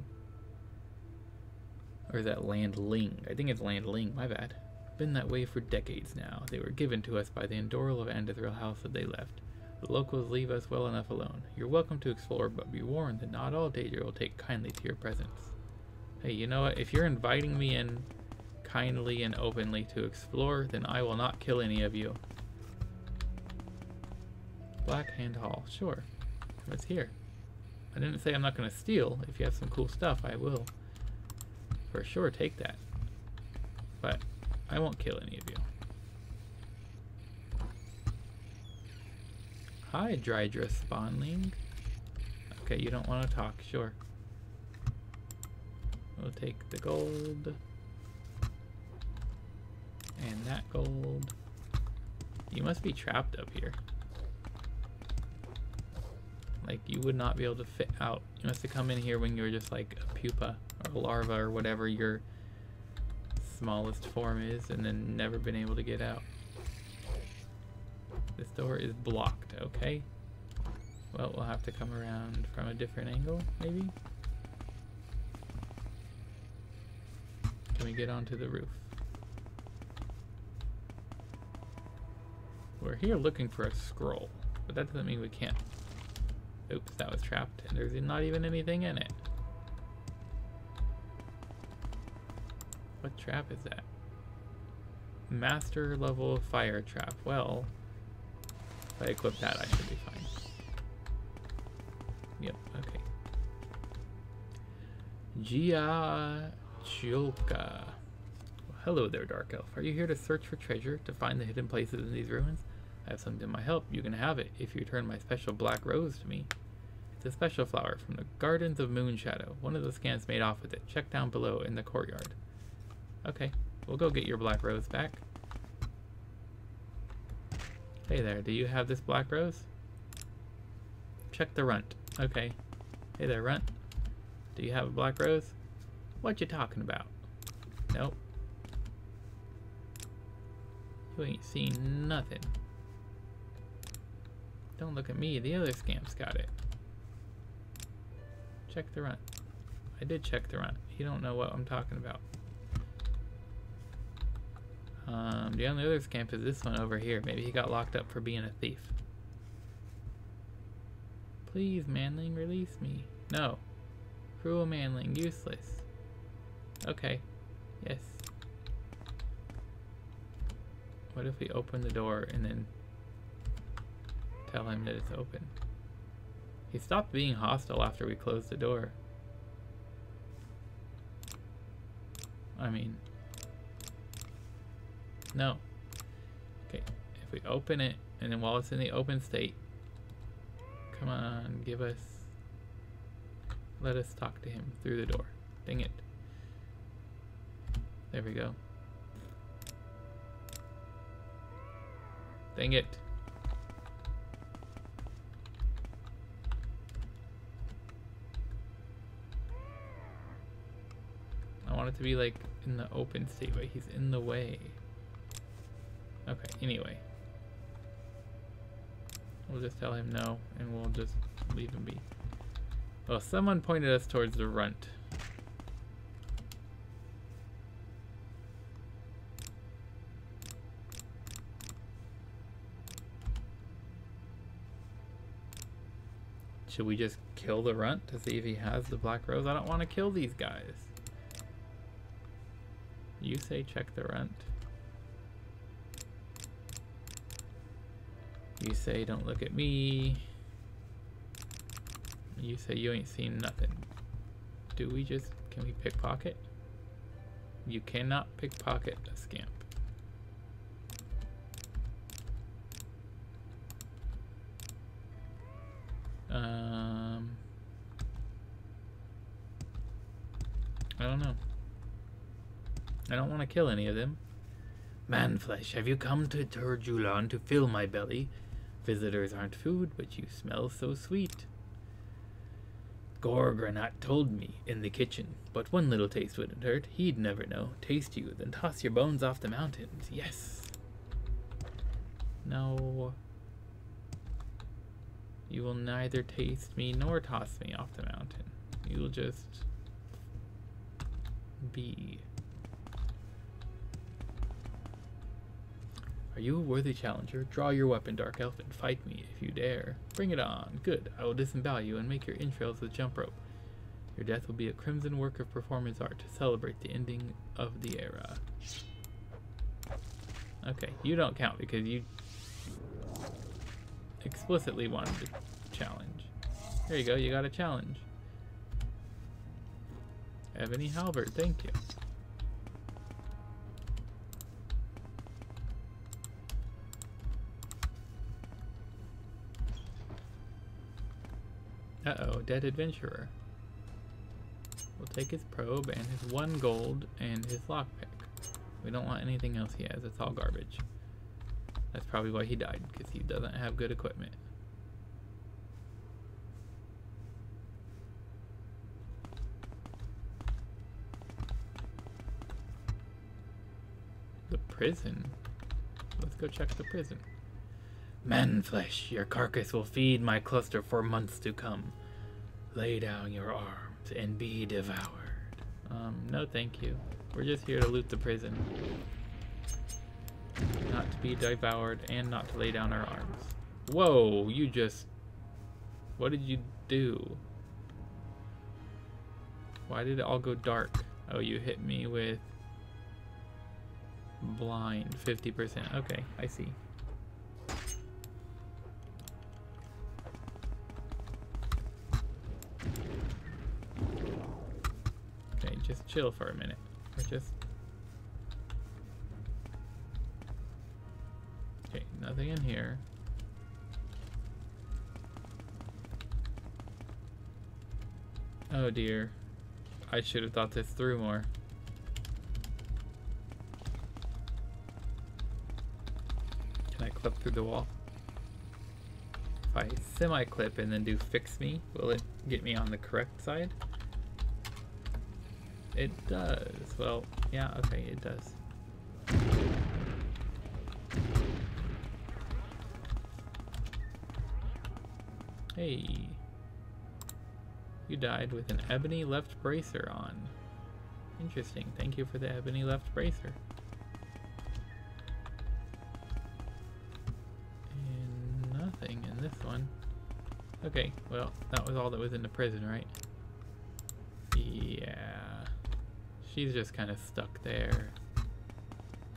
S1: Or is that landling? I think it's landling, my bad. Been that way for decades now. They were given to us by the Endoril of Andathril House that they left. The locals leave us well enough alone. You're welcome to explore, but be warned that not all Daedra will take kindly to your presence. Hey, you know what? If you're inviting me in kindly and openly to explore, then I will not kill any of you. Black Hand Hall. Sure. What's here? I didn't say I'm not going to steal. If you have some cool stuff, I will for sure take that. But I won't kill any of you. Hi, Drydra Spawnling. Okay, you don't want to talk. Sure. We'll take the gold. And that gold. You must be trapped up here. Like, you would not be able to fit out. You must have come in here when you were just like a pupa or a larva or whatever your smallest form is, and then never been able to get out. This door is blocked, okay? Well, we'll have to come around from a different angle, maybe? Can we get onto the roof? We're here looking for a scroll, but that doesn't mean we can't. Oops, that was trapped, and there's not even anything in it. What trap is that? Master level fire trap. Well, if I equip that, I should be fine. Yep, okay. Gia Chulka. Well, hello there, Dark Elf. Are you here to search for treasure, to find the hidden places in these ruins? I have something to my help. You can have it if you return my special black rose to me. It's a special flower from the Gardens of Moonshadow. One of the scans made off with it. Check down below in the courtyard. Okay, we'll go get your black rose back. Hey there, do you have this black rose? Check the runt. Okay. Hey there, runt. Do you have a black rose? What you talking about? Nope. You ain't seen nothing. Don't look at me, the other scamp's got it. Check the runt. I did check the runt. You don't know what I'm talking about. The only other scamp is this one over here. Maybe he got locked up for being a thief. Please, manling, release me. No. Cruel manling, useless. Okay. Yes. What if we open the door and then tell him that it's open? He stopped being hostile after we closed the door. I mean... No. Okay, if we open it, and then while it's in the open state, come on, give us... Let us talk to him through the door. Dang it. There we go. Dang it. I want it to be like in the open state, but he's in the way. Okay, anyway. We'll just tell him no, and we'll just leave him be. Well, someone pointed us towards the runt. Should we just kill the runt to see if he has the black rose? I don't want to kill these guys. You say check the runt. You say don't look at me. You say you ain't seen nothing. Do we just... Can we pickpocket? You cannot pickpocket a scamp. I don't know. I don't want to kill any of them. Manflesh, have you come to Turjulan to fill my belly? Visitors aren't food, but you smell so sweet. Gorgranat told me in the kitchen, but one little taste wouldn't hurt. He'd never know. Taste you, then toss your bones off the mountains. Yes. No. You will neither taste me nor toss me off the mountain. You'll just be. Are you a worthy challenger? Draw your weapon, Dark Elf, and fight me if you dare. Bring it on. Good. I will disembowel you and make your entrails the jump rope. Your death will be a crimson work of performance art to celebrate the ending of the era. Okay, you don't count because you explicitly wanted to challenge. There you go, you got a challenge. Ebony Halbert, thank you. Uh-oh, dead adventurer. We'll take his probe and his 1 gold and his lockpick. We don't want anything else he has, it's all garbage. That's probably why he died, because he doesn't have good equipment. The prison? Let's go check the prison. Manflesh, your carcass will feed my cluster for months to come. Lay down your arms and be devoured. No thank you. We're just here to loot the prison. Not to be devoured and not to lay down our arms. Whoa, you just... What did you do? Why did it all go dark? Oh, you hit me with Blind, 50%. Okay, I see. Okay, just chill for a minute. Or just... Okay, nothing in here. Oh dear. I should have thought this through more. Can I clip through the wall? If I semi-clip and then do fix me, will it get me on the correct side? It does. Well, yeah, okay, it does. Hey. You died with an ebony left bracer on. Interesting. Thank you for the ebony left bracer. And nothing in this one. Okay, well, that was all that was in the prison, right? Yeah. She's just kind of stuck there.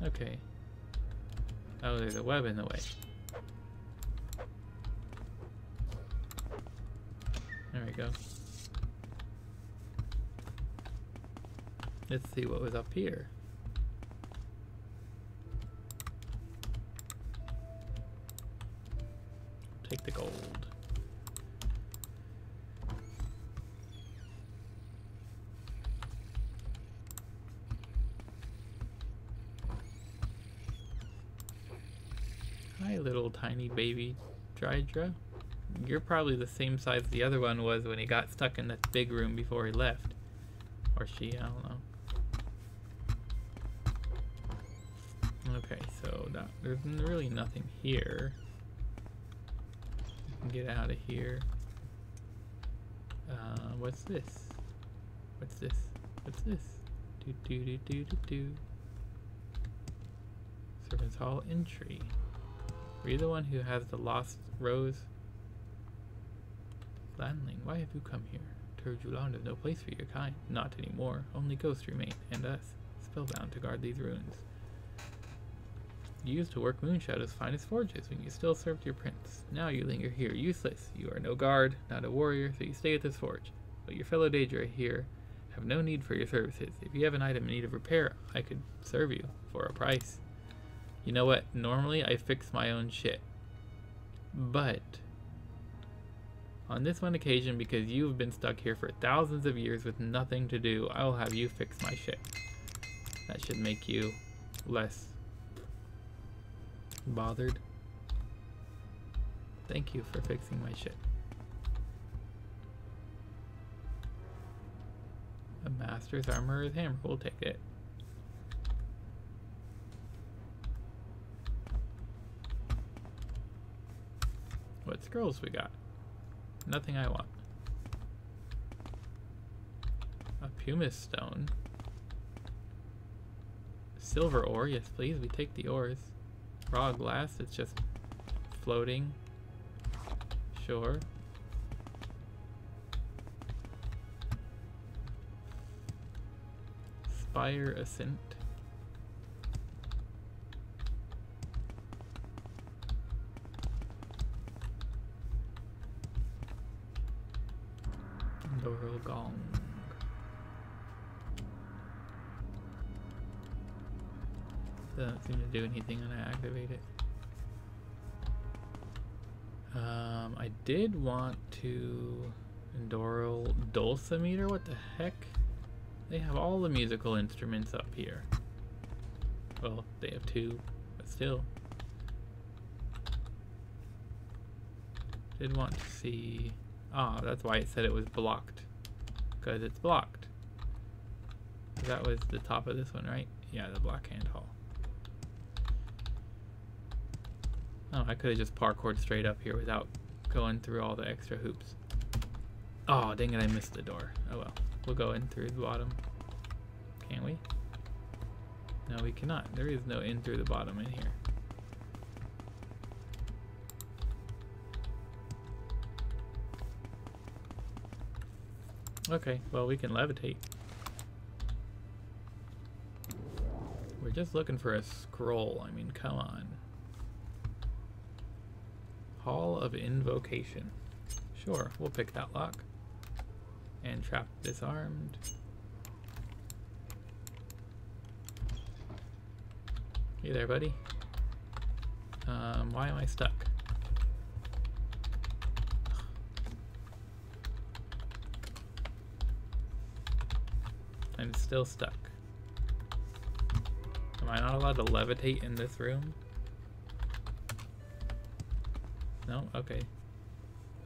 S1: Okay. Oh, there's a web in the way. There we go. Let's see what was up here. Take the gold. Hi, little tiny baby Drydra. You're probably the same size the other one was when he got stuck in that big room before he left. Or she, I don't know. Okay, so there's really nothing here. You can get out of here. What's this? What's this? What's this? Do do do do do do. Servants' Hall entry. Were you the one who has the lost rose? Landling, why have you come here? Turjuland is no place for your kind. Not anymore. Only ghosts remain, and us, spellbound to guard these ruins. You used to work Moonshadow's finest forges when you still served your prince. Now you linger here, useless. You are no guard, not a warrior, so you stay at this forge. But your fellow Daedra here have no need for your services. If you have an item in need of repair, I could serve you for a price. You know what? Normally I fix my own shit. But on this one occasion, because you've been stuck here for thousands of years with nothing to do, I will have you fix my shit. That should make you less bothered. Thank you for fixing my shit. A master's armorer's hammer. We'll take it. What scrolls we got? Nothing I want. A pumice stone. Silver ore, yes please, we take the ores. Raw glass, it's just floating. Sure. Spire Ascent. Doral Gong. Doesn't seem to do anything when I activate it. I did want to Doral Dulcimeter. What the heck? They have all the musical instruments up here. Well, they have two, but still. Did want to see. Ah, that's why it said it was blocked. Because it's blocked. That was the top of this one, right? Yeah, the Black Hand Hall. Oh, I could have just parkoured straight up here without going through all the extra hoops. Oh, dang it, I missed the door. Oh well. We'll go in through the bottom. Can we? No, we cannot. There is no in through the bottom in here. Okay, well, we can levitate. We're just looking for a scroll. I mean, come on. Hall of Invocation. Sure, we'll pick that lock. And trap disarmed. Hey there, buddy. Why am I stuck? I'm still stuck. Am I not allowed to levitate in this room? No? Okay.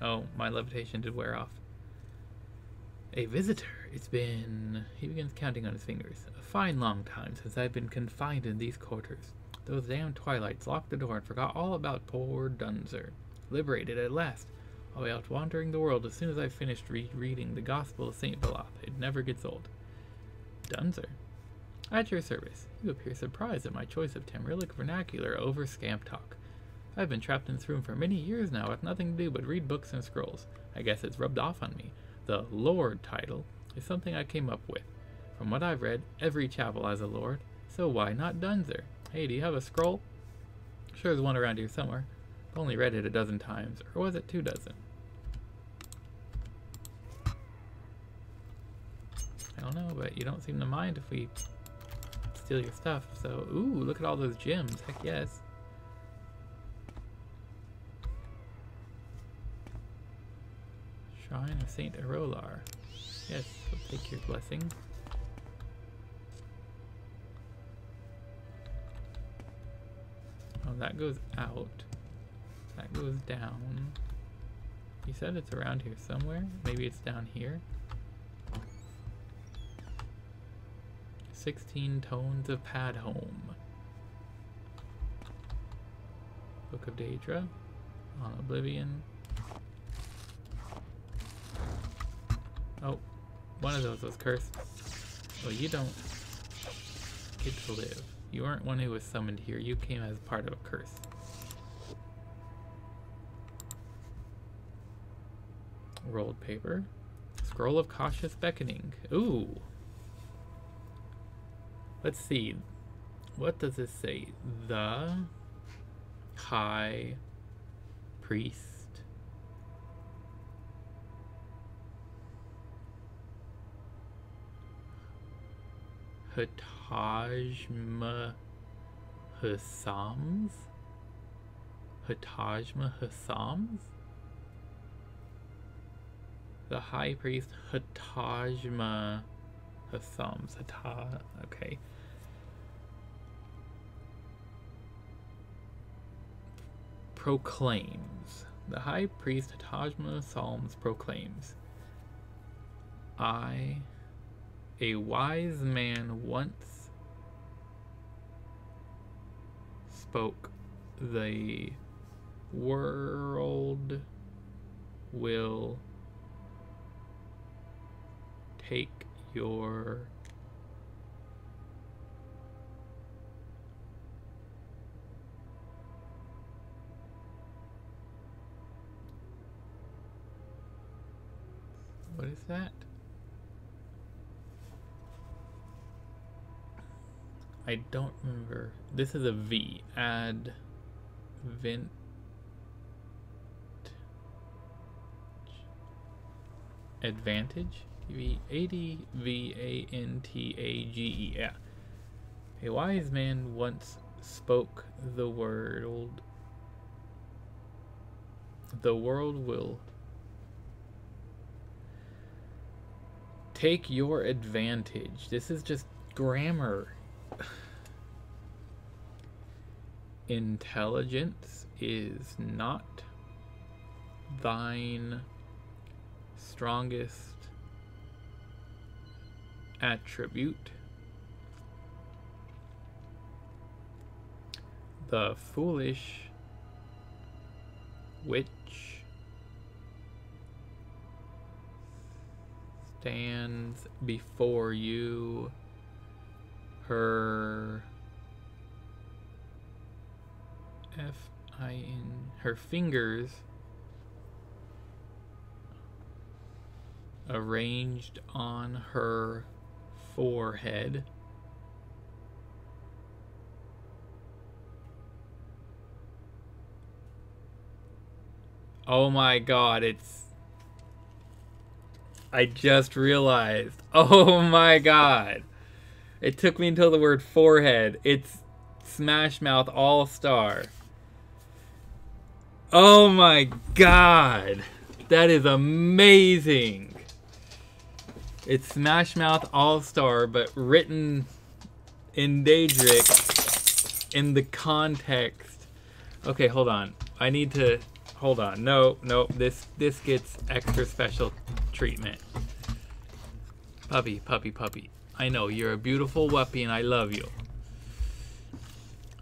S1: Oh, my levitation did wear off. A visitor. It's been... He begins counting on his fingers. A fine long time since I've been confined in these quarters. Those damn twilights locked the door and forgot all about poor Dunzer. Liberated at last. I'll be out wandering the world as soon as I've finished reading the Gospel of St. Beloth. It never gets old. Dunzer. At your service. You appear surprised at my choice of Tamrielic vernacular over scamp talk. I've been trapped in this room for many years now with nothing to do but read books and scrolls. I guess it's rubbed off on me. The Lord title is something I came up with. From what I've read, every chapel has a Lord, so why not Dunzer? Hey, do you have a scroll? Sure there's one around here somewhere. I've only read it a dozen times, or was it 2 dozen? I don't know, but you don't seem to mind if we steal your stuff, so... Ooh, look at all those gems, heck yes. Shrine of Saint Erolar. Yes, we'll take your blessing. Oh, that goes out. That goes down. You said it's around here somewhere? Maybe it's down here? 16 Tones of Padhome. Book of Daedra. On Oblivion. Oh, one of those was cursed. Well, you don't get to live. You weren't one who was summoned here. You came as part of a curse. Rolled paper. Scroll of Cautious Beckoning. Ooh. Let's see. What does this say? The High Priest. Hatajma Hassams? Hatajma Hassams? The High Priest Hatajma Hassams. Okay. Proclaims. The High Priest Hatajma Hassams proclaims. A wise man once spoke, the world will take your what is that? I don't remember. This is a V. Advantage? ADVANTAGE. Yeah. A wise man once spoke, the world will take your advantage. This is just grammar. Intelligence is not thine strongest attribute. The foolish witch stands before you, her her fingers arranged on her forehead, Oh my god, it's... I just realized. Oh my god. It took me until the word forehead. It's Smash Mouth All-Star. Oh my god. That is amazing. It's Smash Mouth All-Star, but written in Dahrk in the context. Okay, hold on. I need to... Hold on. No, this gets extra special treatment. Puppy. I know, you're a beautiful wuppy and I love you.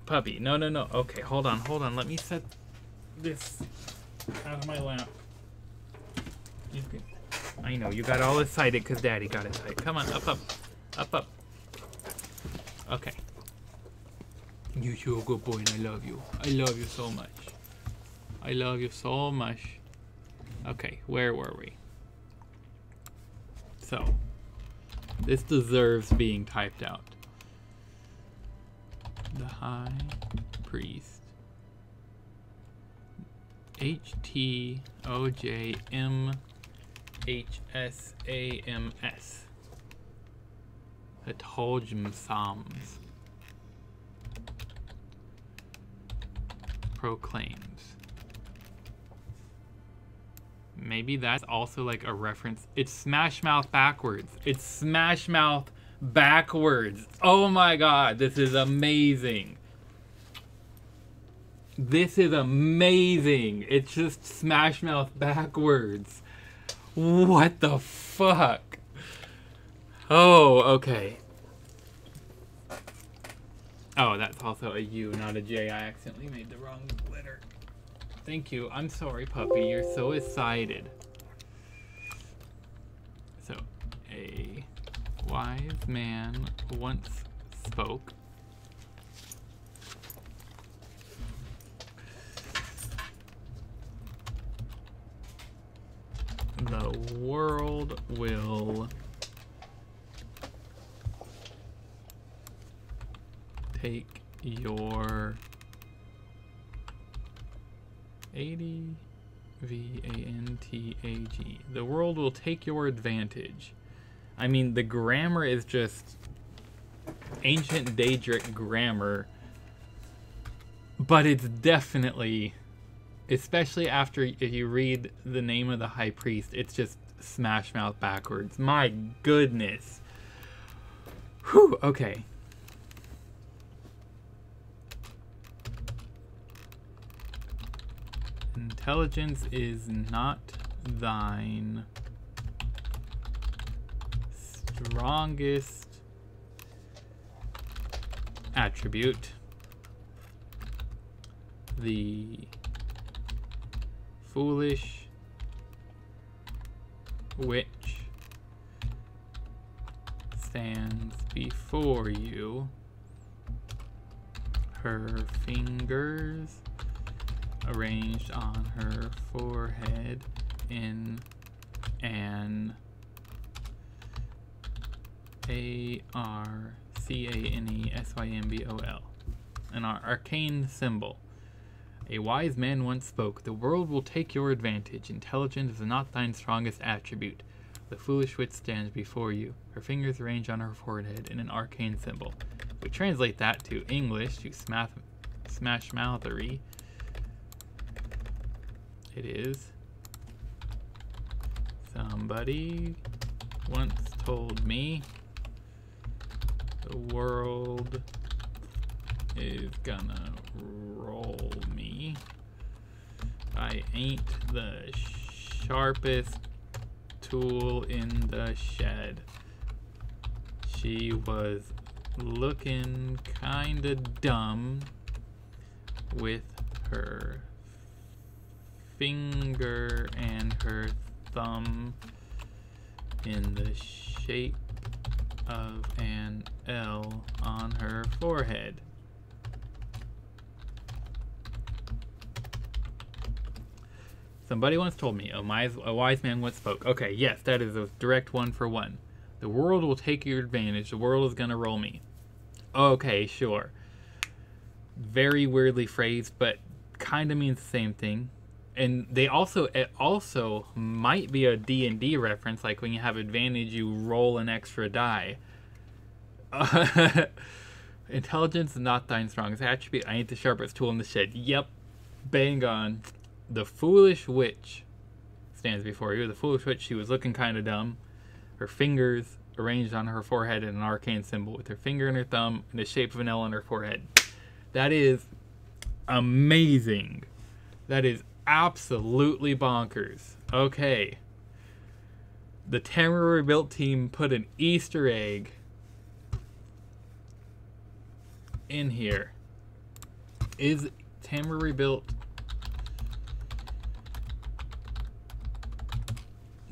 S1: Puppy. No. Okay, hold on. Let me set this out of my lap. I know, you got all excited because Daddy got excited. Come on, up. Okay. You're a good boy and I love you. I love you so much. I love you so much. Okay, where were we? So, this deserves being typed out. The High Priest. HTOJMHSAMS. Psalms. Proclaims. Maybe that's also like a reference. It's Smash Mouth backwards. It's Smash Mouth backwards. Oh my god, this is amazing. This is amazing. It's just Smash Mouth backwards. What the fuck? Oh, okay. Oh, that's also a U, not a J. I accidentally made the wrong letter. Thank you. I'm sorry, puppy. You're so excited. So, a wise man once spoke. The world will take your advantage. The world will take your advantage. I mean, the grammar is just ancient Daedric grammar, but it's definitely, especially after if you read the name of the High Priest, it's just Smash Mouth backwards. My goodness. Whew, okay. Intelligence is not thine strongest attribute. The foolish witch stands before you, her fingers arranged on her forehead in an ARCANESYMBOL, an arcane symbol. A wise man once spoke, the world will take your advantage. Intelligence is not thine strongest attribute. The foolish witch stands before you, her fingers arranged on her forehead in an arcane symbol. We translate that to English, to smash mouthtery. It is, somebody once told me the world is gonna roll me. I ain't the sharpest tool in the shed. She was looking kinda dumb with her finger and her thumb in the shape of an L on her forehead. Somebody once told me, a wise man once spoke. Okay, yes, that is a direct one for one. The world will take your advantage. The world is gonna roll me. Okay, sure. Very weirdly phrased, but kind of means the same thing. And they also, it also might be a D&D reference, like when you have advantage, you roll an extra die. Intelligence is not thine strongest attribute. I ain't the sharpest tool in the shed. Yep, bang on. The foolish witch stands before you. The foolish witch, she was looking kind of dumb. Her fingers arranged on her forehead in an arcane symbol, with her finger and her thumb in the shape of an L on her forehead. That is amazing. That is absolutely bonkers. Okay. The Tamriel Rebuilt team put an Easter egg in here. Is Tamriel Rebuilt...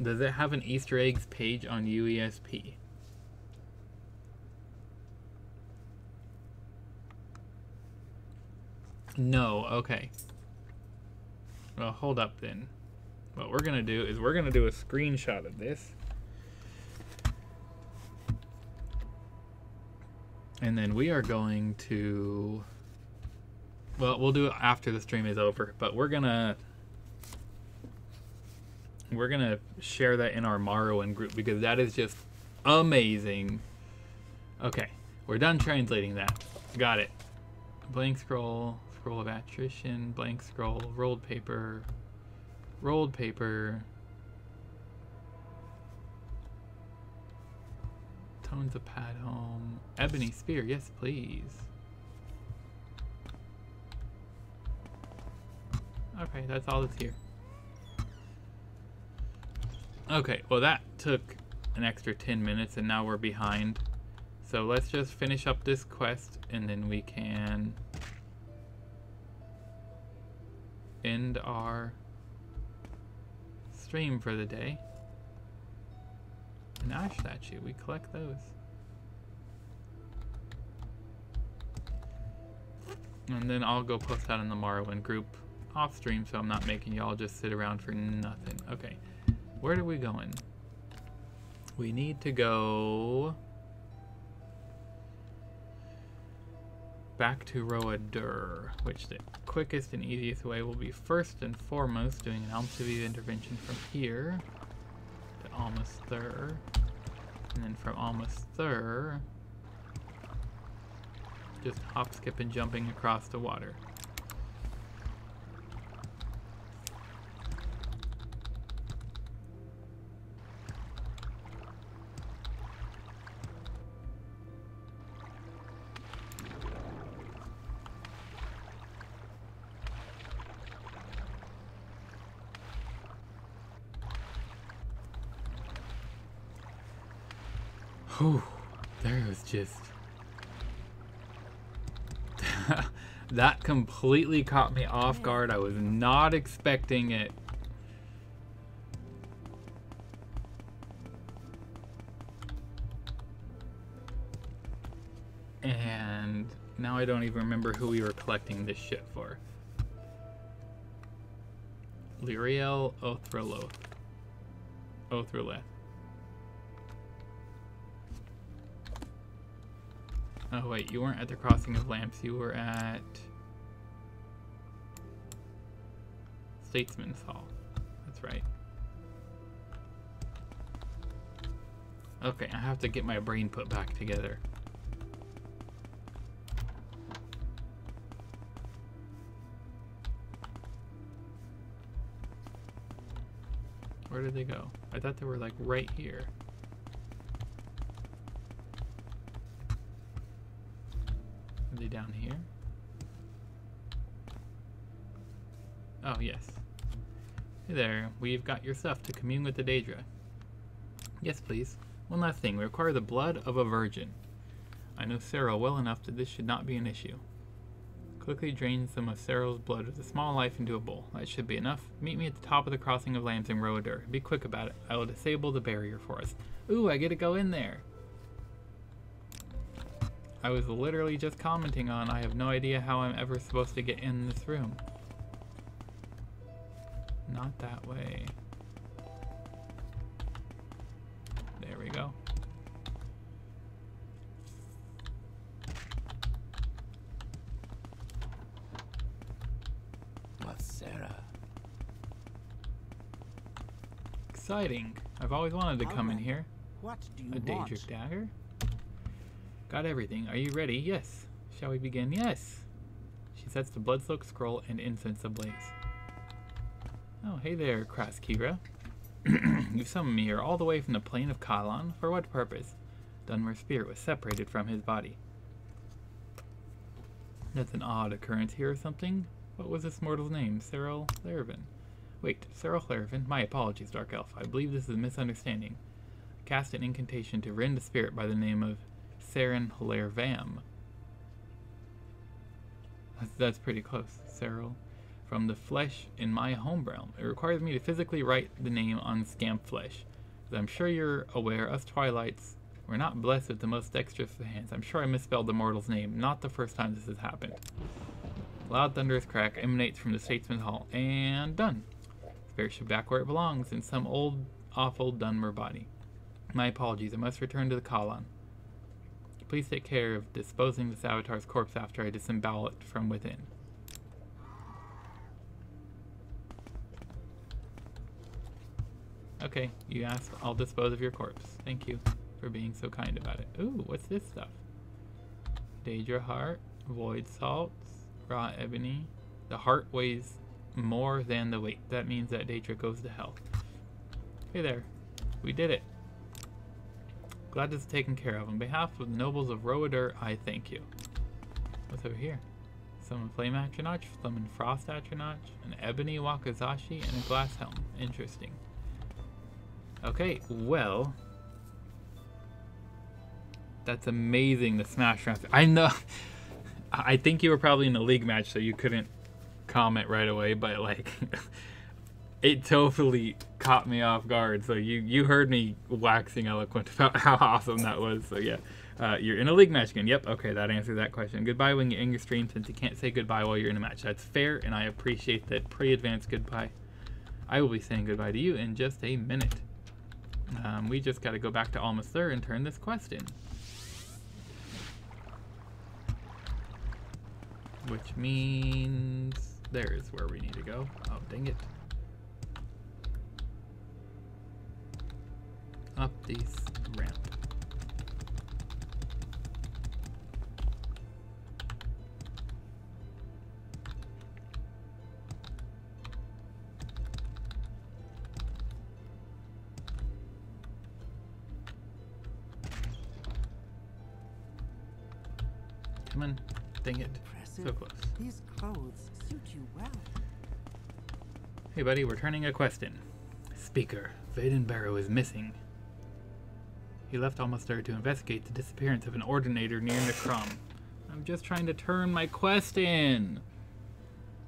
S1: Does it have an Easter eggs page on UESP? No, okay. Well, hold up then. What we're going to do is we're going to do a screenshot of this. And then we are going to... Well, we'll do it after the stream is over. But we're going to share that in our Morrowind group because that is just amazing. Okay, we're done translating that. Got it. Blank scroll, scroll of attrition, blank scroll, rolled paper, tones of pad home, ebony spear, yes please. Okay, that's all that's here. Okay, well that took an extra 10 minutes and now we're behind. So let's just finish up this quest and then we can end our stream for the day. An ash statue, we collect those. And then I'll go post that in the Morrowind group off stream so I'm not making y'all just sit around for nothing. Okay, where are we going? We need to go back to Roadur, which the quickest and easiest way will be first and foremost doing an Almsivy intervention from here to Almasthur, and then from Almasthur just hop, skip, and jumping across the water. Whew, there was just... that completely caught me off guard. I was not expecting it. And now I don't even remember who we were collecting this shit for. Lyriel Othraloth. Othraleth. Oh wait, you weren't at the Crossing of Lamps, you were at Statesman's Hall. That's right. Okay, I have to get my brain put back together. Where did they go? I thought they were like right here. Are they down here? Oh, yes. Hey there, we've got your stuff to commune with the Daedra. Yes, please. One last thing, we require the blood of a virgin. I know Cyril well enough that this should not be an issue. Quickly drain some of Cyril's blood with a small knife into a bowl. That should be enough. Meet me at the top of the Crossing of Lamps in Roadur. Be quick about it. I will disable the barrier for us. Ooh, I get to go in there. I was literally just commenting on I have no idea how I'm ever supposed to get in this room. Not that way. There we go.
S5: Sarah.
S1: Exciting. I've always wanted to come in
S8: Alright.
S1: here.
S8: What do you
S1: A
S8: want?
S1: Daedric dagger. Got everything. Are you ready? Yes. Shall we begin? Yes. She sets the blood-soaked scroll and incense ablaze. Oh, hey there, Kraskira. You summoned me here all the way from the plane of Kalon. For what purpose? Dunmer's spirit was separated from his body. That's an odd occurrence here or something. What was this mortal's name? Cyril Larvin. Wait, Cyril Larvin? My apologies, Dark Elf. I believe this is a misunderstanding. I cast an incantation to rend a spirit by the name of Saren Larvam. That's pretty close. Cyril. From the flesh in my home realm. It requires me to physically write the name on scamp flesh. As I'm sure you're aware, us Twilights, we're not blessed with the most dexterous of hands. I'm sure I misspelled the mortal's name. Not the first time this has happened. Loud thunderous crack emanates from the Statesman's Hall. And done. Spirit should back where it belongs, in some old, awful Dunmer body. My apologies. I must return to the Kalon. Please take care of disposing this avatar's corpse after I disembowel it from within. Okay, you asked, I'll dispose of your corpse. Thank you for being so kind about it. Ooh, what's this stuff? Daedra heart, void salts, raw ebony. The heart weighs more than the weight. That means that Daedra goes to hell. Hey there, we did it. Glad this is taken care of. On behalf of the nobles of Roadur, I thank you. What's over here? Summon Flame Atronach, Summon Frost Atronach, an Ebony Wakizashi, and a Glass Helm. Interesting. Okay, well, that's amazing, the Smash round. I know, I think you were probably in a league match, so you couldn't comment right away, but like, it totally caught me off guard. So you heard me waxing eloquent about how awesome that was. So yeah, you're in a league match again. Yep, okay, that answers that question. Goodbye when you end your stream, since you can't say goodbye while you're in a match. That's fair, and I appreciate that pre-advanced goodbye. I will be saying goodbye to you in just a minute. We just got to go back to Almost There and turn this quest in. Which means there's where we need to go. Oh, dang it. Up this ramp. Come on, dang it.
S8: Impressive.
S1: So close.
S8: These clothes suit you well.
S1: Hey buddy, we're turning a quest in. Speaker, Vaden Barrow is missing. He left Almost There to investigate the disappearance of an ordinator near Necrom. I'm just trying to turn my quest in.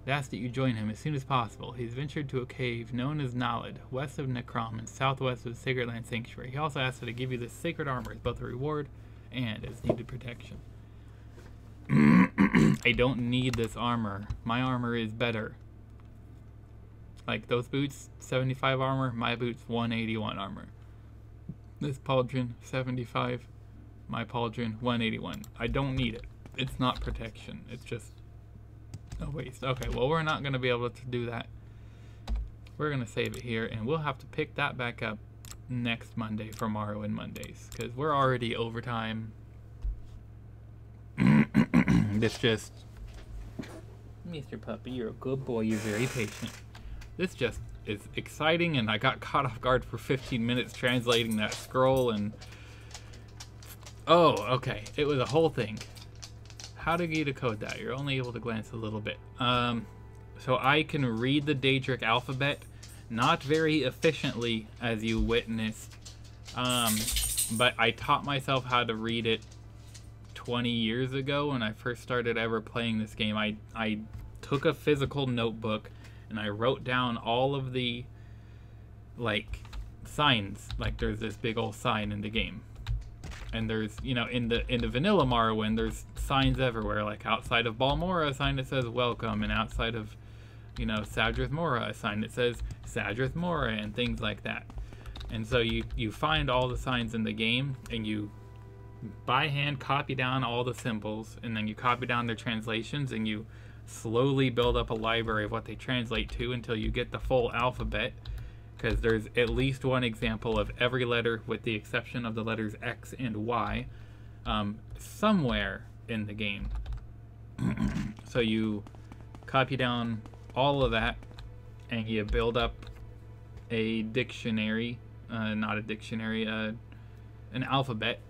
S1: They ask that you join him as soon as possible. He's ventured to a cave known as Naled, west of Necrom and southwest of the Sacred Land Sanctuary. He also asks that I give you this sacred armor as both a reward and as needed protection. I don't need this armor. My armor is better. Like those boots, 75 armor, my boots 181 armor. This pauldron, 75, my pauldron 181. I don't need it. It's not protection. It's just a waste. Okay, well we're not going to be able to do that. We're going to save it here, and we'll have to pick that back up next Monday for Morrowind Mondays, because we're already overtime. This just... Mr. Puppy, you're a good boy. You're very patient. This just is exciting, and I got caught off guard for 15 minutes translating that scroll, and... Oh, okay. It was a whole thing. How to decode that? You're only able to glance a little bit. So I can read the Daedric alphabet, not very efficiently, as you witnessed, but I taught myself how to read it 20 years ago when I first started ever playing this game. I took a physical notebook and I wrote down all of the like signs. Like there's this big old sign in the game, and there's, you know, in the vanilla Morrowind there's signs everywhere, like outside of Balmora a sign that says welcome, and outside of, you know, Sadrith Mora a sign that says Sadrith Mora, and things like that. And so you find all the signs in the game, and you by hand copy down all the symbols, and then you copy down their translations, and you slowly build up a library of what they translate to until you get the full alphabet. because there's at least one example of every letter, with the exception of the letters X and Y, somewhere in the game. So you copy down all of that, and you build up a dictionary, not a dictionary, an alphabet.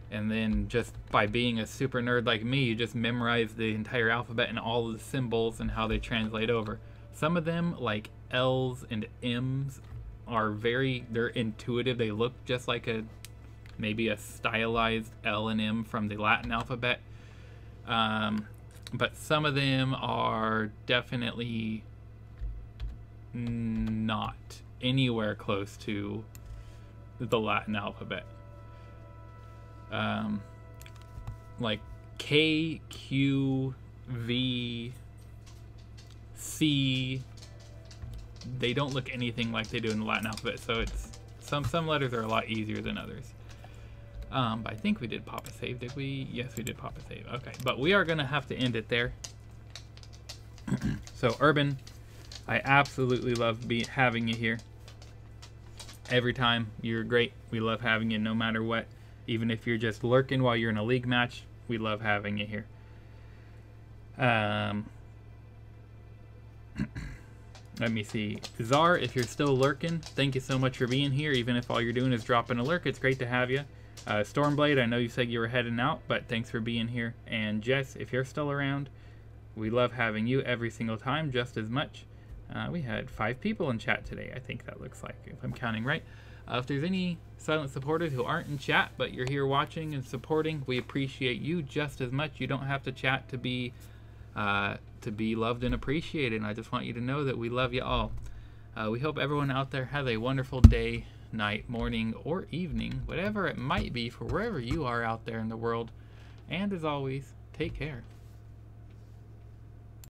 S1: And then just by being a super nerd like me, you just memorize the entire alphabet and all of the symbols and how they translate over. Some of them, like L's and M's, are they're intuitive. They look just like maybe a stylized L and M from the Latin alphabet. But some of them are definitely not anywhere close to the Latin alphabet. Like K, Q, V, C, they don't look anything like they do in the Latin alphabet, so it's some letters are a lot easier than others. But I think we did pop a save, did we? Yes, we did pop a save. Okay, but we are gonna have to end it there. So Urban, I absolutely love having you here. Every time, you're great. We love having you no matter what. Even if you're just lurking while you're in a league match, we love having you here. Let me see. Czar, if you're still lurking, thank you so much for being here. Even if all you're doing is dropping a lurk, it's great to have you. Stormblade, I know you said you were heading out, but thanks for being here. And Jess, if you're still around, we love having you every single time just as much. We had 5 people in chat today, I think that looks like, if I'm counting right. If there's any silent supporters who aren't in chat, but you're here watching and supporting, we appreciate you just as much. You don't have to chat to be loved and appreciated. And I just want you to know that we love you all. We hope everyone out there has a wonderful day, night, morning, or evening, whatever it might be for wherever you are out there in the world. And as always, take care.